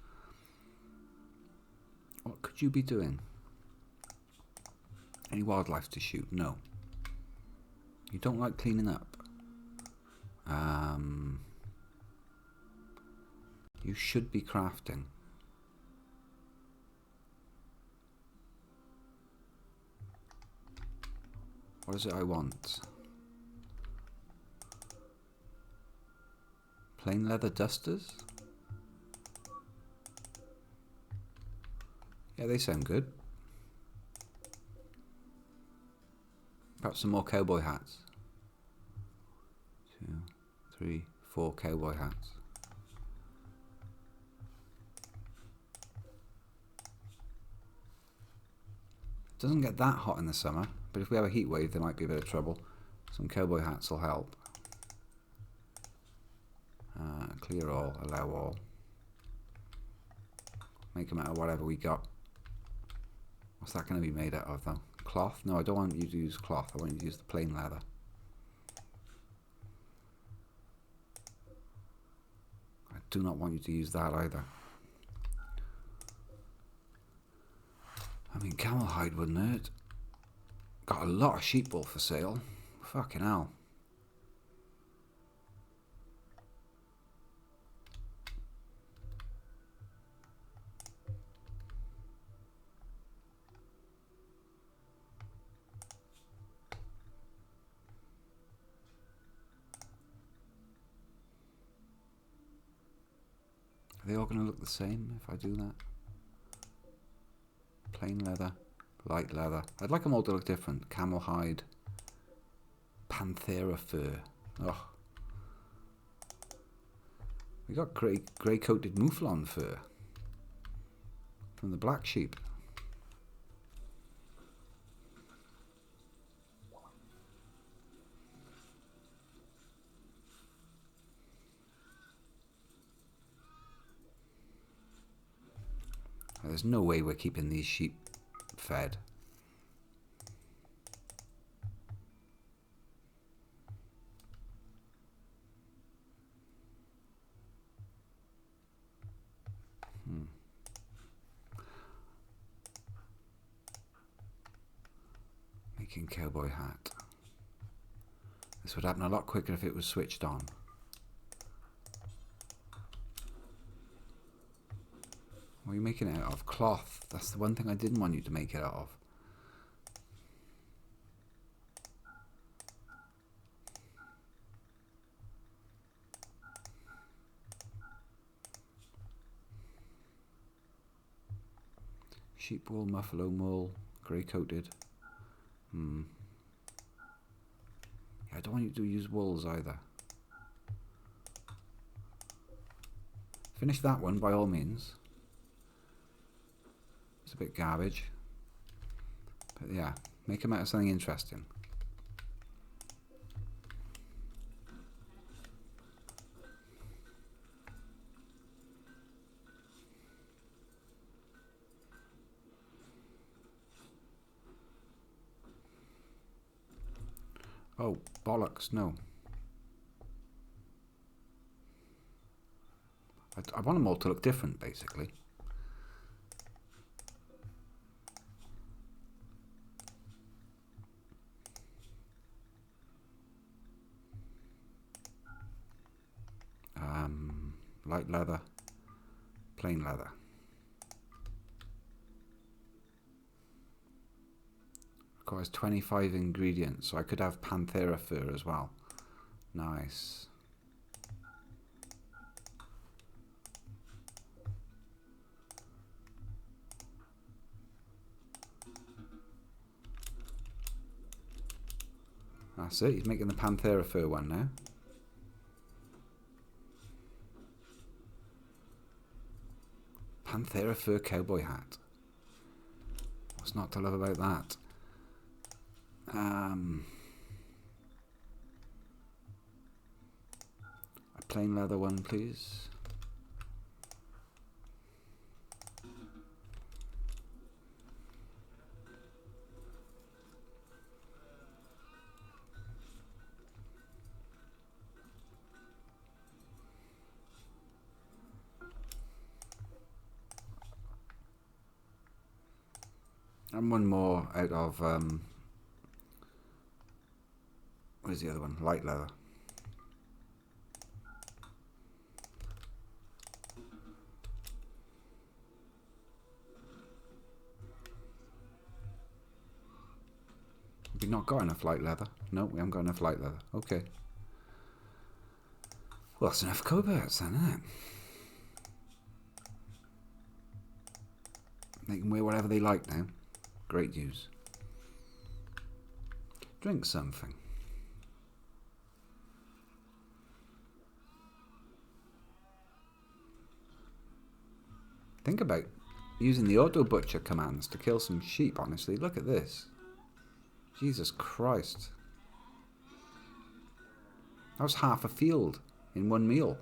What could you be doing? Any wildlife to shoot? No. You don't like cleaning up. You should be crafting. What is it I want? Plain leather dusters? Yeah, they sound good. Perhaps some more cowboy hats. 2, 3, 4 cowboy hats. Doesn't get that hot in the summer, but if we have a heat wave, there might be a bit of trouble. Some cowboy hats will help. Clear all, allow all. Make them out of whatever we got. What's that going to be made out of though? Cloth? No, I don't want you to use cloth. I want you to use the plain leather. I do not want you to use that either. I mean, camel hide wouldn't hurt. Got a lot of sheep wool for sale. Fucking hell. Are they all going to look the same if I do that? Plain leather, light leather. I'd like them all to look different. Camel hide, panthera fur. Oh, we got grey coated mouflon fur from the black sheep. There's no way we're keeping these sheep fed. Making cowboy hat. This would happen a lot quicker if it was switched on. What are you making it out of? Cloth. That's the one thing I didn't want you to make it out of. Sheep wool, buffalo wool, grey coated. Yeah, I don't want you to use wools either. Finish that one by all means. It's a bit garbage. But yeah, make them out of something interesting. Oh, bollocks, no. I want them all to look different, basically. Light leather, plain leather. Requires 25 ingredients, so I could have panthera fur as well. Nice. That's it, he's making the panthera fur one now. Panthera fur cowboy hat. What's not to love about that? A plain leather one, please. And one more out of where's the other one? Light leather. Have we not got enough light leather? No, we haven't got enough light leather. Okay. Well, that's enough coverts then, isn't it? They can wear whatever they like now. Great news. Drink something. Think about using the auto butcher commands to kill some sheep, honestly. Look at this. Jesus Christ. That was half a field in one meal.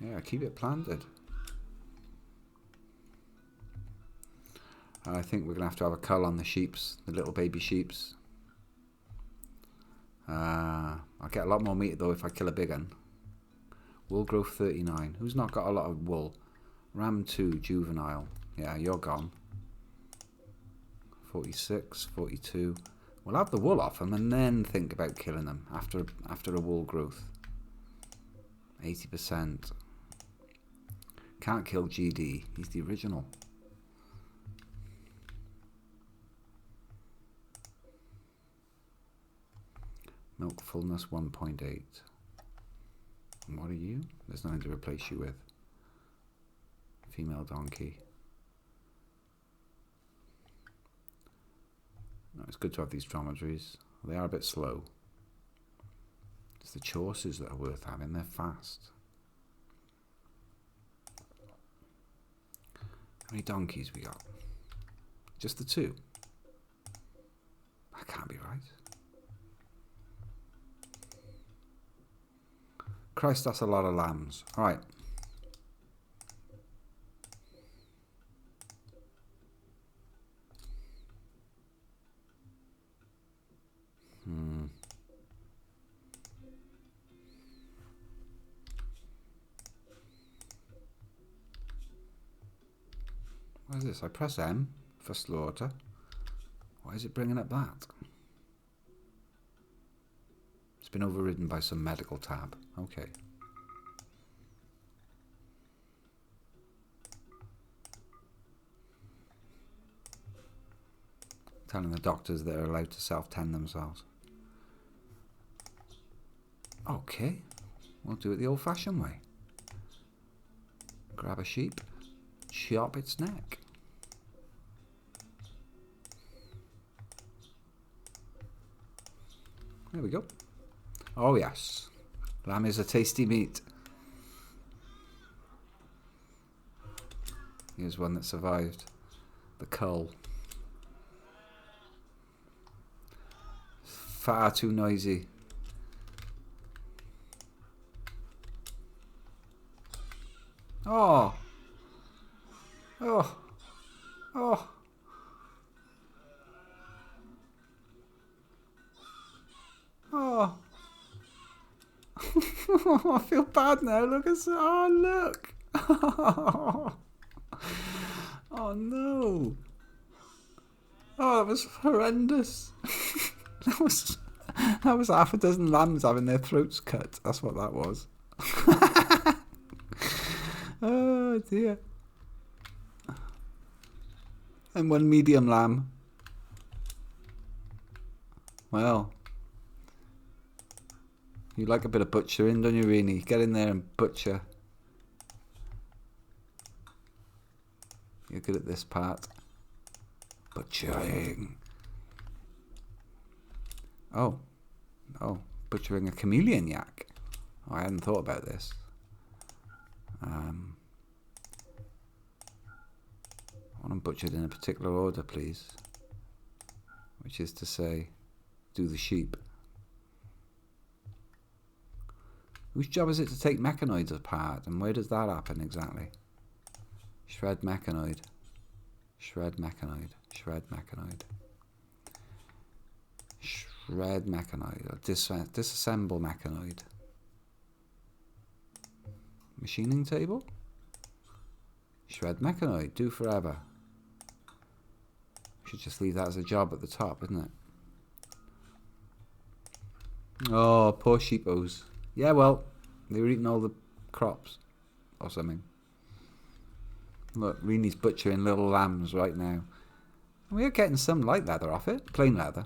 Yeah, keep it planted. I think we're going to have a cull on the sheeps, the little baby sheeps. I'll get a lot more meat though if I kill a big one. Wool growth 39. Who's not got a lot of wool? Ram 2, juvenile. Yeah, you're gone. 46, 42. We'll have the wool off them and then think about killing them after a wool growth. 80%. Can't kill GD. He's the original. Milk fullness 1.8. And what are you? There's nothing to replace you with. Female donkey. No, it's good to have these dromedaries. They are a bit slow. It's the horses that are worth having. They're fast. How many donkeys we got? Just the 2? That can't be right. Christ, that's a lot of lambs. Alright. What is this? I press M for slaughter. Why is it bringing up that? It's been overridden by some medical tab. Okay. Telling the doctors they're allowed to self-tend themselves. Okay. We'll do it the old-fashioned way. Grab a sheep. Chop its neck. There we go. Oh yes, lamb is a tasty meat. Here's one that survived the cull. Far too noisy. Oh. Oh. Oh. Oh. I feel bad now. Look at that. Oh, look. Oh, no. Oh, that was horrendous. that was half a dozen lambs having their throats cut. That's what that was. Oh, dear. And one medium lamb. Well. You like a bit of butchering, don't you, Rini? Get in there and butcher. You're good at this part. Butchering. Oh. Oh. Butchering a chameleon yak. Oh, I hadn't thought about this. I want them butchered in a particular order, please. Which is to say, do the sheep. Whose job is it to take mechanoids apart, and where does that happen exactly? Shred mechanoid. Shred mechanoid. Shred mechanoid. Shred mechanoid. Or disassemble mechanoid. Machining table? Shred mechanoid. Do forever. Should just leave that as a job at the top, isn't it? Oh, poor sheepos. Yeah, well, they were eating all the crops or something. Look, Rini's butchering little lambs right now. We're getting some light leather off it. Plain leather.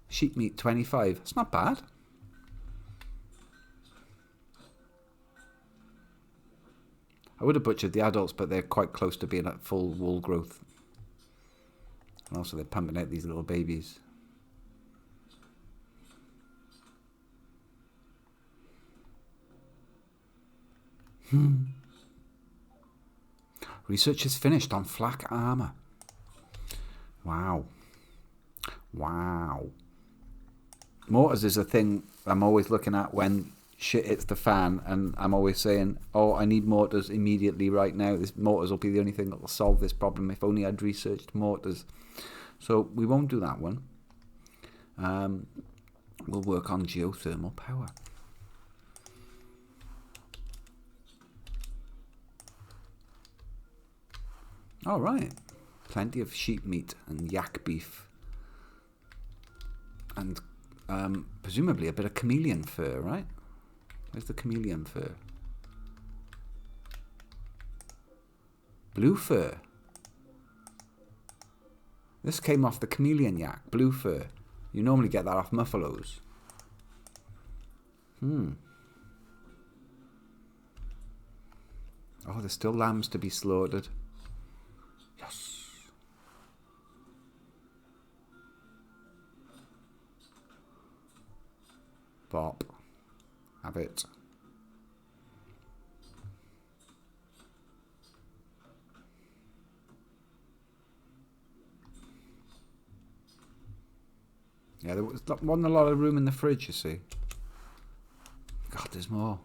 Sheep meat 25. It's not bad. I would have butchered the adults, but they're quite close to being at full wool growth. And also they're pumping out these little babies. Research is finished on flak armor. Wow. Wow. Mortars is a thing I'm always looking at when shit hits the fan, and I'm always saying, oh, I need mortars immediately right now. This mortars will be the only thing that will solve this problem. If only I'd researched mortars. So we won't do that one. We'll work on geothermal power. All right. Plenty of sheep meat and yak beef. And presumably a bit of chameleon fur, right? Where's the chameleon fur? Blue fur. This came off the chameleon yak, blue fur. You normally get that off muffalos. Oh, there's still lambs to be slaughtered. Yes. Bop. Have it. Yeah, there wasn't a lot of room in the fridge, you see. God, there's more.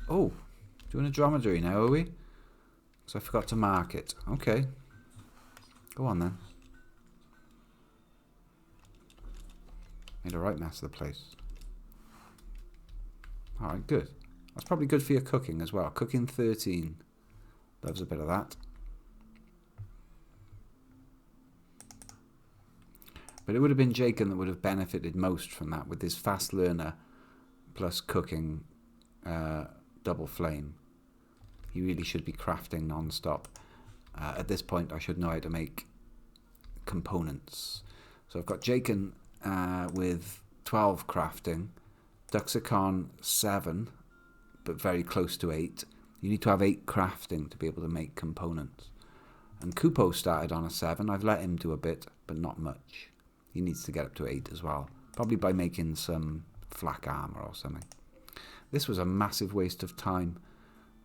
Oh, doing a dromedary now, are we? So I forgot to mark it. Okay. Go on then. Made a right mess of the place. Alright, good. That's probably good for your cooking as well. Cooking 13. Loves a bit of that. But it would have been Jacob that would have benefited most from that with his fast learner plus cooking double flame. He really should be crafting non-stop. At this point I should know how to make components. So I've got Jacob with 12 crafting, Duxicon 7, but very close to 8. You need to have 8 crafting to be able to make components. And Kupo started on a 7. I've let him do a bit, but not much. He needs to get up to 8 as well. Probably by making some flak armor or something. This was a massive waste of time.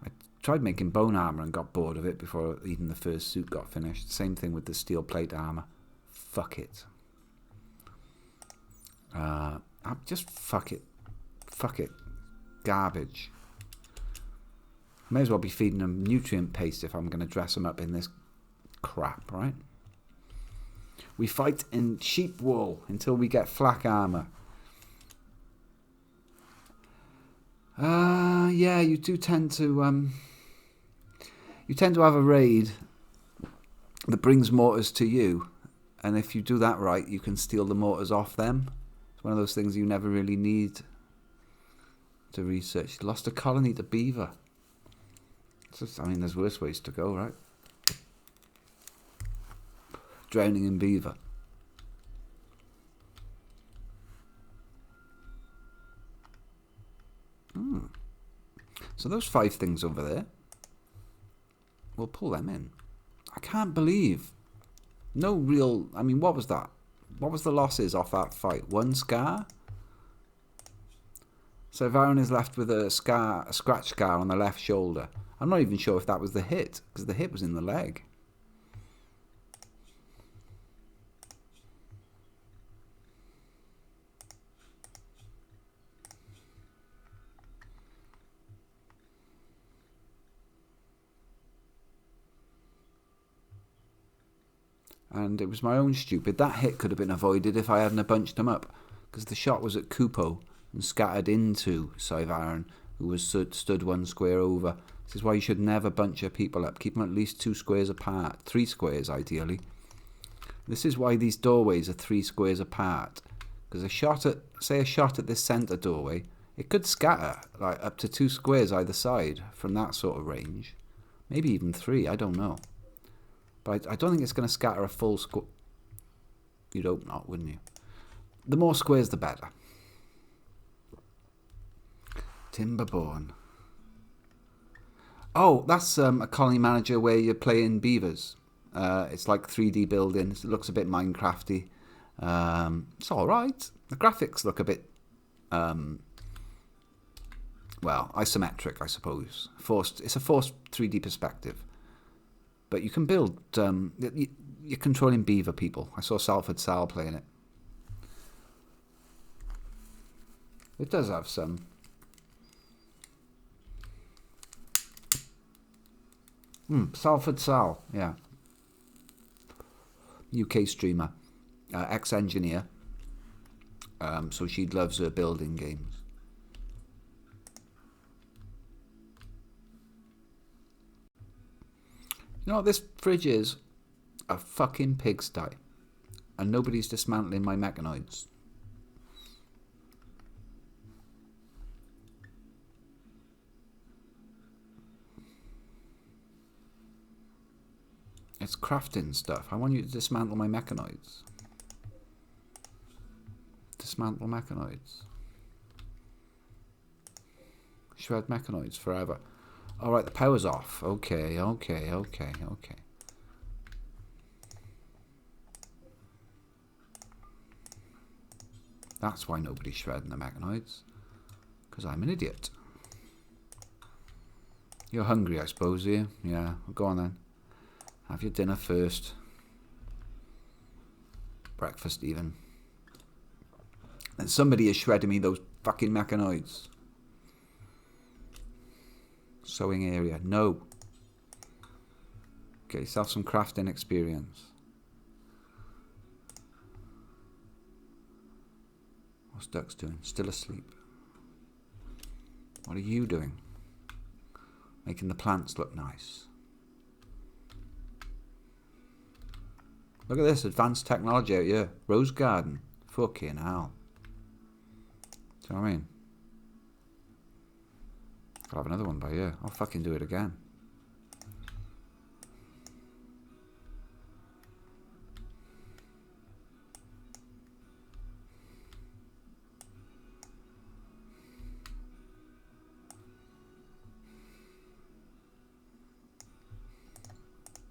I tried making bone armor and got bored of it before even the first suit got finished. Same thing with the steel plate armor. Fuck it. Just fuck it. Fuck it. Garbage. May as well be feeding them nutrient paste if I'm going to dress them up in this crap, right? We fight in sheep wool until we get flak armor. Yeah, you do tend to have a raid that brings mortars to you, and if you do that right, you can steal the mortars off them. It's one of those things you never really need to research. Lost a colony to beaver. I mean, there's worse ways to go, right? Drowning in beaver. So those 5 things over there, we'll pull them in. I can't believe. No real... I mean, what was that? What was the losses off that fight? 1 scar? So Varon is left with a scratch scar on the left shoulder. I'm not even sure if that was the hit, because the hit was in the leg. And it was my own stupid. That hit could have been avoided if I hadn't bunched him up, because the shot was at Kupo and scattered into Saivaran, who was stood 1 square over. This is why you should never bunch your people up. Keep them at least 2 squares apart. 3 squares, ideally. This is why these doorways are 3 squares apart. Because a shot at this centre doorway, it could scatter like up to 2 squares either side from that sort of range. Maybe even 3, I don't know. But I don't think it's going to scatter a full square. You'd hope not, wouldn't you? The more squares, the better. Timberborn. Oh, that's a colony manager where you're playing beavers. It's like 3D building. It looks a bit Minecrafty. It's all right. The graphics look a bit, well, isometric, I suppose. It's a forced 3D perspective. But you can build. You're controlling beaver people. I saw Salford Sal playing it. It does have some. Salford Sal, yeah. UK streamer, ex-engineer. So she loves her building games. You know what this fridge is? A fucking pigsty. And nobody's dismantling my mechanoids. It's crafting stuff. I want you to dismantle my mechanoids. Dismantle mechanoids. Shred mechanoids forever. Alright, the power's off. Okay. That's why nobody's shredding the mechanoids. Because I'm an idiot. You're hungry, I suppose, are you? Yeah, go on then. Have your dinner first. Breakfast, even. And somebody is shredding me those fucking mechanoids. Sewing area. No. Okay, yourself some crafting experience. What's Ducks doing? Still asleep. What are you doing? Making the plants look nice. Look at this advanced technology out here. Rose garden. Fucking hell. Do you know what I mean? I'll have another one by here. I'll fucking do it again.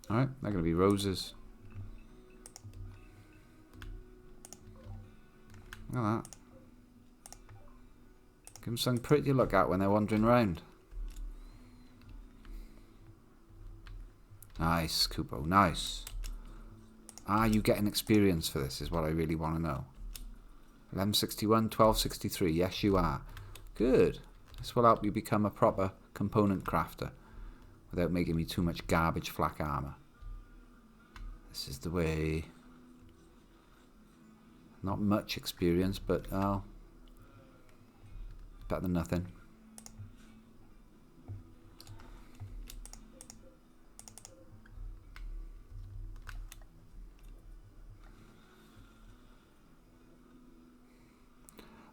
Alright, they're going to be roses. Look at that. Give them something pretty to look at when they're wandering around. Nice, Kupo, nice. Are you getting experience for this is what I really want to know. 1161, 1263, yes you are. Good. This will help you become a proper component crafter without making me too much garbage flak armor. This is the way. Not much experience, but oh, better than nothing.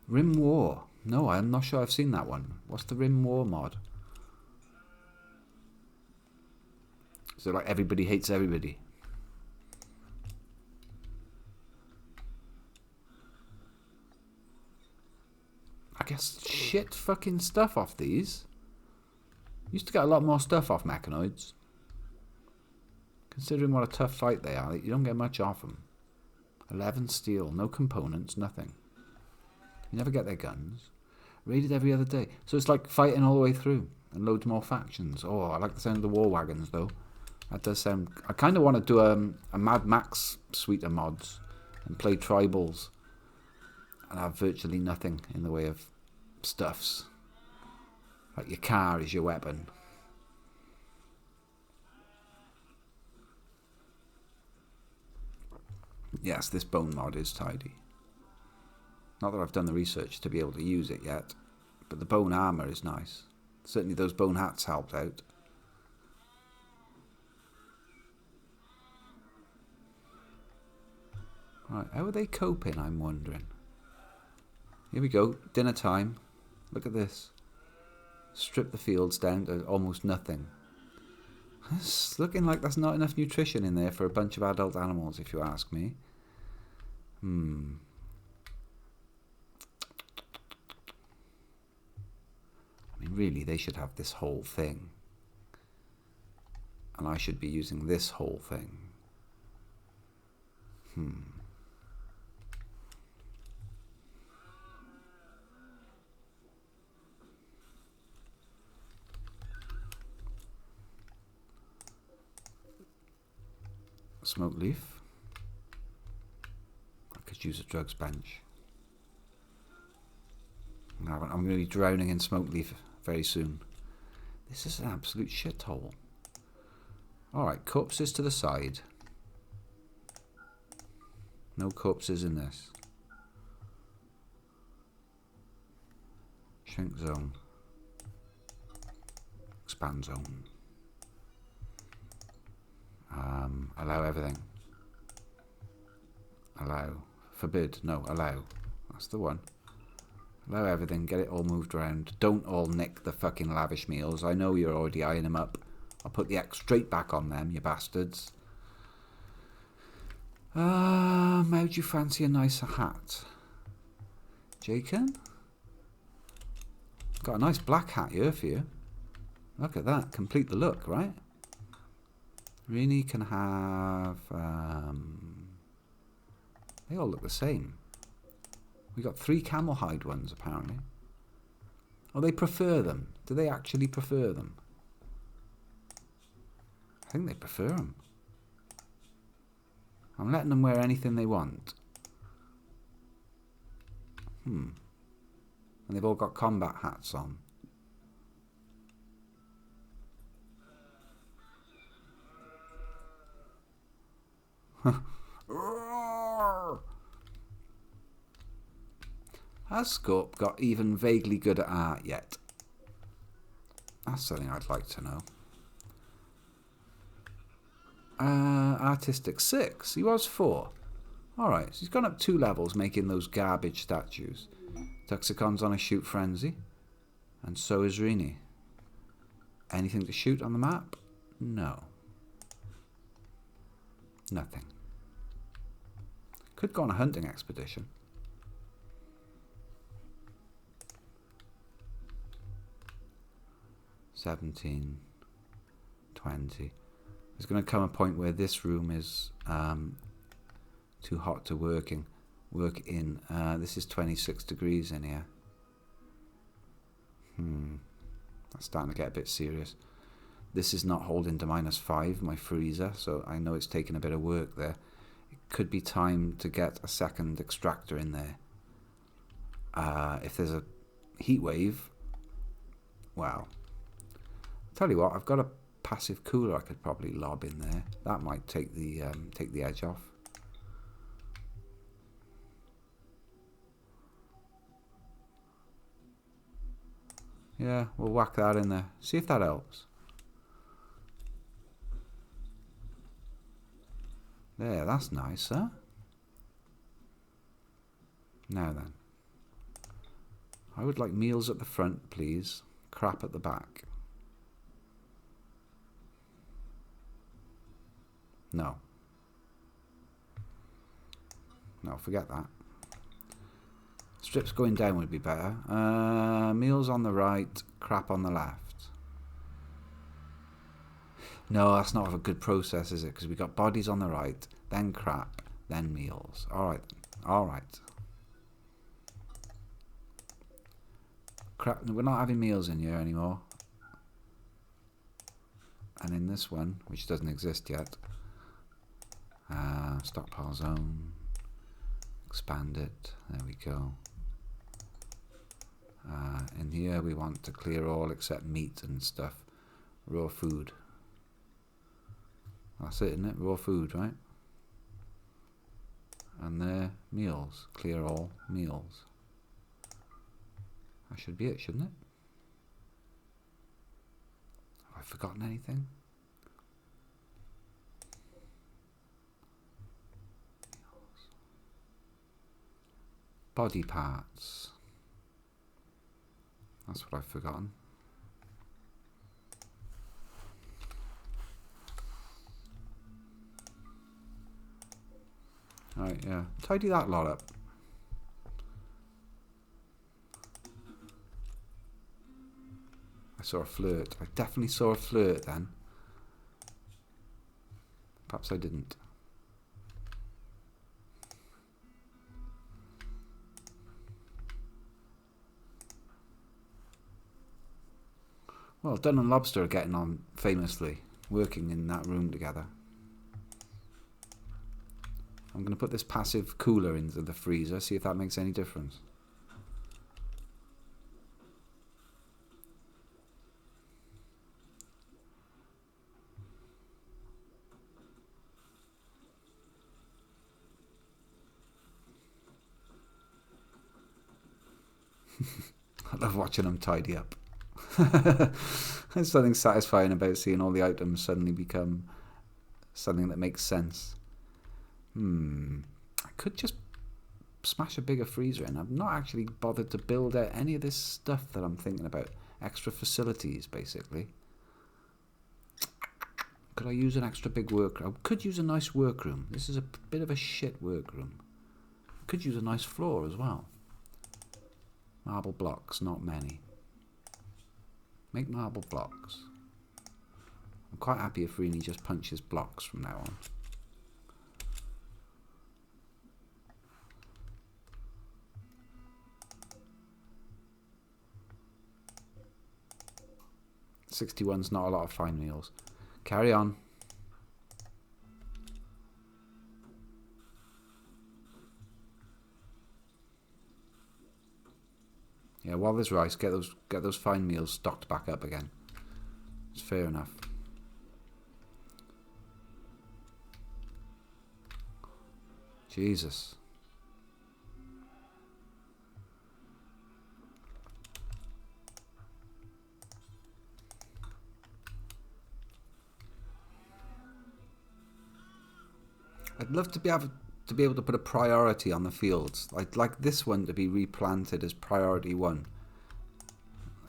Rim War. No, I'm not sure I've seen that one. What's the Rim War mod? Is it like everybody hates everybody? I guess shit fucking stuff off these. Used to get a lot more stuff off mechanoids. Considering what a tough fight they are, you don't get much off them. 11 steel, no components, nothing. You never get their guns. Raided every other day. So it's like fighting all the way through. And loads more factions. Oh, I like the sound of the war wagons though. That does sound... I kind of want to do a Mad Max suite of mods. And play tribals. And have virtually nothing in the way of stuffs. Like your car is your weapon. Yes, this bone mod is tidy. Not that I've done the research to be able to use it yet, but the bone armour is nice. Certainly those bone hats helped out. Right, how are they coping, I'm wondering? Here we go, dinner time. Look at this. Strip the fields down to almost nothing. It's looking like there's not enough nutrition in there for a bunch of adult animals, if you ask me. I mean, really, they should have this whole thing. And I should be using this whole thing. Smoke leaf. I could use a drugs bench. No, I'm going to be drowning in smoke leaf very soon. This is an absolute shithole. Alright, corpses to the side. No corpses in this. Shrink zone. Expand zone. Allow everything. Allow. Forbid. No, allow. That's the one. Allow everything. Get it all moved around. Don't all nick the fucking lavish meals. I know you're already eyeing them up. I'll put the X straight back on them, you bastards. How'd you fancy a nicer hat? Jacob? Got a nice black hat here for you. Look at that. Complete the look, right? Rini can have... they all look the same. We got 3 camel hide ones, apparently. Oh, they prefer them. Do they actually prefer them? I think they prefer them. I'm letting them wear anything they want. And they've all got combat hats on. Has Scorp got even vaguely good at art yet? That's something I'd like to know. Artistic 6. He was 4. Alright, so he's gone up 2 levels making those garbage statues. Tuxicon's on a shoot frenzy. And so is Rini. Anything to shoot on the map? No. Nothing. Could go on a hunting expedition. $17, $20. There's going to come a point where this room is too hot to work in. This is 26 degrees in here. That's starting to get a bit serious. This is not holding to -5, my freezer, so I know it's taken a bit of work there. It could be time to get a second extractor in there. If there's a heat wave, well, tell you what, I've got a passive cooler I could probably lob in there. That might take the edge off. Yeah, we'll whack that in there. See if that helps. There, that's nice, huh? Now then. I would like meals at the front, please. Crap at the back. No. No, forget that. Strips going down would be better. Meals on the right, crap on the left. No, that's not a good process, is it? Because we got bodies on the right, then crap, then meals. Alright, alright. Crap, we're not having meals in here anymore. And in this one, which doesn't exist yet, stockpile zone, expand it, there we go. In here we want to clear all except meat and stuff. Raw food. That's it, isn't it? Raw food, right? And there, meals. Clear all meals. That should be it, shouldn't it? Have I forgotten anything? Body parts. That's what I've forgotten. Right, yeah. Tidy that lot up. I saw a flirt. I definitely saw a flirt then. Perhaps I didn't. Well, Dunn and Lobster are getting on famously, working in that room together. I'm going to put this passive cooler into the freezer, see if that makes any difference. I love watching them tidy up. There's something satisfying about seeing all the items suddenly become something that makes sense. I could just smash a bigger freezer in. I've not actually bothered to build out any of this stuff that I'm thinking about. Extra facilities, basically. Could I use an extra big workroom? I could use a nice workroom. This is a bit of a shit workroom. I could use a nice floor as well. Marble blocks, not many. Make marble blocks. I'm quite happy if Rini just punches blocks from now on. $61's not a lot of fine meals. Carry on. Yeah, while there's rice, get those fine meals stocked back up again. It's fair enough. Jesus. I'd love to be able to put a priority on the fields. I'd like this one to be replanted as priority 1.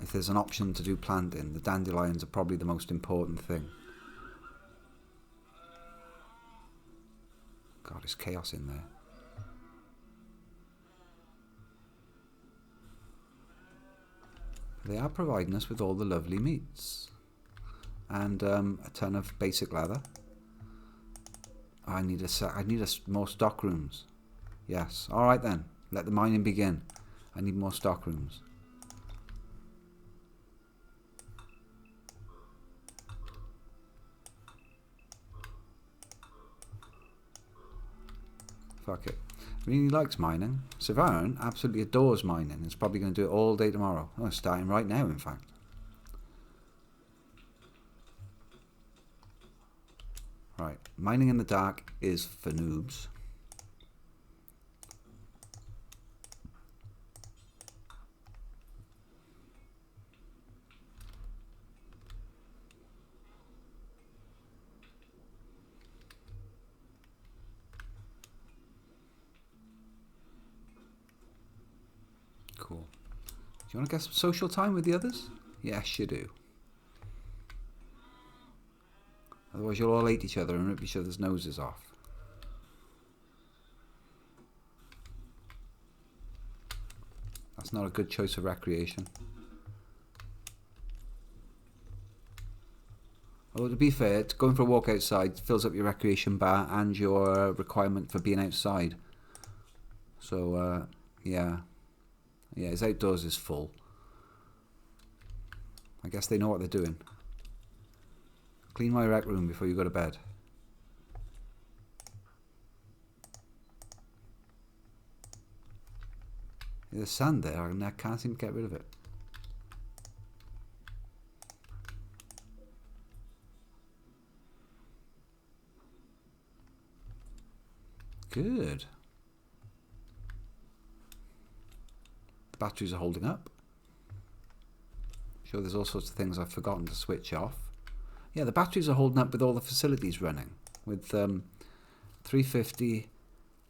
If there's an option to do planting, the dandelions are probably the most important thing. God, there's chaos in there. They are providing us with all the lovely meats. And a ton of basic leather. I need more stock rooms. Yes. All right then. Let the mining begin. I need more stock rooms. Fuck it. Really likes mining. Savaren absolutely adores mining. It's probably going to do it all day tomorrow. Oh, starting right now, in fact. Right, mining in the dark is for noobs. Cool. Do you want to get some social time with the others? Yes, you do. Otherwise you'll all hate each other and rip each other's noses off. That's not a good choice of recreation. Although to be fair, going for a walk outside fills up your recreation bar and your requirement for being outside. So, yeah. Yeah, his outdoors is full. I guess they know what they're doing. Clean my rec room before you go to bed. There's sand there and I can't seem to get rid of it. Good. The batteries are holding up. Sure, there's all sorts of things I've forgotten to switch off. Yeah, the batteries are holding up with all the facilities running. With 350,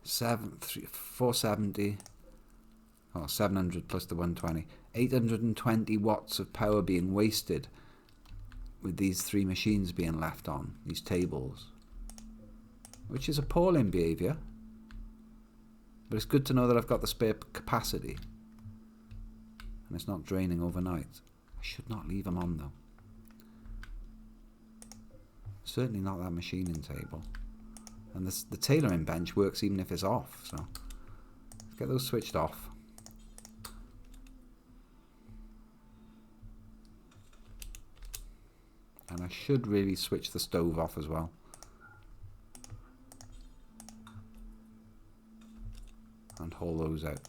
470, 700 plus the 120. 820 watts of power being wasted with these 3 machines being left on, these tables. Which is appalling behaviour. But it's good to know that I've got the spare capacity. And it's not draining overnight. I should not leave them on though. Certainly not that machining table. And the tailoring bench works even if it's off. So let's get those switched off. And I should really switch the stove off as well. and haul those out.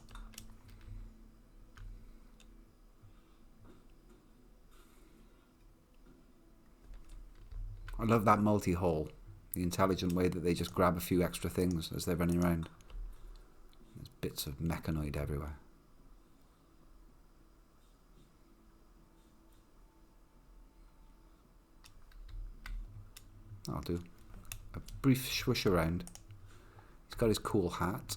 I love that multi-haul, the intelligent way that they just grab a few extra things as they're running around. There's bits of mechanoid everywhere. I'll do a brief swish around. He's got his cool hat.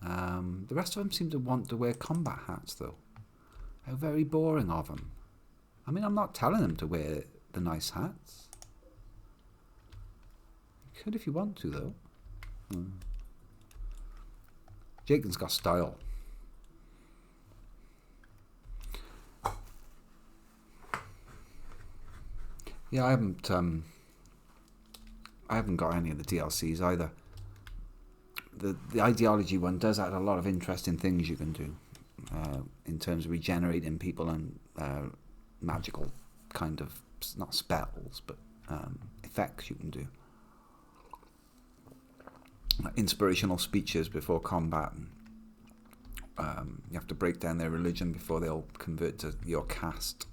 The rest of them seem to want to wear combat hats, though. How very boring of them. I mean, I'm not telling them to wear the nice hats. You could if you want to, though. Jaken's got style. Yeah, I haven't got any of the DLCs either. The ideology one does add a lot of interesting things you can do in terms of regenerating people and magical kind of, not spells, but effects you can do. Like inspirational speeches before combat. You have to break down their religion before they'll convert to your caste.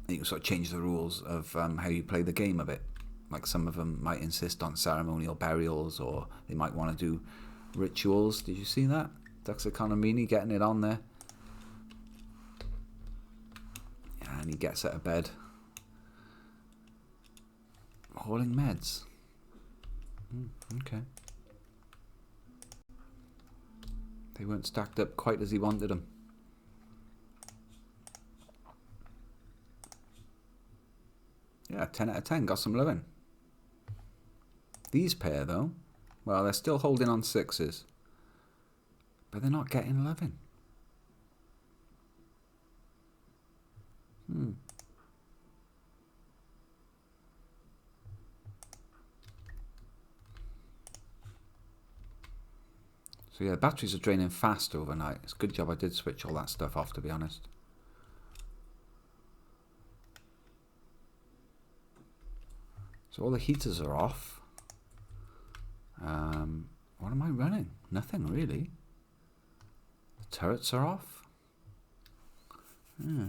You can sort of change the rules of how you play the game a bit. Like some of them might insist on ceremonial burials, or they might want to do rituals. Did you see that? Duxeconomini getting it on there. Yeah, and he gets out of bed. Hauling meds. Okay. They weren't stacked up quite as he wanted them. Yeah, 10 out of 10. Got some living. These pair, though, well, they're still holding on 6s. But they're not getting living. So yeah, the batteries are draining fast overnight. It's a good job I did switch all that stuff off, to be honest. So all the heaters are off. What am I running? Nothing really. The turrets are off. Yeah.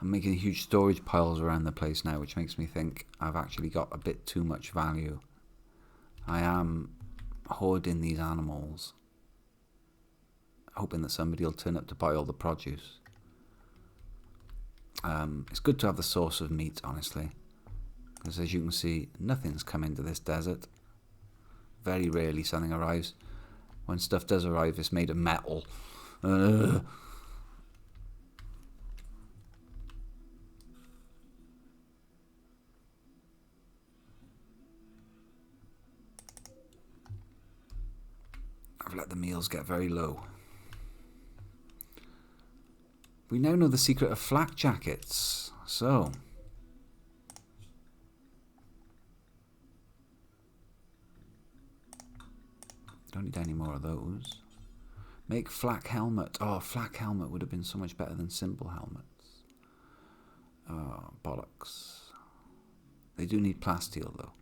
I'm making huge storage piles around the place now, which makes me think I've actually got a bit too much value. I am hoarding these animals, hoping that somebody will turn up to buy all the produce. It's good to have the source of meat, honestly, because as you can see, nothing's come into this desert. Very rarely something arrives. When stuff does arrive, it's made of metal. I've let the meals get very low. We now know the secret of flak jackets. So, don't need any more of those. Make flak helmet. Oh, flak helmet would have been so much better than simple helmets. Oh, bollocks. They do need plasteel though.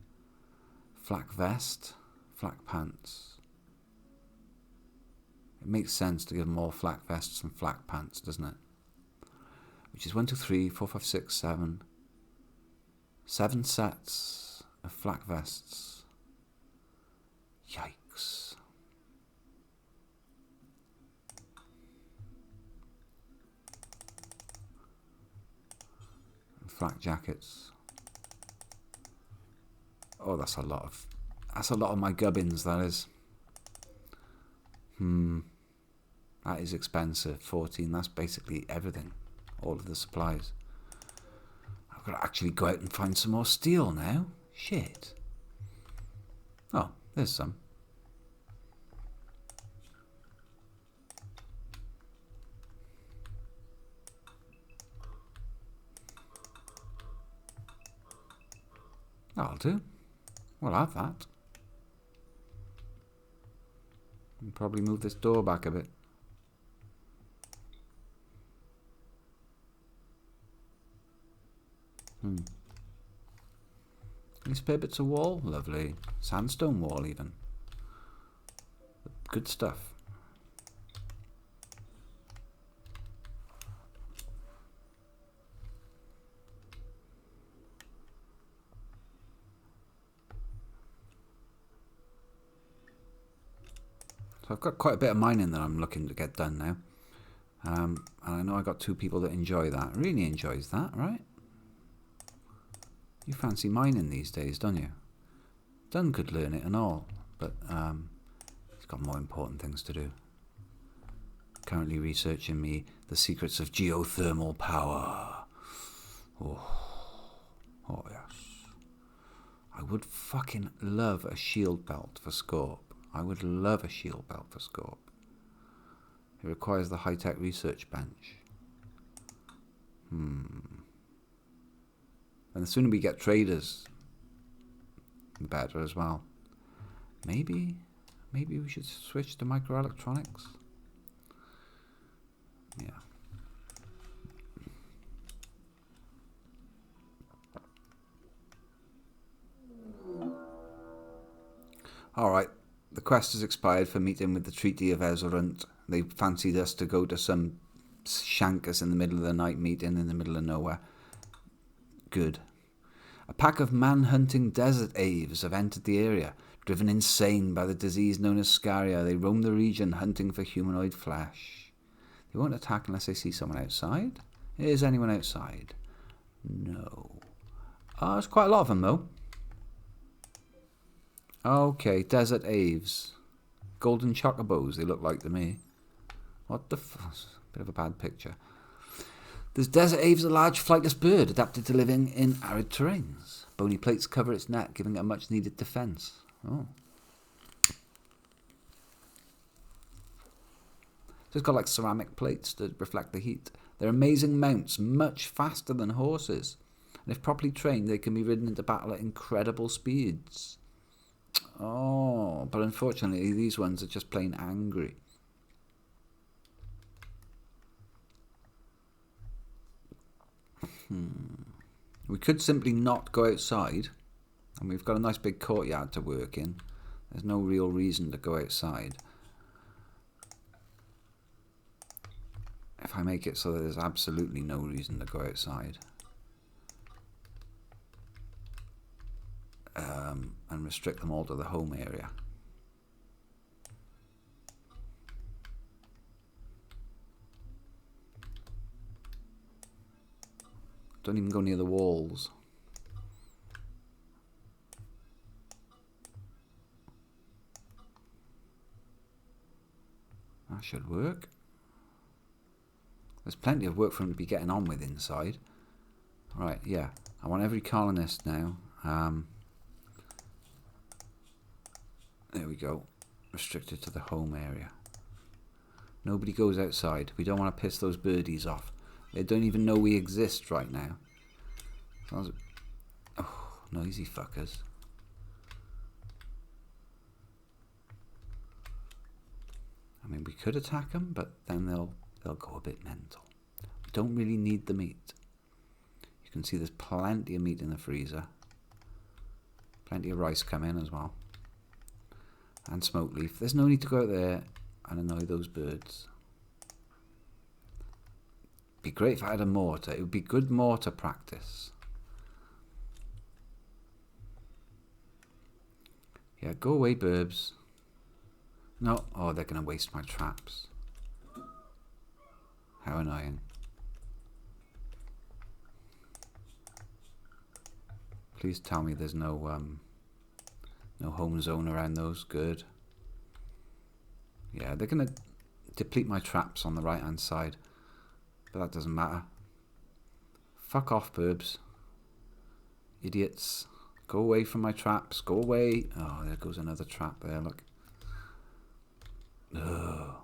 Flak vest, flak pants. It makes sense to give them all flak vests and flak pants, doesn't it? Which is 1, 2, 3, 4, 5, 6, 7. 7 sets of flak vests. Yikes. And flak jackets. Oh, that's a lot of my gubbins, that is. That is expensive. 14, that's basically everything. All of the supplies. I've got to actually go out and find some more steel now. Shit. Oh, there's some. That'll do. We'll have that. And probably move this door back a bit. Any spare bits of wall? Lovely. Sandstone wall even. Good stuff. So I've got quite a bit of mining that I'm looking to get done now. And I know I got 2 people that enjoy that. Really enjoys that, right? You fancy mining these days, don't you? Dunn could learn it and all, but he's got more important things to do. Currently researching me the secrets of geothermal power. Oh yes. I would fucking love a shield belt for Scorp. I would love a shield belt for Scorp. It requires the high-tech research bench. And the sooner we get traders, the better as well. Maybe we should switch to microelectronics. Yeah. Alright, the quest has expired for meeting with the Treaty of Ezerant. They fancied us to go to some shankus in the middle of the night meeting in the middle of nowhere. Good. A pack of man-hunting desert aves have entered the area. Driven insane by the disease known as Scaria, they roam the region hunting for humanoid flesh. They won't attack unless they see someone outside. Is anyone outside? No. Oh, there's quite a lot of them, though. Okay, desert aves. Golden chocobos, they look like to me. What the fuss? Bit of a bad picture. This desert aves a large flightless bird adapted to living in arid terrains. Bony plates cover its neck, giving it a much-needed defense. Oh. So it's got like ceramic plates to reflect the heat. They're amazing mounts, much faster than horses. And if properly trained, they can be ridden into battle at incredible speeds. Oh, but unfortunately, these ones are just plain angry. We could simply not go outside, and we've got a nice big courtyard to work in. There's no real reason to go outside. If I make it so that there's absolutely no reason to go outside. And restrict them all to the home area. Don't even go near the walls. That should work. There's plenty of work for him to be getting on with inside. Right, yeah. I want every colonist now. There we go. Restricted to the home area. Nobody goes outside. We don't want to piss those birdies off. They don't even know we exist right now. Oh, noisy fuckers. I mean, we could attack them, but then they'll go a bit mental. We don't really need the meat. You can see there's plenty of meat in the freezer. Plenty of rice come in as well. And smoke leaf. There's no need to go out there and annoy those birds. Be great if I had a mortar. It would be good mortar practice. Yeah, go away, burbs. No. Oh, they're going to waste my traps. How annoying. Please tell me there's no home zone around those. Good. Yeah, they're going to deplete my traps on the right hand side. But that doesn't matter. Fuck off, burbs. Idiots. Go away from my traps. Go away. Oh, there goes another trap there, look. Ugh.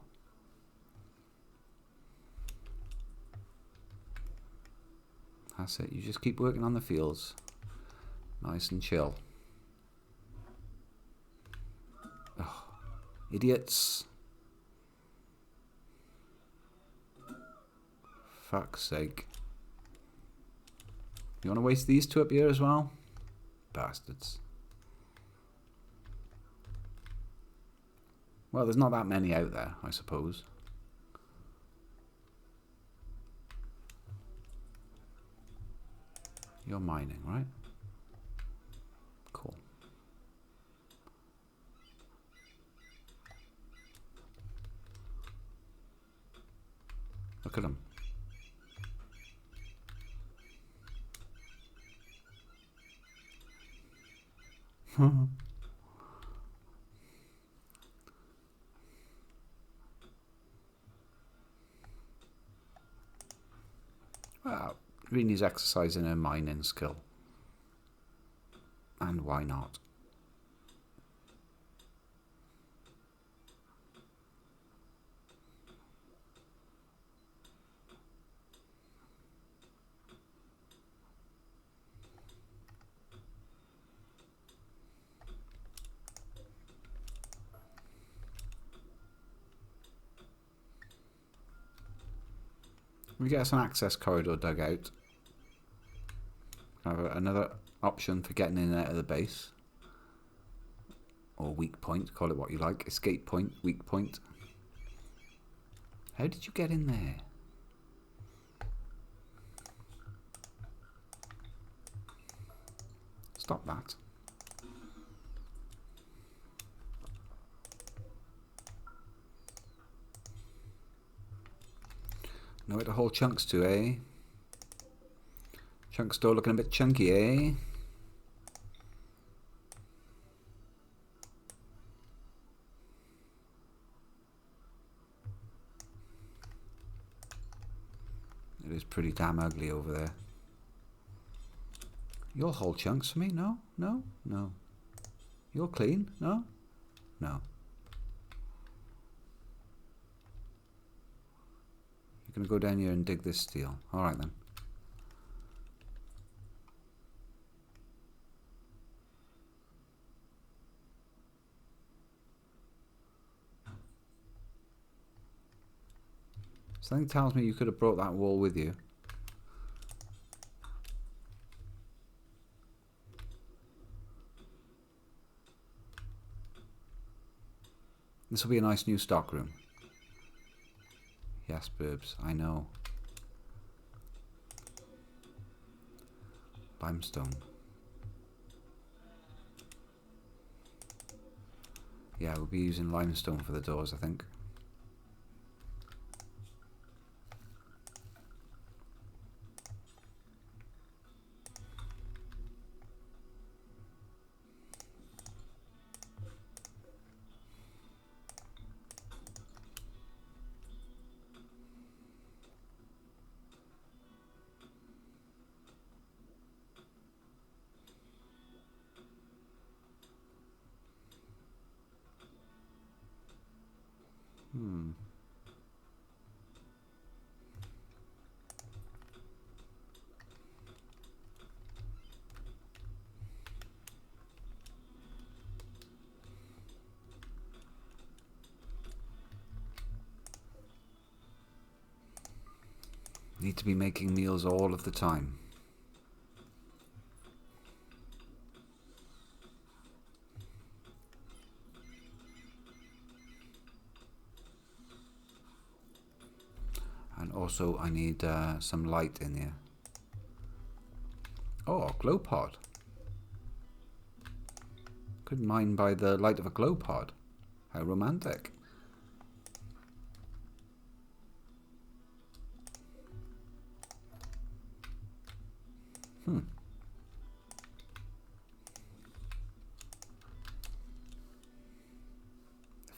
That's it. You just keep working on the fields. Nice and chill. Idiots. Fuck's sake. You want to waste these two up here as well? Bastards. Well, there's not that many out there, I suppose. You're mining, right? Cool. Look at them. Well, really needs exercise in her mining skill. And why not? We get us an access corridor dug out. Have another option for getting in and out of the base. Or weak point, call it what you like. Escape point, weak point. How did you get in there? Stop that. Know where to hold chunks to, eh? Chunk store looking a bit chunky, eh? It is pretty damn ugly over there. You'll hold chunks for me? No? No? No. You're clean? No? No. You're going to go down here and dig this steel. Alright then. Something tells me you could have brought that wall with you. This will be a nice new stock room. Yes, Burbs, I know. Limestone. Yeah, we'll be using limestone for the doors, I think. Need to be making meals all of the time. And also I need some light in here. Oh, a glow pod. Could mine by the light of a glow pod. How romantic.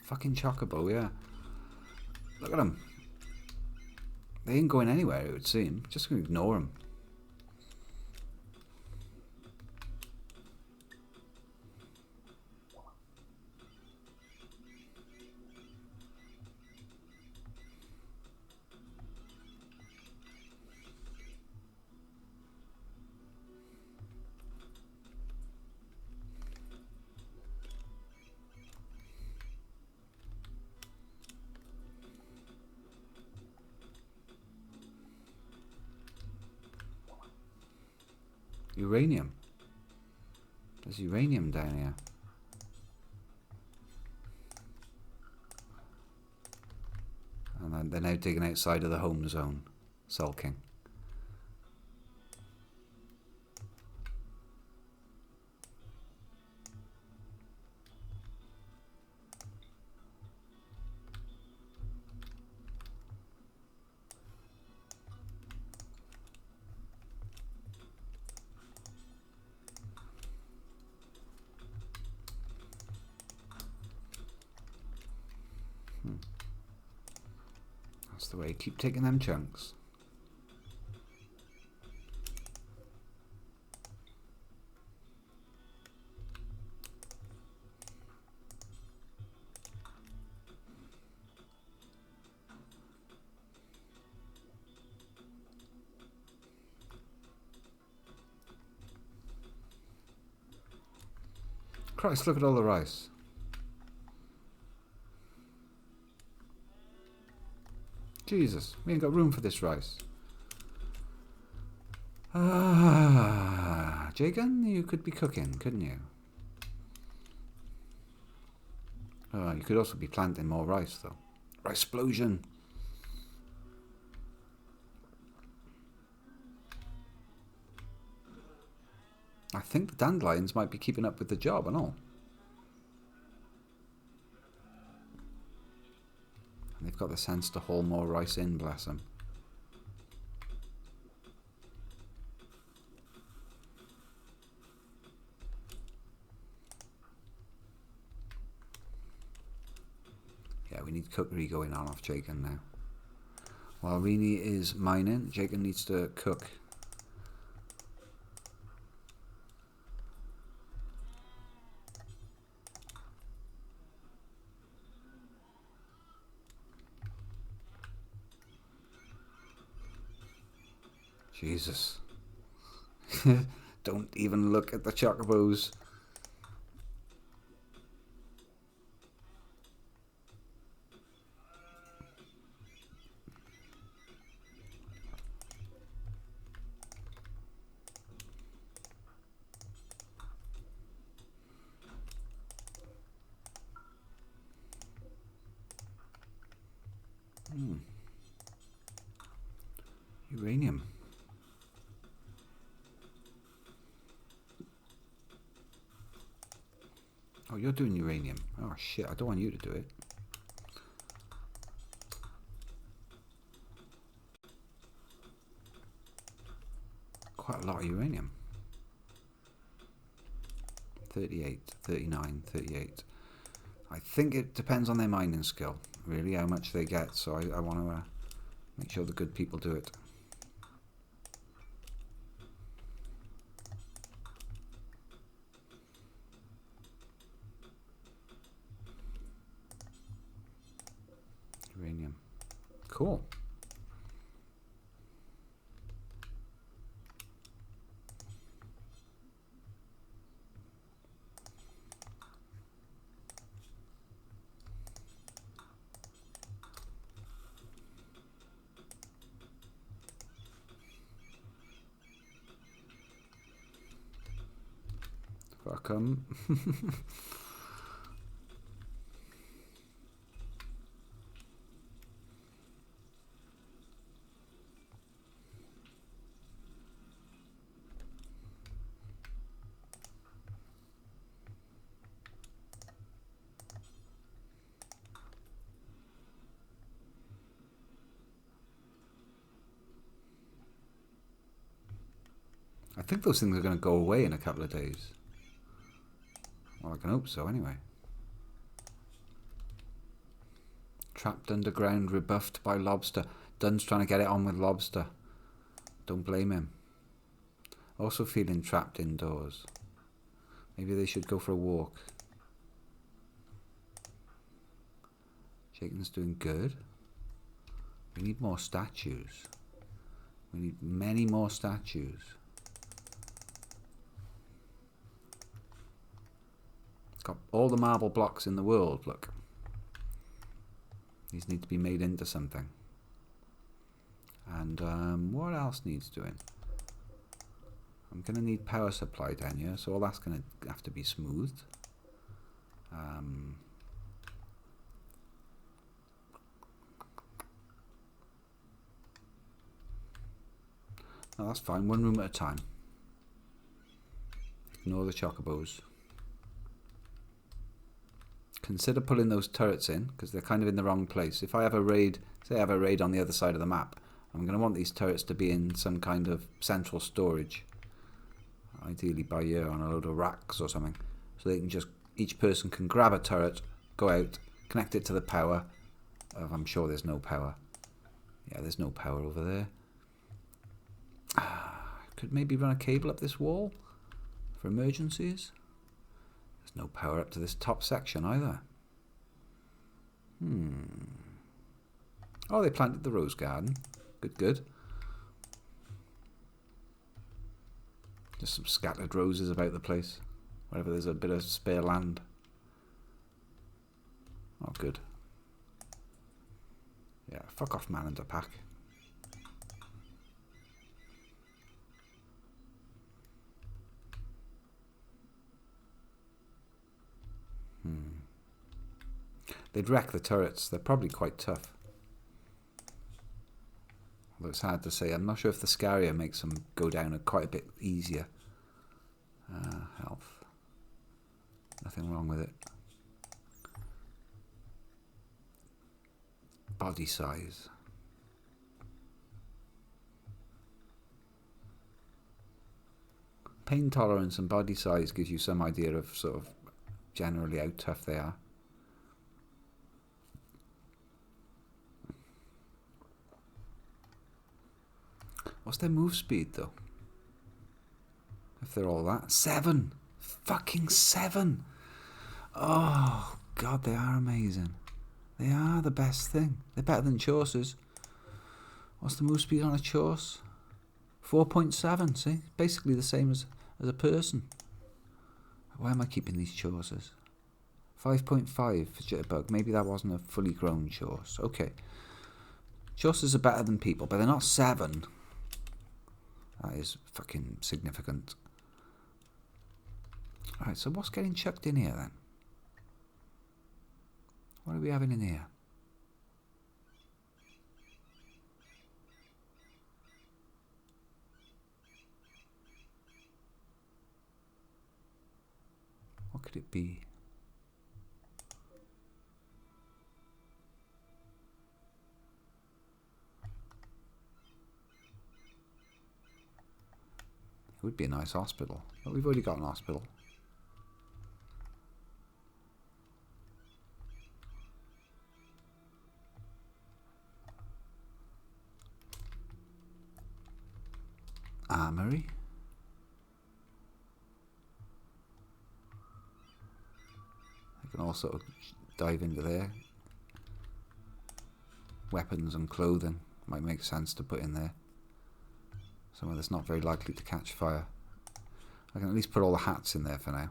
Fucking chocobo, yeah. Look at them. They ain't going anywhere, it would seem. Just gonna ignore them. Uranium. There's uranium down here. And then they're now digging outside of the home zone, sulking. That's the way. Keep taking them chunks. Christ, look at all the rice. Jesus, we ain't got room for this rice. Jagan, you could be cooking, couldn't you? You could also be planting more rice, though. Rice explosion. I think the dandelions might be keeping up with the job and all. And they've got the sense to haul more rice in, bless them. Yeah, we need cookery going on off Jagan now. While Rini is mining, Jagan needs to cook. Jesus. Don't even look at the chocobos. Uranium. Oh, you're doing uranium. Oh shit, I don't want you to do it. Quite a lot of uranium. 38, 39, 38. I think it depends on their mining skill, really, how much they get. So I want to make sure the good people do it. Uranium. Cool. Fuck 'em. I think those things are going to go away in a couple of days. Well, I can hope so, anyway. Trapped underground, rebuffed by lobster. Dunn's trying to get it on with lobster. Don't blame him. Also feeling trapped indoors. Maybe they should go for a walk. Jaken's doing good. We need more statues. We need many more statues. It's got all the marble blocks in the world, look. These need to be made into something. And what else needs doing? I'm going to need power supply down here, so all that's going to have to be smoothed. No, that's fine. One room at a time. Ignore the chocobos. Consider pulling those turrets in, because they're kind of in the wrong place. If I have a raid, say I have a raid on the other side of the map, I'm going to want these turrets to be in some kind of central storage. Ideally by here on a load of racks or something. So they can just, each person can grab a turret, go out, connect it to the power. I'm sure there's no power. Yeah, there's no power over there. Could maybe run a cable up this wall for emergencies. There's no power up to this top section either. Oh, they planted the rose garden. Good, good. Just some scattered roses about the place. Wherever there's a bit of spare land. Oh, good. Yeah, fuck off, man, and a pack. They'd wreck the turrets. They're probably quite tough. Although it's hard to say. I'm not sure if the Scaria makes them go down quite a bit easier. Health. Nothing wrong with it. Body size. Pain tolerance and body size gives you some idea of sort of generally how tough they are. What's their move speed though? If they're all that. 7! Fucking 7! Oh, God, they are amazing. They are the best thing. They're better than Chaucer's. What's the move speed on a Chaucer? 4.7, see? Basically the same as a person. Why am I keeping these Chaucers? 5.5 for Jitterbug. Maybe that wasn't a fully grown Chaucer. Okay. Chaucers are better than people, but they're not 7. That is fucking significant. Alright, so what's getting chucked in here then? What are we having in here? What could it be? It would be a nice hospital, but we've already got an hospital. Armory. I can also dive into there. Weapons and clothing might make sense to put in there. Somewhere that's not very likely to catch fire. I can at least put all the hats in there for now.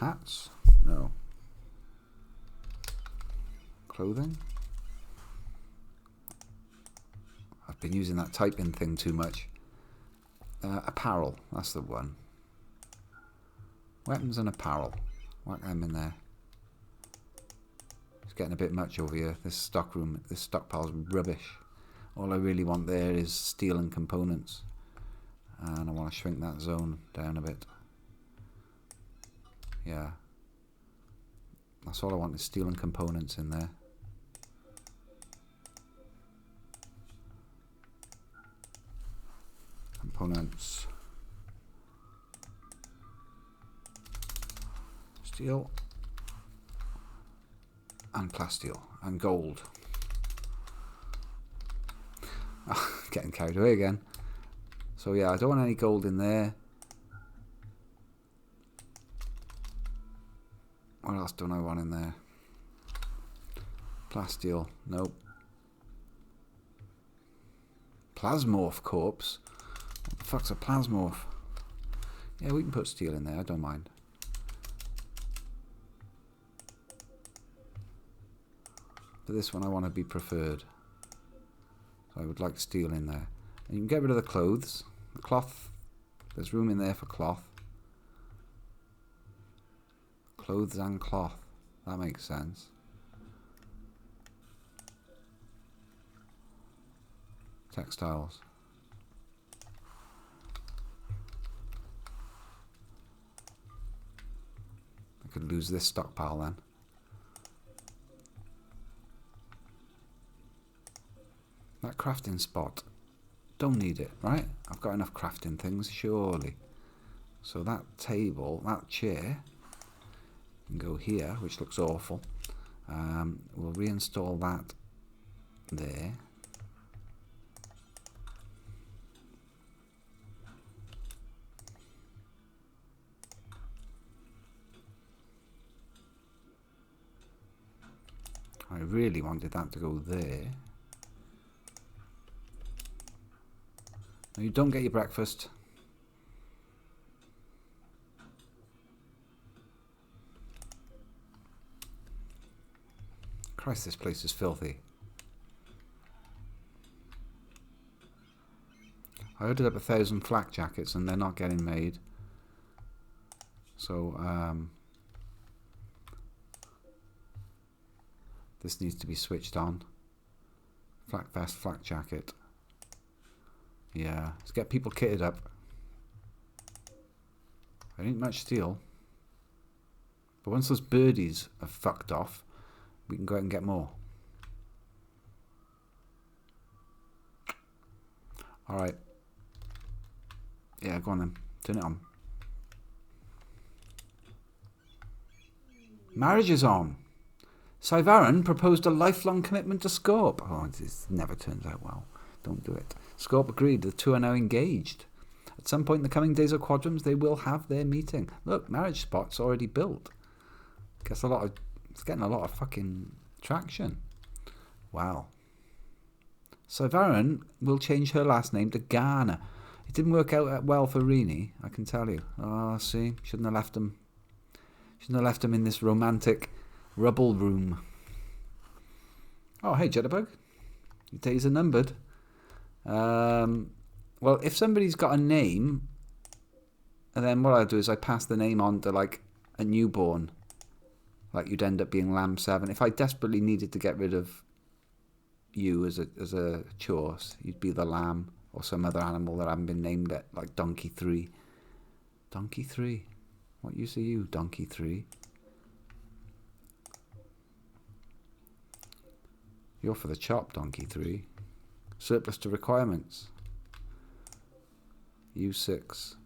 Hats? No. Clothing? I've been using that typing thing too much. Apparel, that's the one. Weapons and apparel. Whack them in there. It's getting a bit much over here. This stockpile's rubbish. All I really want there is steel and components. And I want to shrink that zone down a bit. Yeah. That's all I want is steel and components in there. Components. Steel. And plasteel. And gold. Getting carried away again. So yeah, I don't want any gold in there. What else don't I want in there? Plasteel. Nope. Plasmorph corpse. What the fuck's a plasmorph? Yeah, we can put steel in there. I don't mind. But this one I want to be preferred. So I would like steel in there. And you can get rid of the clothes. The cloth, there's room in there for cloth. Clothes and cloth. That makes sense. Textiles. I could lose this stockpile then. That crafting spot. Don't need it, right? I've got enough crafting things, surely. So that table, that chair, can go here, which looks awful. We'll reinstall that there. I really wanted that to go there. No, you don't get your breakfast. Christ, this place is filthy. I ordered up 1,000 flak jackets and they're not getting made. So, this needs to be switched on. Flak vest, flak jacket. Yeah, let's get people kitted up. I ain't much steel. But once those birdies are fucked off, we can go out and get more. Alright. Yeah, go on then. Turn it on. Marriage is on. Syvaran proposed a lifelong commitment to Scorp. Oh, this never turns out well. Don't do it. Scorp agreed. The two are now engaged. At some point in the coming days or quadrums, they will have their meeting. Look, marriage spot's already built. It's getting a lot of fucking traction. Wow. Syvaran will change her last name to Garner. It didn't work out well for Rini, I can tell you. Oh, see, shouldn't have left him. Shouldn't have left him in this romantic rubble room. Oh, hey, Jitterbug. Your days are numbered. Well, if somebody's got a name, and then what I do is I pass the name on to like a newborn. Like you'd end up being Lamb 7. If I desperately needed to get rid of you as a choice, you'd be the lamb or some other animal that hadn't been named yet, like Donkey 3. Donkey 3. What use are you, Donkey 3? You're for the chop, Donkey 3. Surplus to requirements. U6.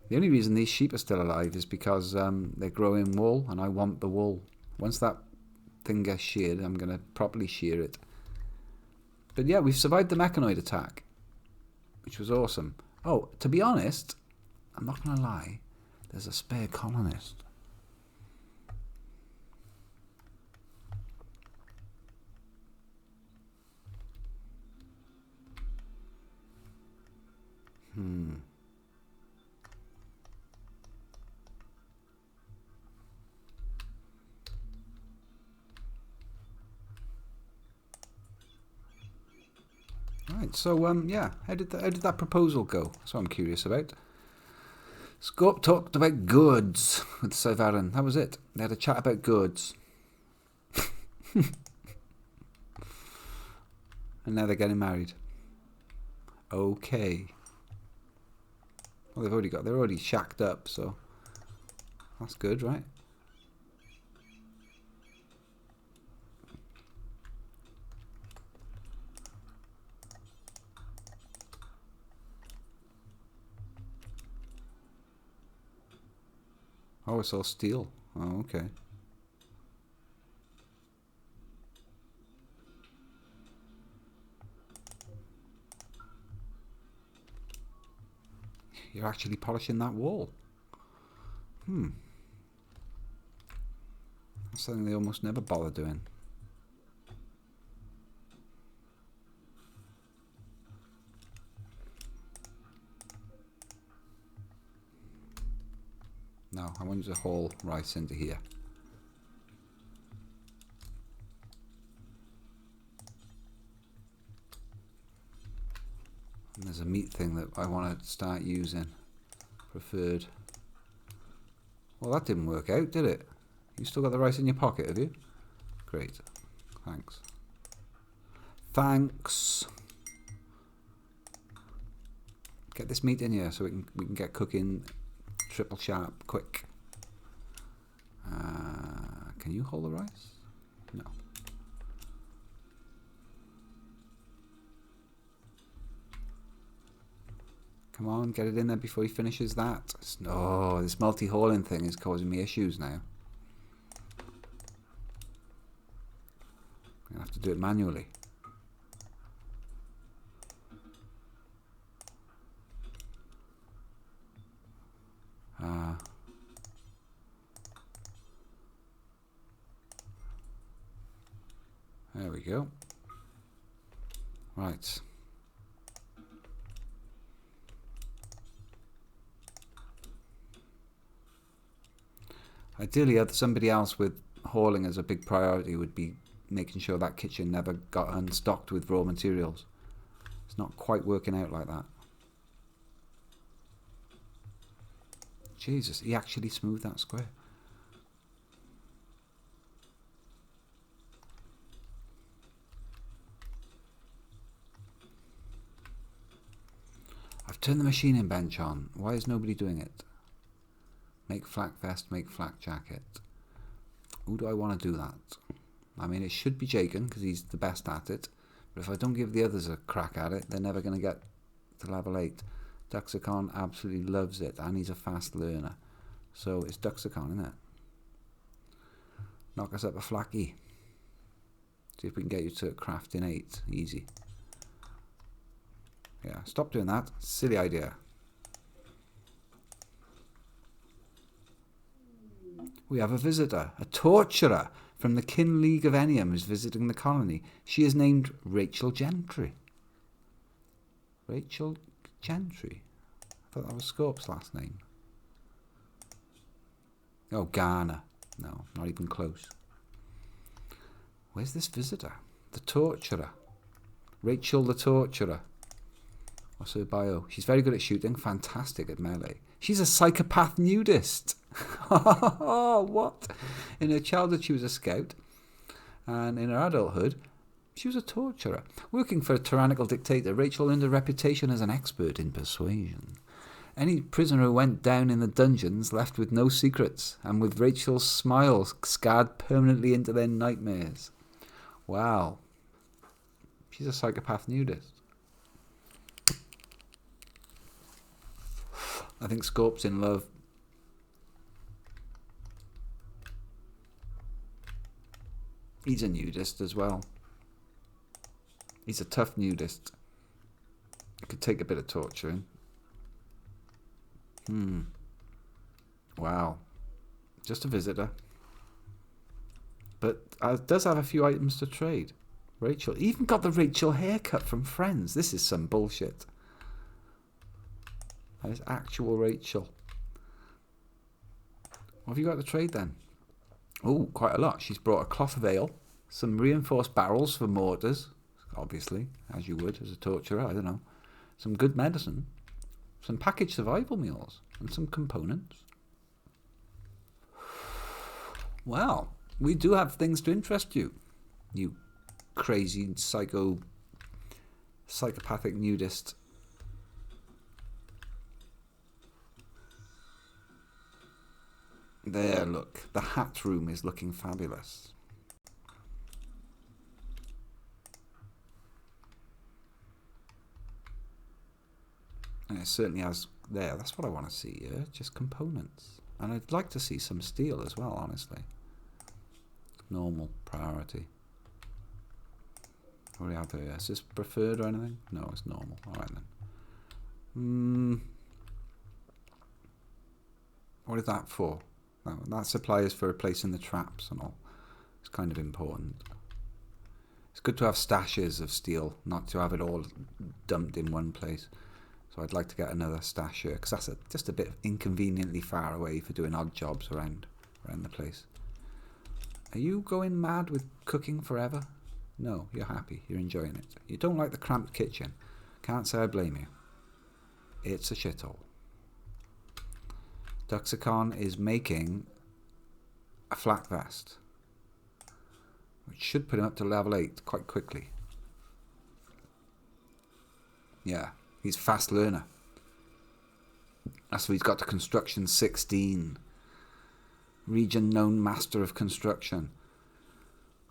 The only reason these sheep are still alive is because they're growing wool, and I want the wool. Once that thing gets sheared, I'm going to properly shear it. But yeah, we've survived the mechanoid attack, which was awesome. Oh, to be honest, I'm not going to lie, there's a spare colonist. Right, so yeah, how did that proposal go? That's what I'm curious about. Scorp talked about goods with Syvaran. That was it. They had a chat about goods. And now they're getting married. Okay. Well, they're already shacked up, so that's good, right? Oh, it's all steel. Oh, okay. You're actually polishing that wall. That's something they almost never bother doing. No, I want you to haul rice into here. There's a meat thing that I want to start using. Preferred. Well, that didn't work out, did it? You still got the rice in your pocket, have you? Great. Thanks. Thanks. Get this meat in here so we can get cooking triple sharp quick. Can you hold the rice? No. Come on, get it in there before he finishes that. Oh, this multi-hauling thing is causing me issues now. I'm going to have to do it manually. There we go. Right. Ideally, somebody else with hauling as a big priority would be making sure that kitchen never got unstocked with raw materials. It's not quite working out like that. Jesus, he actually smoothed that square. I've turned the machining bench on. Why is nobody doing it? Make flak vest, make flak jacket. Who do I want to do that? I mean, it should be Jacob because he's the best at it. But if I don't give the others a crack at it, they're never going to get to level 8. Duxicon absolutely loves it and he's a fast learner. So it's Duxicon, isn't it? Knock us up a flacky. See if we can get you to craft in 8. Easy. Yeah, stop doing that. Silly idea. We have a visitor, a torturer from the Kin League of Enium who's visiting the colony. She is named Rachel Gentry. Rachel Gentry? I thought that was Scorp's last name. Oh, Garner. No, not even close. Where's this visitor? The torturer. Rachel the torturer. What's her bio? She's very good at shooting, fantastic at melee. She's a psychopath nudist. What? In her childhood she was a scout, and in her adulthood she was a torturer. Working for a tyrannical dictator, Rachel earned a reputation as an expert in persuasion. Any prisoner who went down in the dungeons left with no secrets, and with Rachel's smile scarred permanently into their nightmares. Wow. She's a psychopath nudist. I think Scorp's in love. He's a nudist as well. He's a tough nudist. Could take a bit of torturing. Wow. Just a visitor. But does have a few items to trade. Rachel. Even got the Rachel haircut from Friends. This is some bullshit. That is actual Rachel. What have you got to trade then? Oh, quite a lot. She's brought a cloth of ale, some reinforced barrels for mortars, obviously, as you would as a torturer, I don't know. Some good medicine, some packaged survival meals, and some components. Well, we do have things to interest you, you crazy psychopathic nudist. There, look. The hat room is looking fabulous. And it certainly has there. That's what I want to see here. Just components. And I'd like to see some steel as well, honestly. Normal priority. What do we have here? Is this preferred or anything? No, it's normal. Alright then. What is that for? That supply is for replacing the traps and all. It's kind of important. It's good to have stashes of steel, not to have it all dumped in one place. So I'd like to get another stash here, because that's just a bit inconveniently far away for doing odd jobs around the place. Are you going mad with cooking forever? No, you're happy. You're enjoying it. You don't like the cramped kitchen. Can't say I blame you. It's a shithole. Duxicon is making a flak vest, which should put him up to level 8 quite quickly. Yeah, he's a fast learner. That's why he's got to construction 16. Region known master of construction.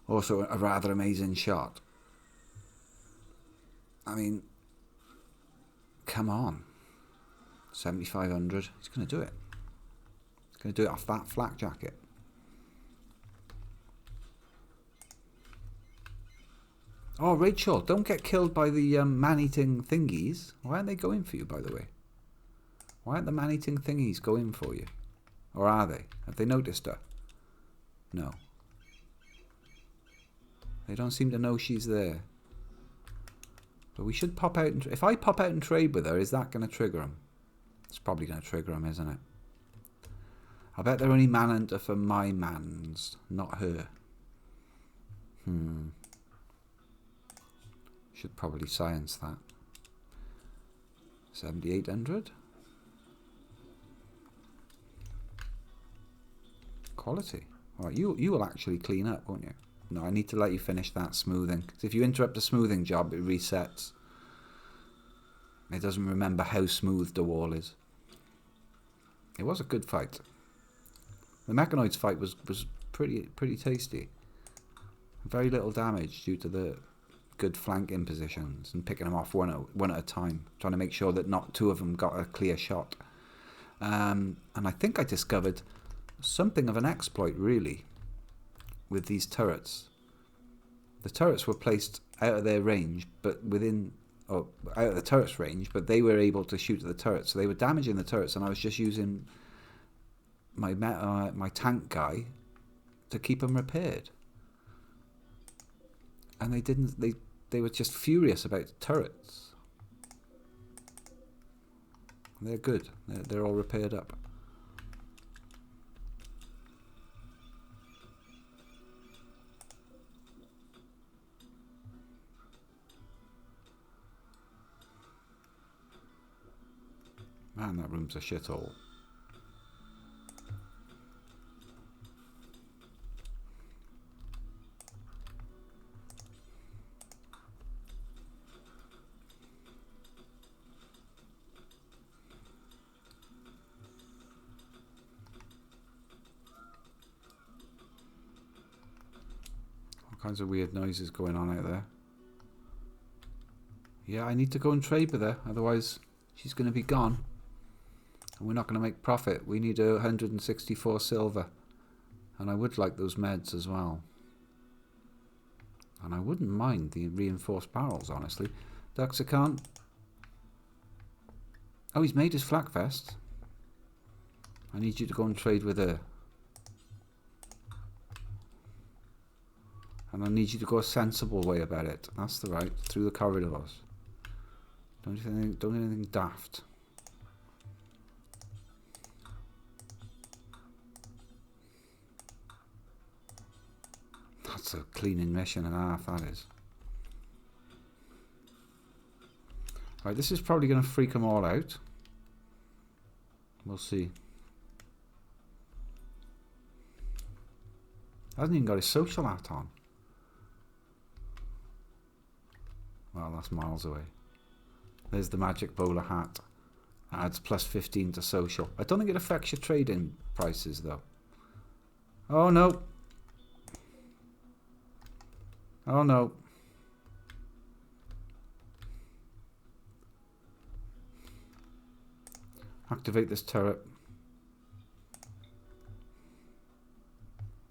Also a rather amazing shot. I mean, come on. 7,500. He's going to do it. He's going to do it off that flak jacket. Oh, Rachel, don't get killed by the man-eating thingies. Why aren't they going for you, by the way? Why aren't the man-eating thingies going for you? Or are they? Have they noticed her? No. They don't seem to know she's there. But we should pop out and... If I pop out and trade with her, is that going to trigger him? It's probably going to trigger him, isn't it? I bet they're only man-hunter for my mans, not her. Should probably science that. 7,800. Quality. Alright, you will actually clean up, won't you? No, I need to let you finish that smoothing. Because if you interrupt a smoothing job, it resets. It doesn't remember how smooth the wall is. It was a good fight. The Mechanoids fight was pretty tasty. Very little damage due to the good flanking positions and picking them off one at a time, trying to make sure that not two of them got a clear shot. And I think I discovered something of an exploit, really, with these turrets. The turrets were placed out of their range, but out of the turret's range, but they were able to shoot at the turrets, so they were damaging the turrets, and I was just using my tank guy to keep them repaired. And they didn't. They were just furious about the turrets. They're good. They're all repaired up. Man, that room's a shithole. All kinds of weird noises going on out there. Yeah, I need to go and trade with her, otherwise she's going to be gone. And we're not going to make profit. We need 164 silver. And I would like those meds as well. And I wouldn't mind the reinforced barrels, honestly. Duxicon. Oh, he's made his flak vest. I need you to go and trade with her. And I need you to go a sensible way about it. That's the right. Through the corridors. Don't do anything daft. That's a cleaning mission and a half, that is. Right, this is probably going to freak them all out. We'll see. Hasn't even got his social hat on. Well, that's miles away. There's the magic bowler hat. Adds plus 15 to social. I don't think it affects your trading prices, though. Oh, no. Oh, no. Activate this turret.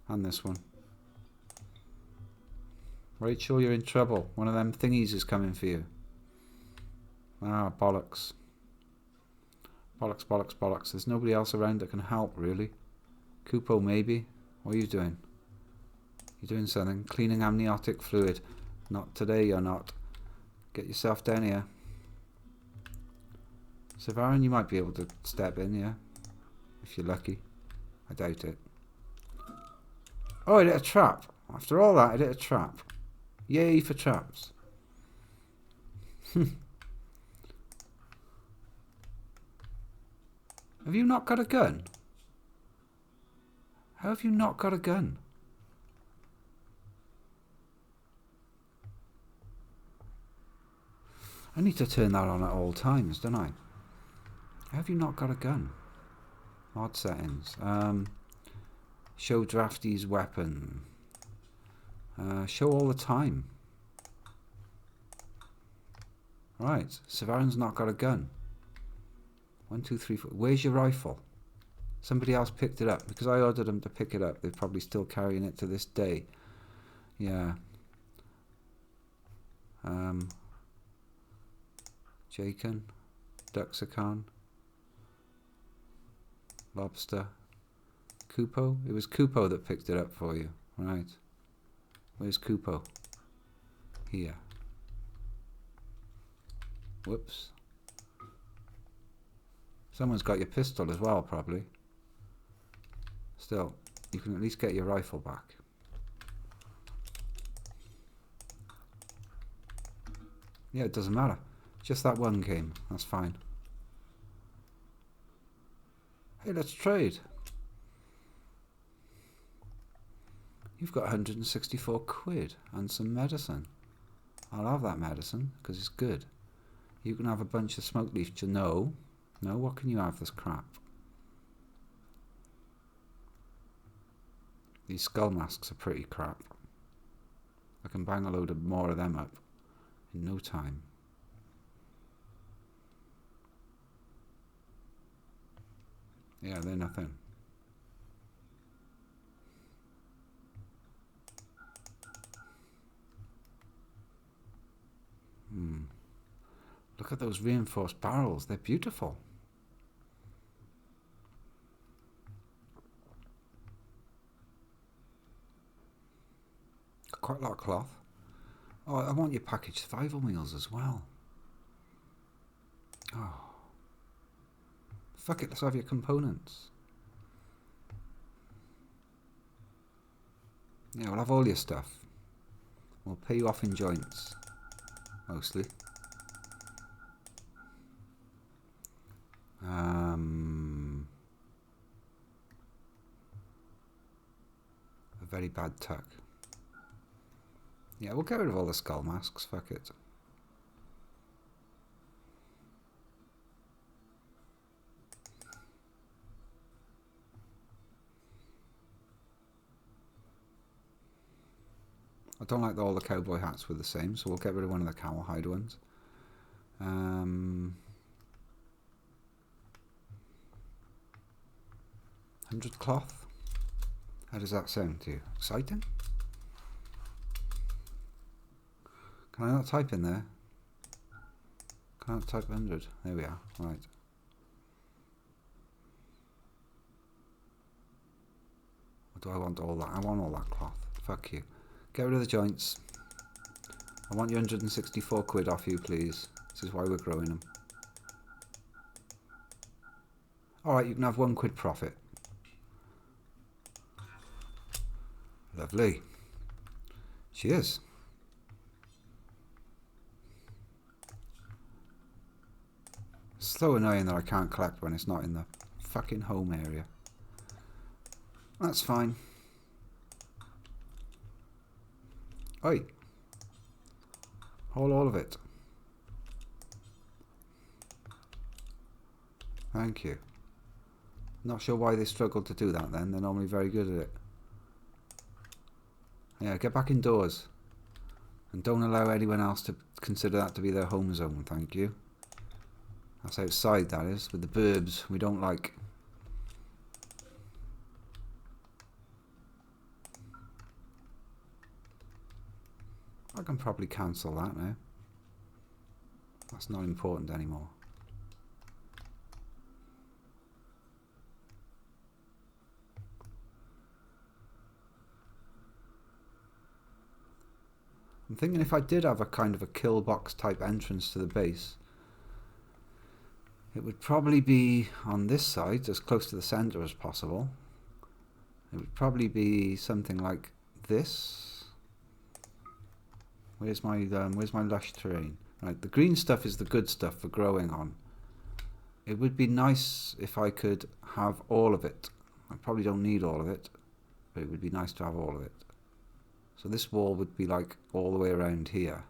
And this one. Rachel, you're in trouble. One of them thingies is coming for you. Ah, bollocks. Bollocks, bollocks, bollocks. There's nobody else around that can help, really. Kupo, maybe. What are you doing? You're doing something. Cleaning amniotic fluid. Not today, you're not. Get yourself down here. Savarin, you might be able to step in, yeah? If you're lucky. I doubt it. Oh, I did a trap. After all that, I did a trap. Yay for traps. Have you not got a gun? How have you not got a gun? I need to turn that on at all times, don't I? How have you not got a gun? Mod settings. Show drafty's weapon. Show all the time. Right, Severan's not got a gun. 1, 2, 3, 4. Where's your rifle? Somebody else picked it up. Because I ordered them to pick it up. They're probably still carrying it to this day. Yeah. Jacan. Duxicon. Lobster. Kupo? It was Kupo that picked it up for you. Right. Where's Kupo? Here. Whoops. Someone's got your pistol as well, probably. Still, you can at least get your rifle back. Yeah, it doesn't matter. Just that one game. That's fine. Hey, let's trade. You've got 164 quid and some medicine. I'll have that medicine because it's good. You can have a bunch of smoke leaf. No. No, what can you have this crap? These skull masks are pretty crap. I can bang a load of more of them up in no time. Yeah, they're nothing. Look at those reinforced barrels. They're beautiful. Quite a lot of cloth. Oh, I want your packaged survival meals as well. Oh. Fuck it, let's have your components. Yeah, we'll have all your stuff. We'll pay you off in joints. Mostly. A very bad tuck. Yeah, we'll get rid of all the skull masks, fuck it. I don't like all the cowboy hats were the same, so we'll get rid of one of the cowhide ones. 100 cloth. How does that sound to you? Exciting? Can I not type in there? Can I not type 100? There we are. Right. Or do I want all that? I want all that cloth. Fuck you. Get rid of the joints. I want your 164 quid off you, please. This is why we're growing them. Alright, you can have 1 quid profit. Lovely. Cheers. So annoying that I can't collect when it's not in the fucking home area. That's fine. Oi. Hold all of it. Thank you. Not sure why they struggled to do that then. They're normally very good at it. Yeah, get back indoors. And don't allow anyone else to consider that to be their home zone, thank you. That's outside, that is, with the burbs we don't like. I can probably cancel that now. That's not important anymore. I'm thinking if I did have a kind of a kill box type entrance to the base, it would probably be on this side, as close to the center as possible. It would probably be something like this. Where's my lush terrain? Right, the green stuff is the good stuff for growing on. It would be nice if I could have all of it. I probably don't need all of it, but it would be nice to have all of it. So this wall would be like all the way around here.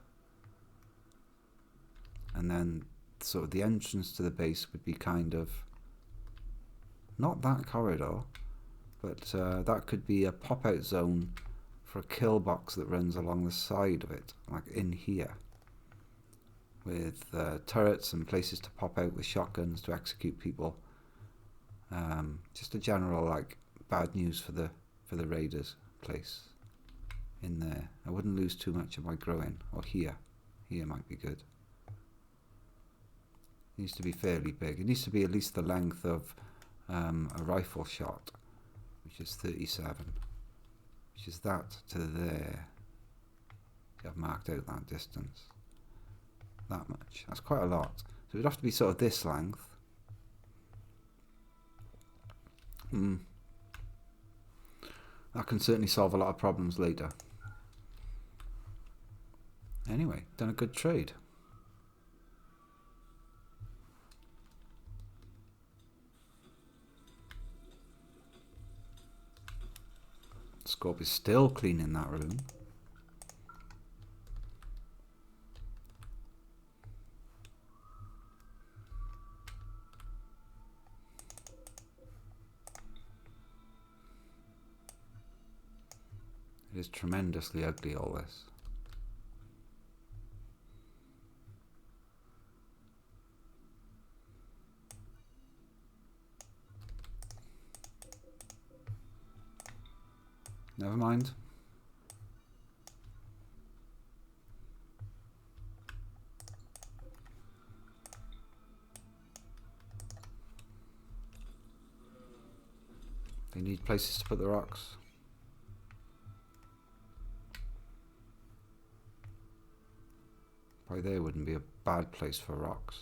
And then sort of the entrance to the base would be kind of, not that corridor, but that could be a pop-out zone for a kill box that runs along the side of it, like in here, with turrets and places to pop out with shotguns to execute people. Just a general like bad news for the raiders place in there. I wouldn't lose too much of my growing. Or here might be good. It needs to be fairly big. It needs to be at least the length of a rifle shot, which is 37, which is that to there. I've marked out that distance. That much. That's quite a lot. So it would have to be sort of this length. That can certainly solve a lot of problems later. Anyway, done a good trade. Scorp is still cleaning that room. It is tremendously ugly, all this. Never mind. They need places to put the rocks. Right there wouldn't be a bad place for rocks.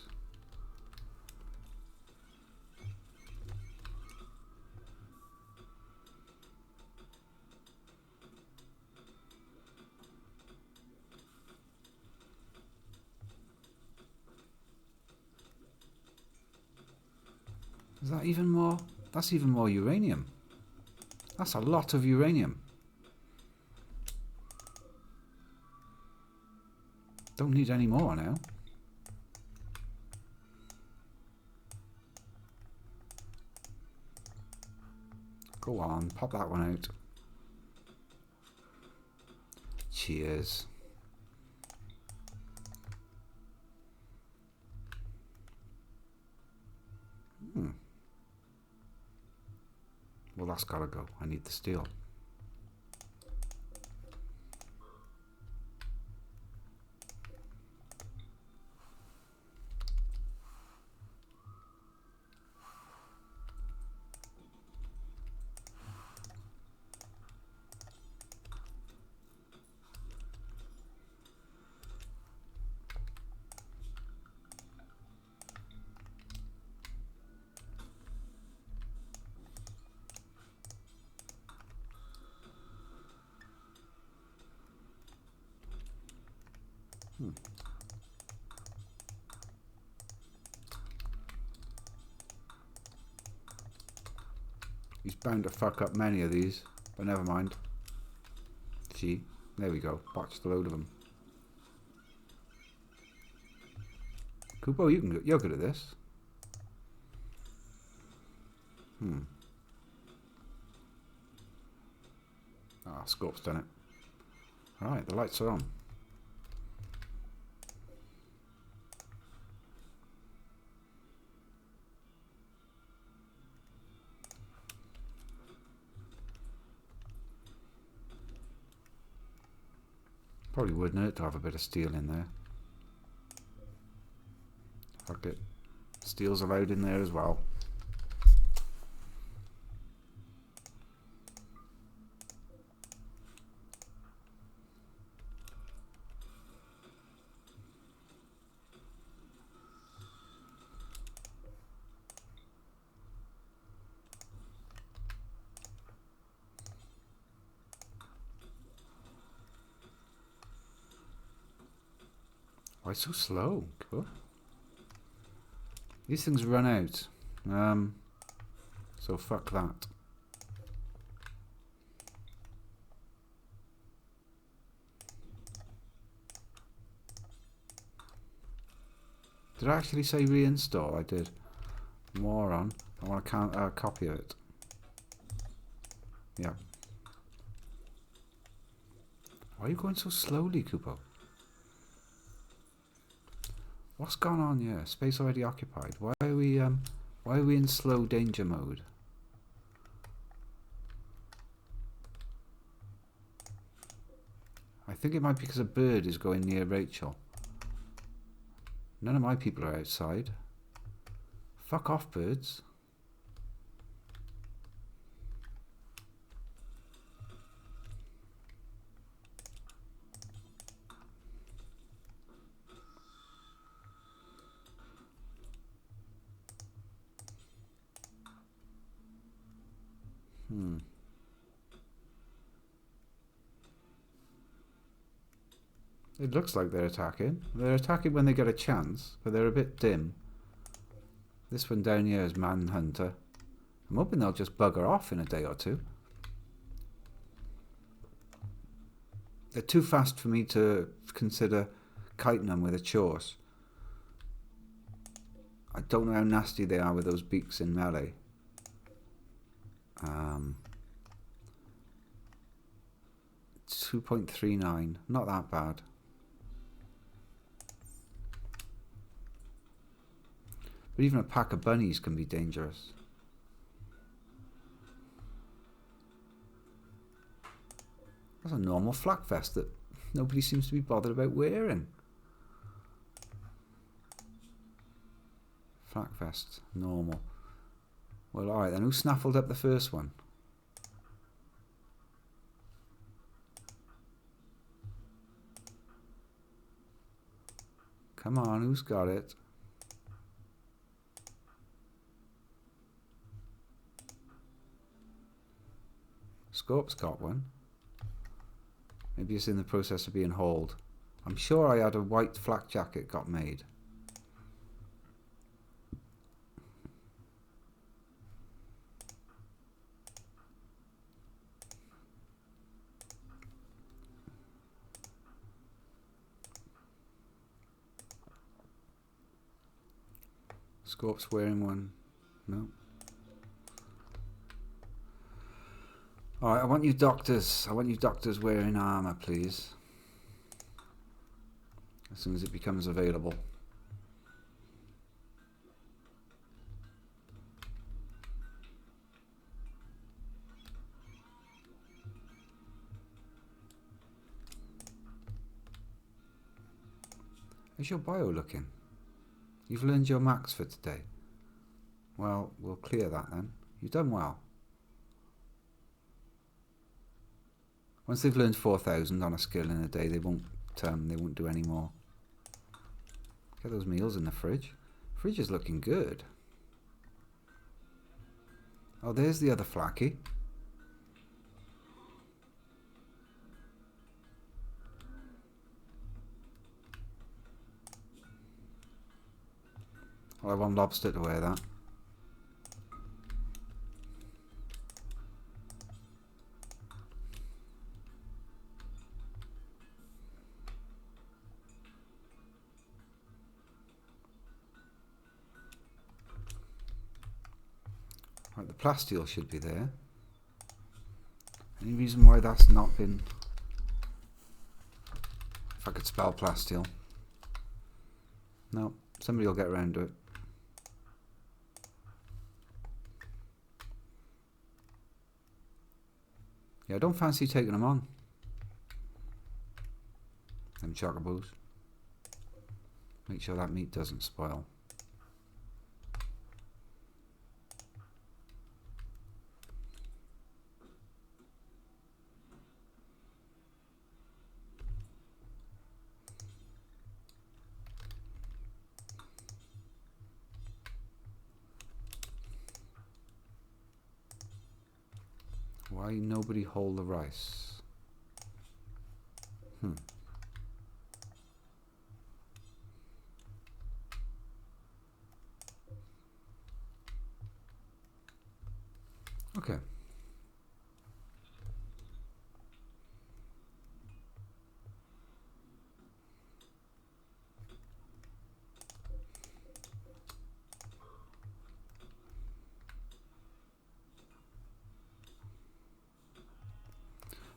Is that even more? That's even more uranium. That's a lot of uranium. Don't need any more now. Go on, pop that one out. Cheers. Well, that's gotta go. I need the steel. He's bound to fuck up many of these, but never mind. See, there we go. Botched a load of them. Kupo, you're good at this. Ah, Scorp's done it. Alright, the lights are on. Probably wouldn't hurt to have a bit of steel in there. Fuck it. Steel's allowed in there as well. Why so slow? Cool. These things run out. So fuck that. Did I actually say reinstall? I did. Moron. I want a copy of it. Yeah. Why are you going so slowly, Kupo? What's gone on here? Space already occupied. Why are we in slow danger mode? I think it might be because a bird is going near Rachel. None of my people are outside. Fuck off, birds. It looks like they're attacking. They're attacking when they get a chance, but they're a bit dim. This one down here is Manhunter. I'm hoping they'll just bugger off in a day or two. They're too fast for me to consider kiting them with a chorus. I don't know how nasty they are with those beaks in melee. 2.39, not that bad. But even a pack of bunnies can be dangerous. That's a normal flak vest that nobody seems to be bothered about wearing. Flak vest, normal. Well, alright then, who snaffled up the first one? Come on, who's got it? Scorp's got one. Maybe it's in the process of being hauled. I'm sure I had a white flak jacket got made. Scorp's wearing one. No. Alright, I want you doctors. I want you doctors wearing armour, please. As soon as it becomes available. How's your bio looking? You've learned your max for today. Well, we'll clear that then. You've done well. Once they've learned 4,000 on a skill in a day, they won't do any more. Get those meals in the fridge. Fridge is looking good. Oh, there's the other flacky. Well, I want Lobster to wear that. Right, the plasteel should be there. Any reason why that's not been... If I could spell plasteel. No, somebody will get around to it. Yeah, I don't fancy taking them on. Them chocobos. Make sure that meat doesn't spoil. Why nobody hold the rice? Okay.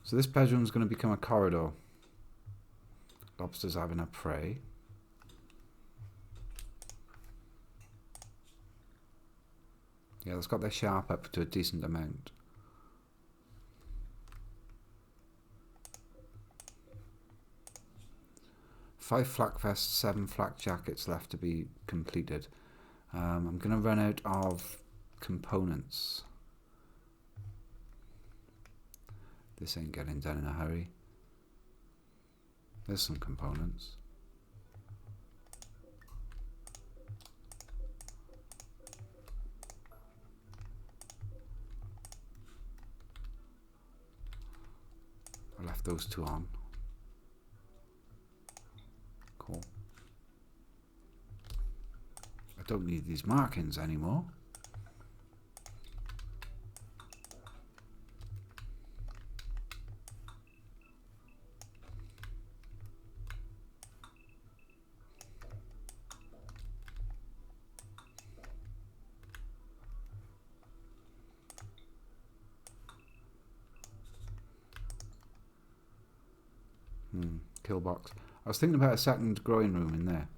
So this bedroom is going to become a corridor. Lobster's having a prey. Yeah, it's got their sharp up to a decent amount. Five flak vests, 7 flak jackets left to be completed. I'm going to run out of components. This ain't getting done in a hurry. There's some components. I left those 2 on. Cool. I don't need these markings anymore. Kill box. I was thinking about a second growing room in there,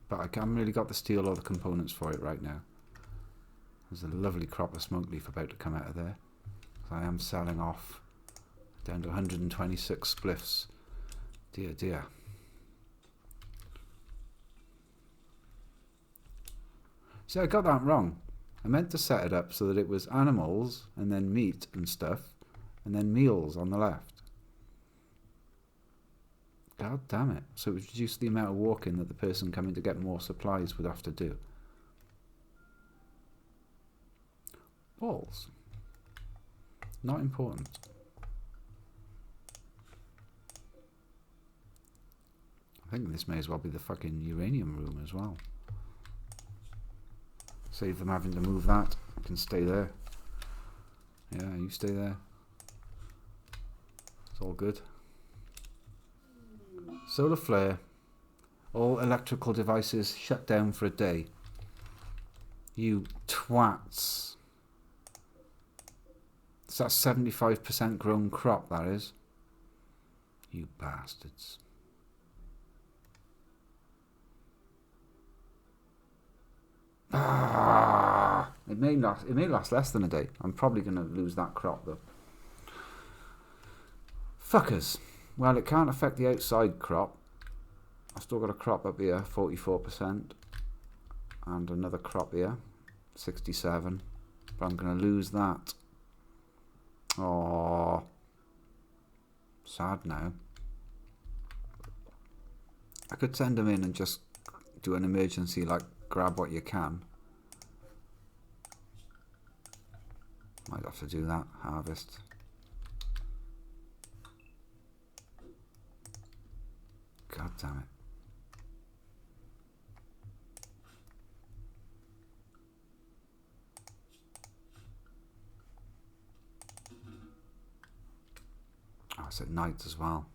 but I haven't really got the steel or the components for it right now. There's a lovely crop of smoke leaf about to come out of there. So I am selling off down to 126 spliffs. Dear, dear. See, I got that wrong. I meant to set it up so that it was animals and then meat and stuff and then meals on the left. God damn it. So it would reduce the amount of walking that the person coming to get more supplies would have to do. Balls. Not important. I think this may as well be the fucking uranium room as well. Save them having to move that. I can stay there. Yeah, you stay there. It's all good. Solar flare. All electrical devices shut down for a day. You twats. Is that 75% grown crop, that is? You bastards. It may last less than a day. I'm probably going to lose that crop though. Fuckers. Well, it can't affect the outside crop. I've still got a crop up here, 44%. And another crop here, 67. But I'm going to lose that. Oh, sad now. I could send them in and just do an emergency, like grab what you can. Might have to do that. Harvest. God damn it. Oh, it's at night as well.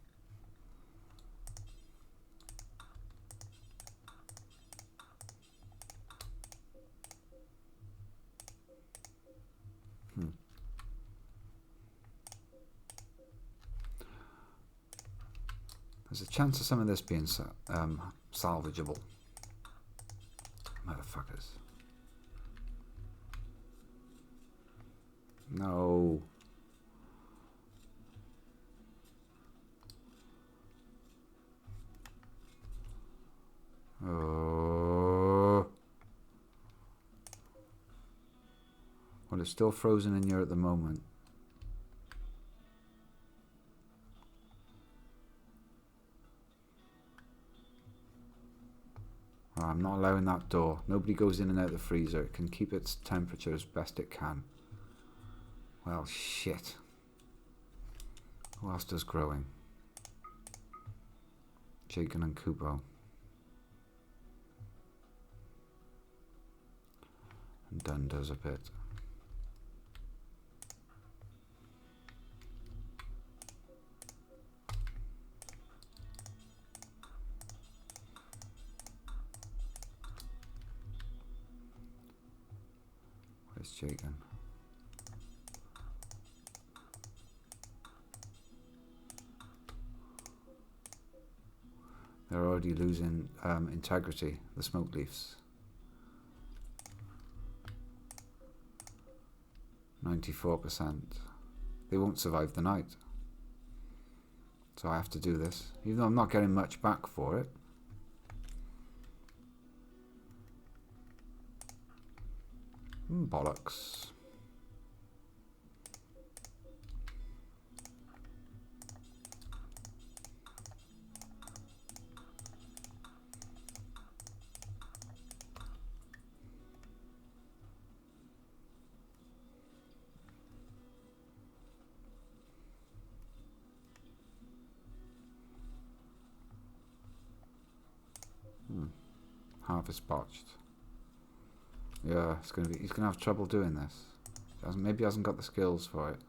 There's a chance of some of this being salvageable. Motherfuckers. No. Oh. Well, it's still frozen in here at the moment. Oh, I'm not allowing that door. Nobody goes in and out of the freezer. It can keep its temperature as best it can. Well, shit. Who else does growing? Jacob and Kubo. And Dunn does a bit. shaken. They're already losing integrity, the smoke leaves. 94%. They won't survive the night. So I have to do this, even though I'm not getting much back for it. Bollocks. Harvest botched. Yeah, it's gonna be. He's gonna have trouble doing this. Maybe he hasn't got the skills for it.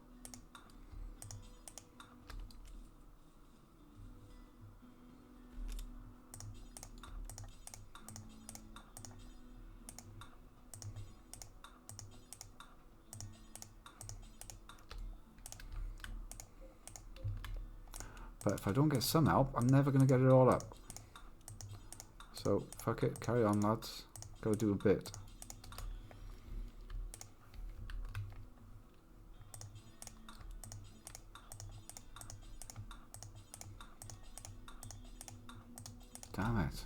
But if I don't get some help, I'm never gonna get it all up. So fuck it, carry on, lads. Gotta do a bit. Damn it.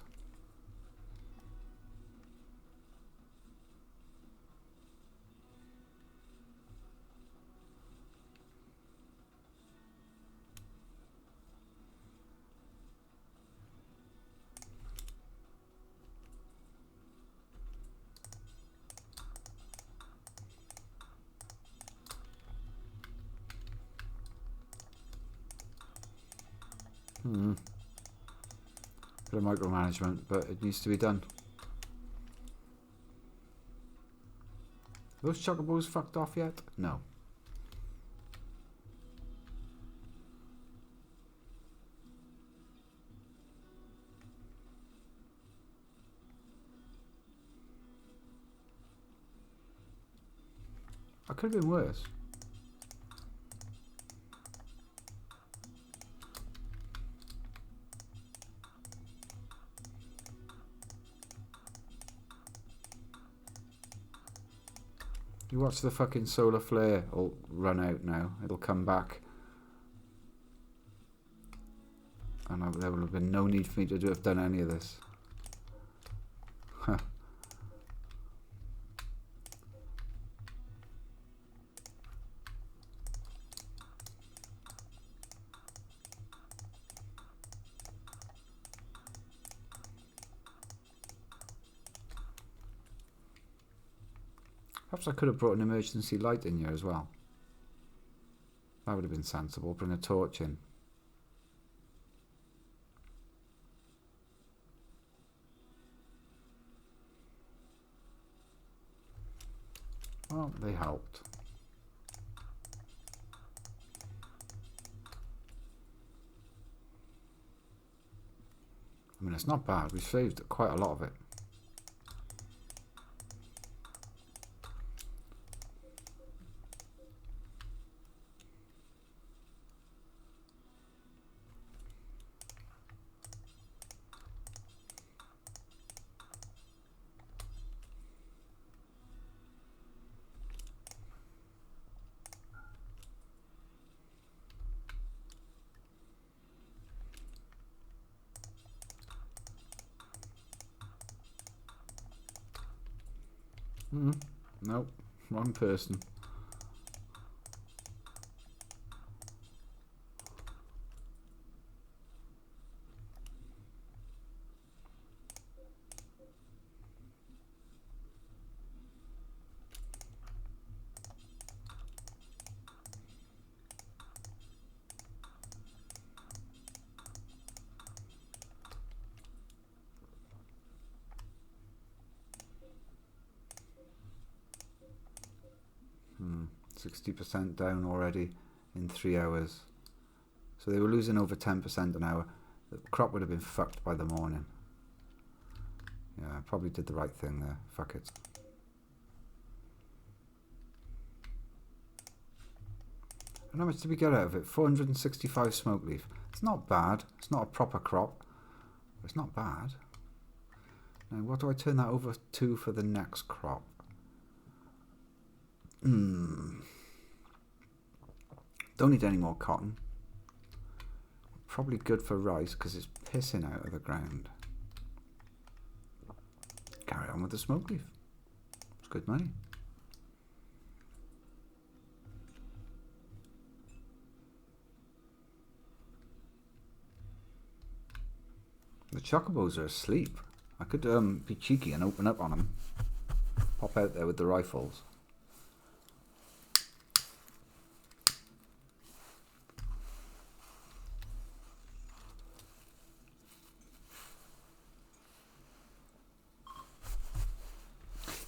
Bit of micromanagement, but it needs to be done. Are those chocobos fucked off yet? No. I could have been worse. You watch the fucking solar flare will run out now. It'll come back. And there will have been no need for me to have done any of this. Huh. Perhaps I could have brought an emergency light in here as well. That would have been sensible. Bring a torch in. Well, they helped. I mean, it's not bad. We've saved quite a lot of it. Nope, wrong person. Hmm. 60% down already in 3 hours. So they were losing over 10% an hour. The crop would have been fucked by the morning. Yeah, I probably did the right thing there. Fuck it. And how much did we get out of it? 465 smoke leaf. It's not bad. It's not a proper crop. But it's not bad. Now, what do I turn that over to for the next crop? Don't need any more cotton. Probably good for rice because it's pissing out of the ground. Carry on with the smoke leaf. It's good money. The chocobos are asleep. I could be cheeky and open up on them. Pop out there with the rifles.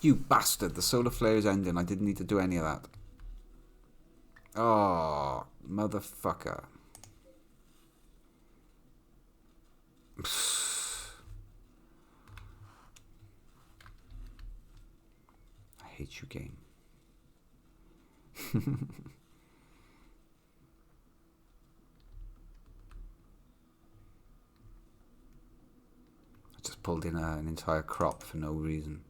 You bastard, the solar flare is ending. I didn't need to do any of that. Oh, motherfucker. I hate you, game. I just pulled in an entire crop for no reason.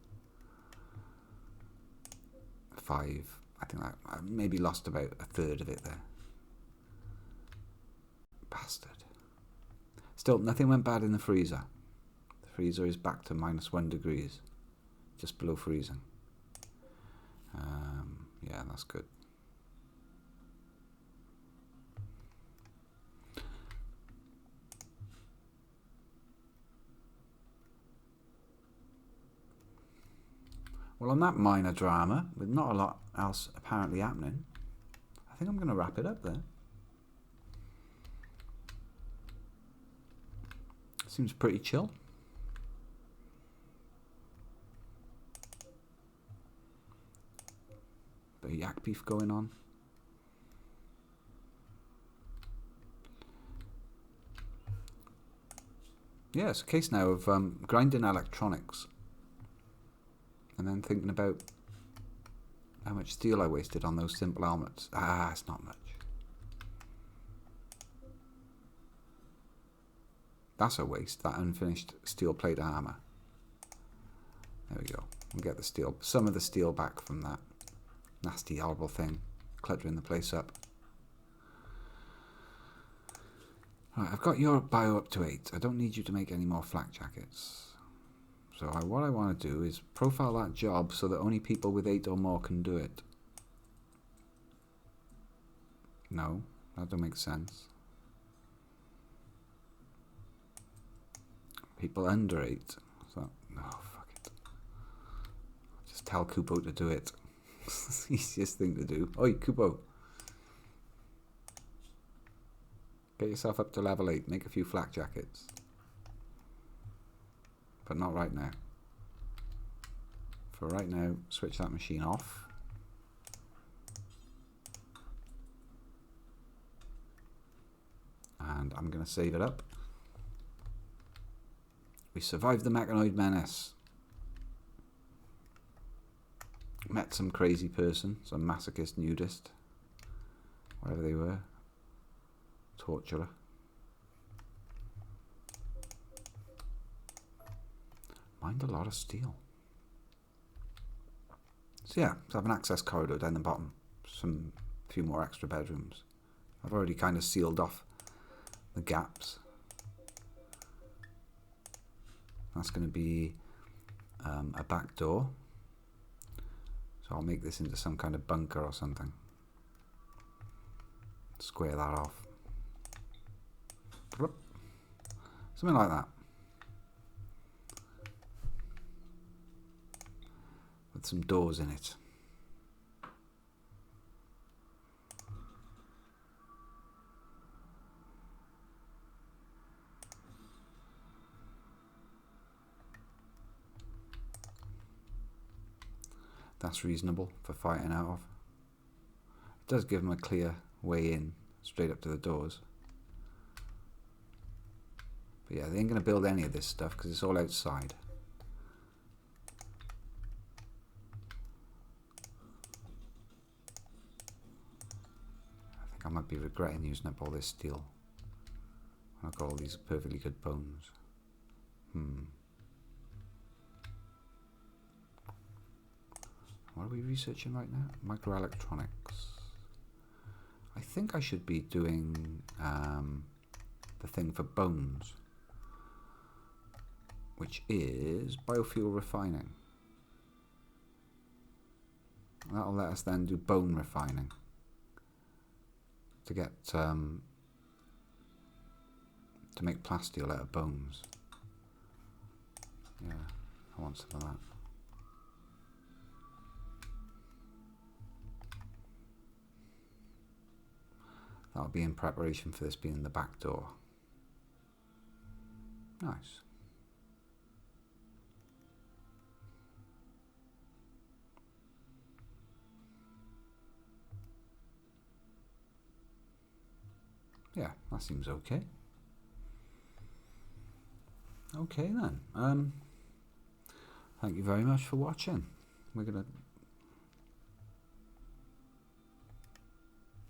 5. I think I maybe lost about a third of it there. Bastard. Still, nothing went bad in the freezer. The freezer is back to -1 degrees. Just below freezing. Yeah, that's good. Well, on that minor drama, with not a lot else apparently happening, I think I'm going to wrap it up there. Seems pretty chill. Bit of yak beef going on. Yeah, it's a case now of grinding electronics. And then thinking about how much steel I wasted on those simple helmets. Ah, it's not much. That's a waste, that unfinished steel plate armor. There we go. We'll get the steel, some of the steel back from that nasty, horrible thing cluttering the place up. Right, I've got your bio up to 8. I don't need you to make any more flak jackets. So what I want to do is profile that job so that only people with 8 or more can do it. No, that don't make sense. People under 8. So, oh, fuck it. Just tell Kupo to do it. It's the easiest thing to do. Oi, Kupo. Get yourself up to level 8. Make a few flak jackets. But not right now. For right now, switch that machine off. And I'm going to save it up. We survived the mechanoid menace. Met some crazy person, some masochist nudist. Whatever they were. Torturer. Mined a lot of steel. So yeah, so I have an access corridor down the bottom. A few more extra bedrooms. I've already kind of sealed off the gaps. That's going to be a back door. So I'll make this into some kind of bunker or something. Square that off. Something like that. With some doors in it. That's reasonable for fighting out of. It does give them a clear way in, straight up to the doors. But yeah, they ain't going to build any of this stuff because it's all outside. I I might be regretting using up all this steel. I've got all these perfectly good bones. What are we researching right now? Microelectronics. I think I should be doing the thing for bones, which is biofuel refining. That'll let us then do bone refining to get to make plasteel out of bones. Yeah, I want some of that. That'll be in preparation for this being the back door. Nice. Yeah, that seems okay. Okay then. Thank you very much for watching. We're gonna...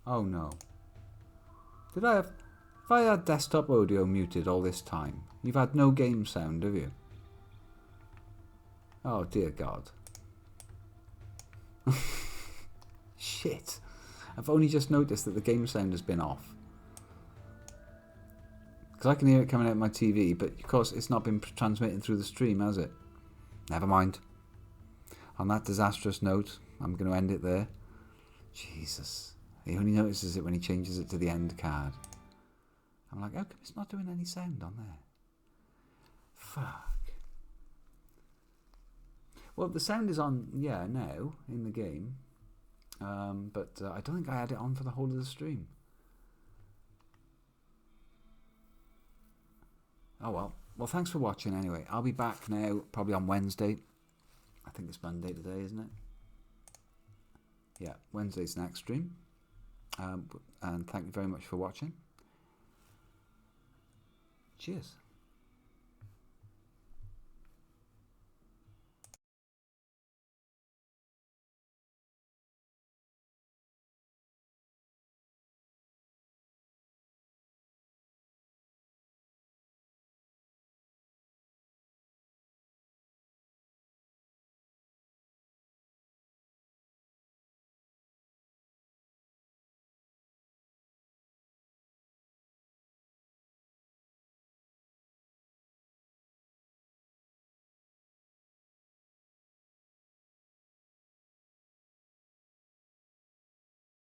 Oh no. Did I have... If I had desktop audio muted all this time, you've had no game sound, have you? Oh dear God. Shit. I've only just noticed that the game sound has been off. Because I can hear it coming out of my TV, but of course it's not been transmitting through the stream, has it? Never mind. On that disastrous note, I'm going to end it there. Jesus. He only notices it when he changes it to the end card. I'm like, how come it's not doing any sound on there? Fuck. Well, the sound is on, yeah, now, in the game. But I don't think I had it on for the whole of the stream. Oh well. Well, thanks for watching anyway. I'll be back now, probably on Wednesday. I think it's Monday today, isn't it? Yeah, Wednesday's next stream. And thank you very much for watching. Cheers.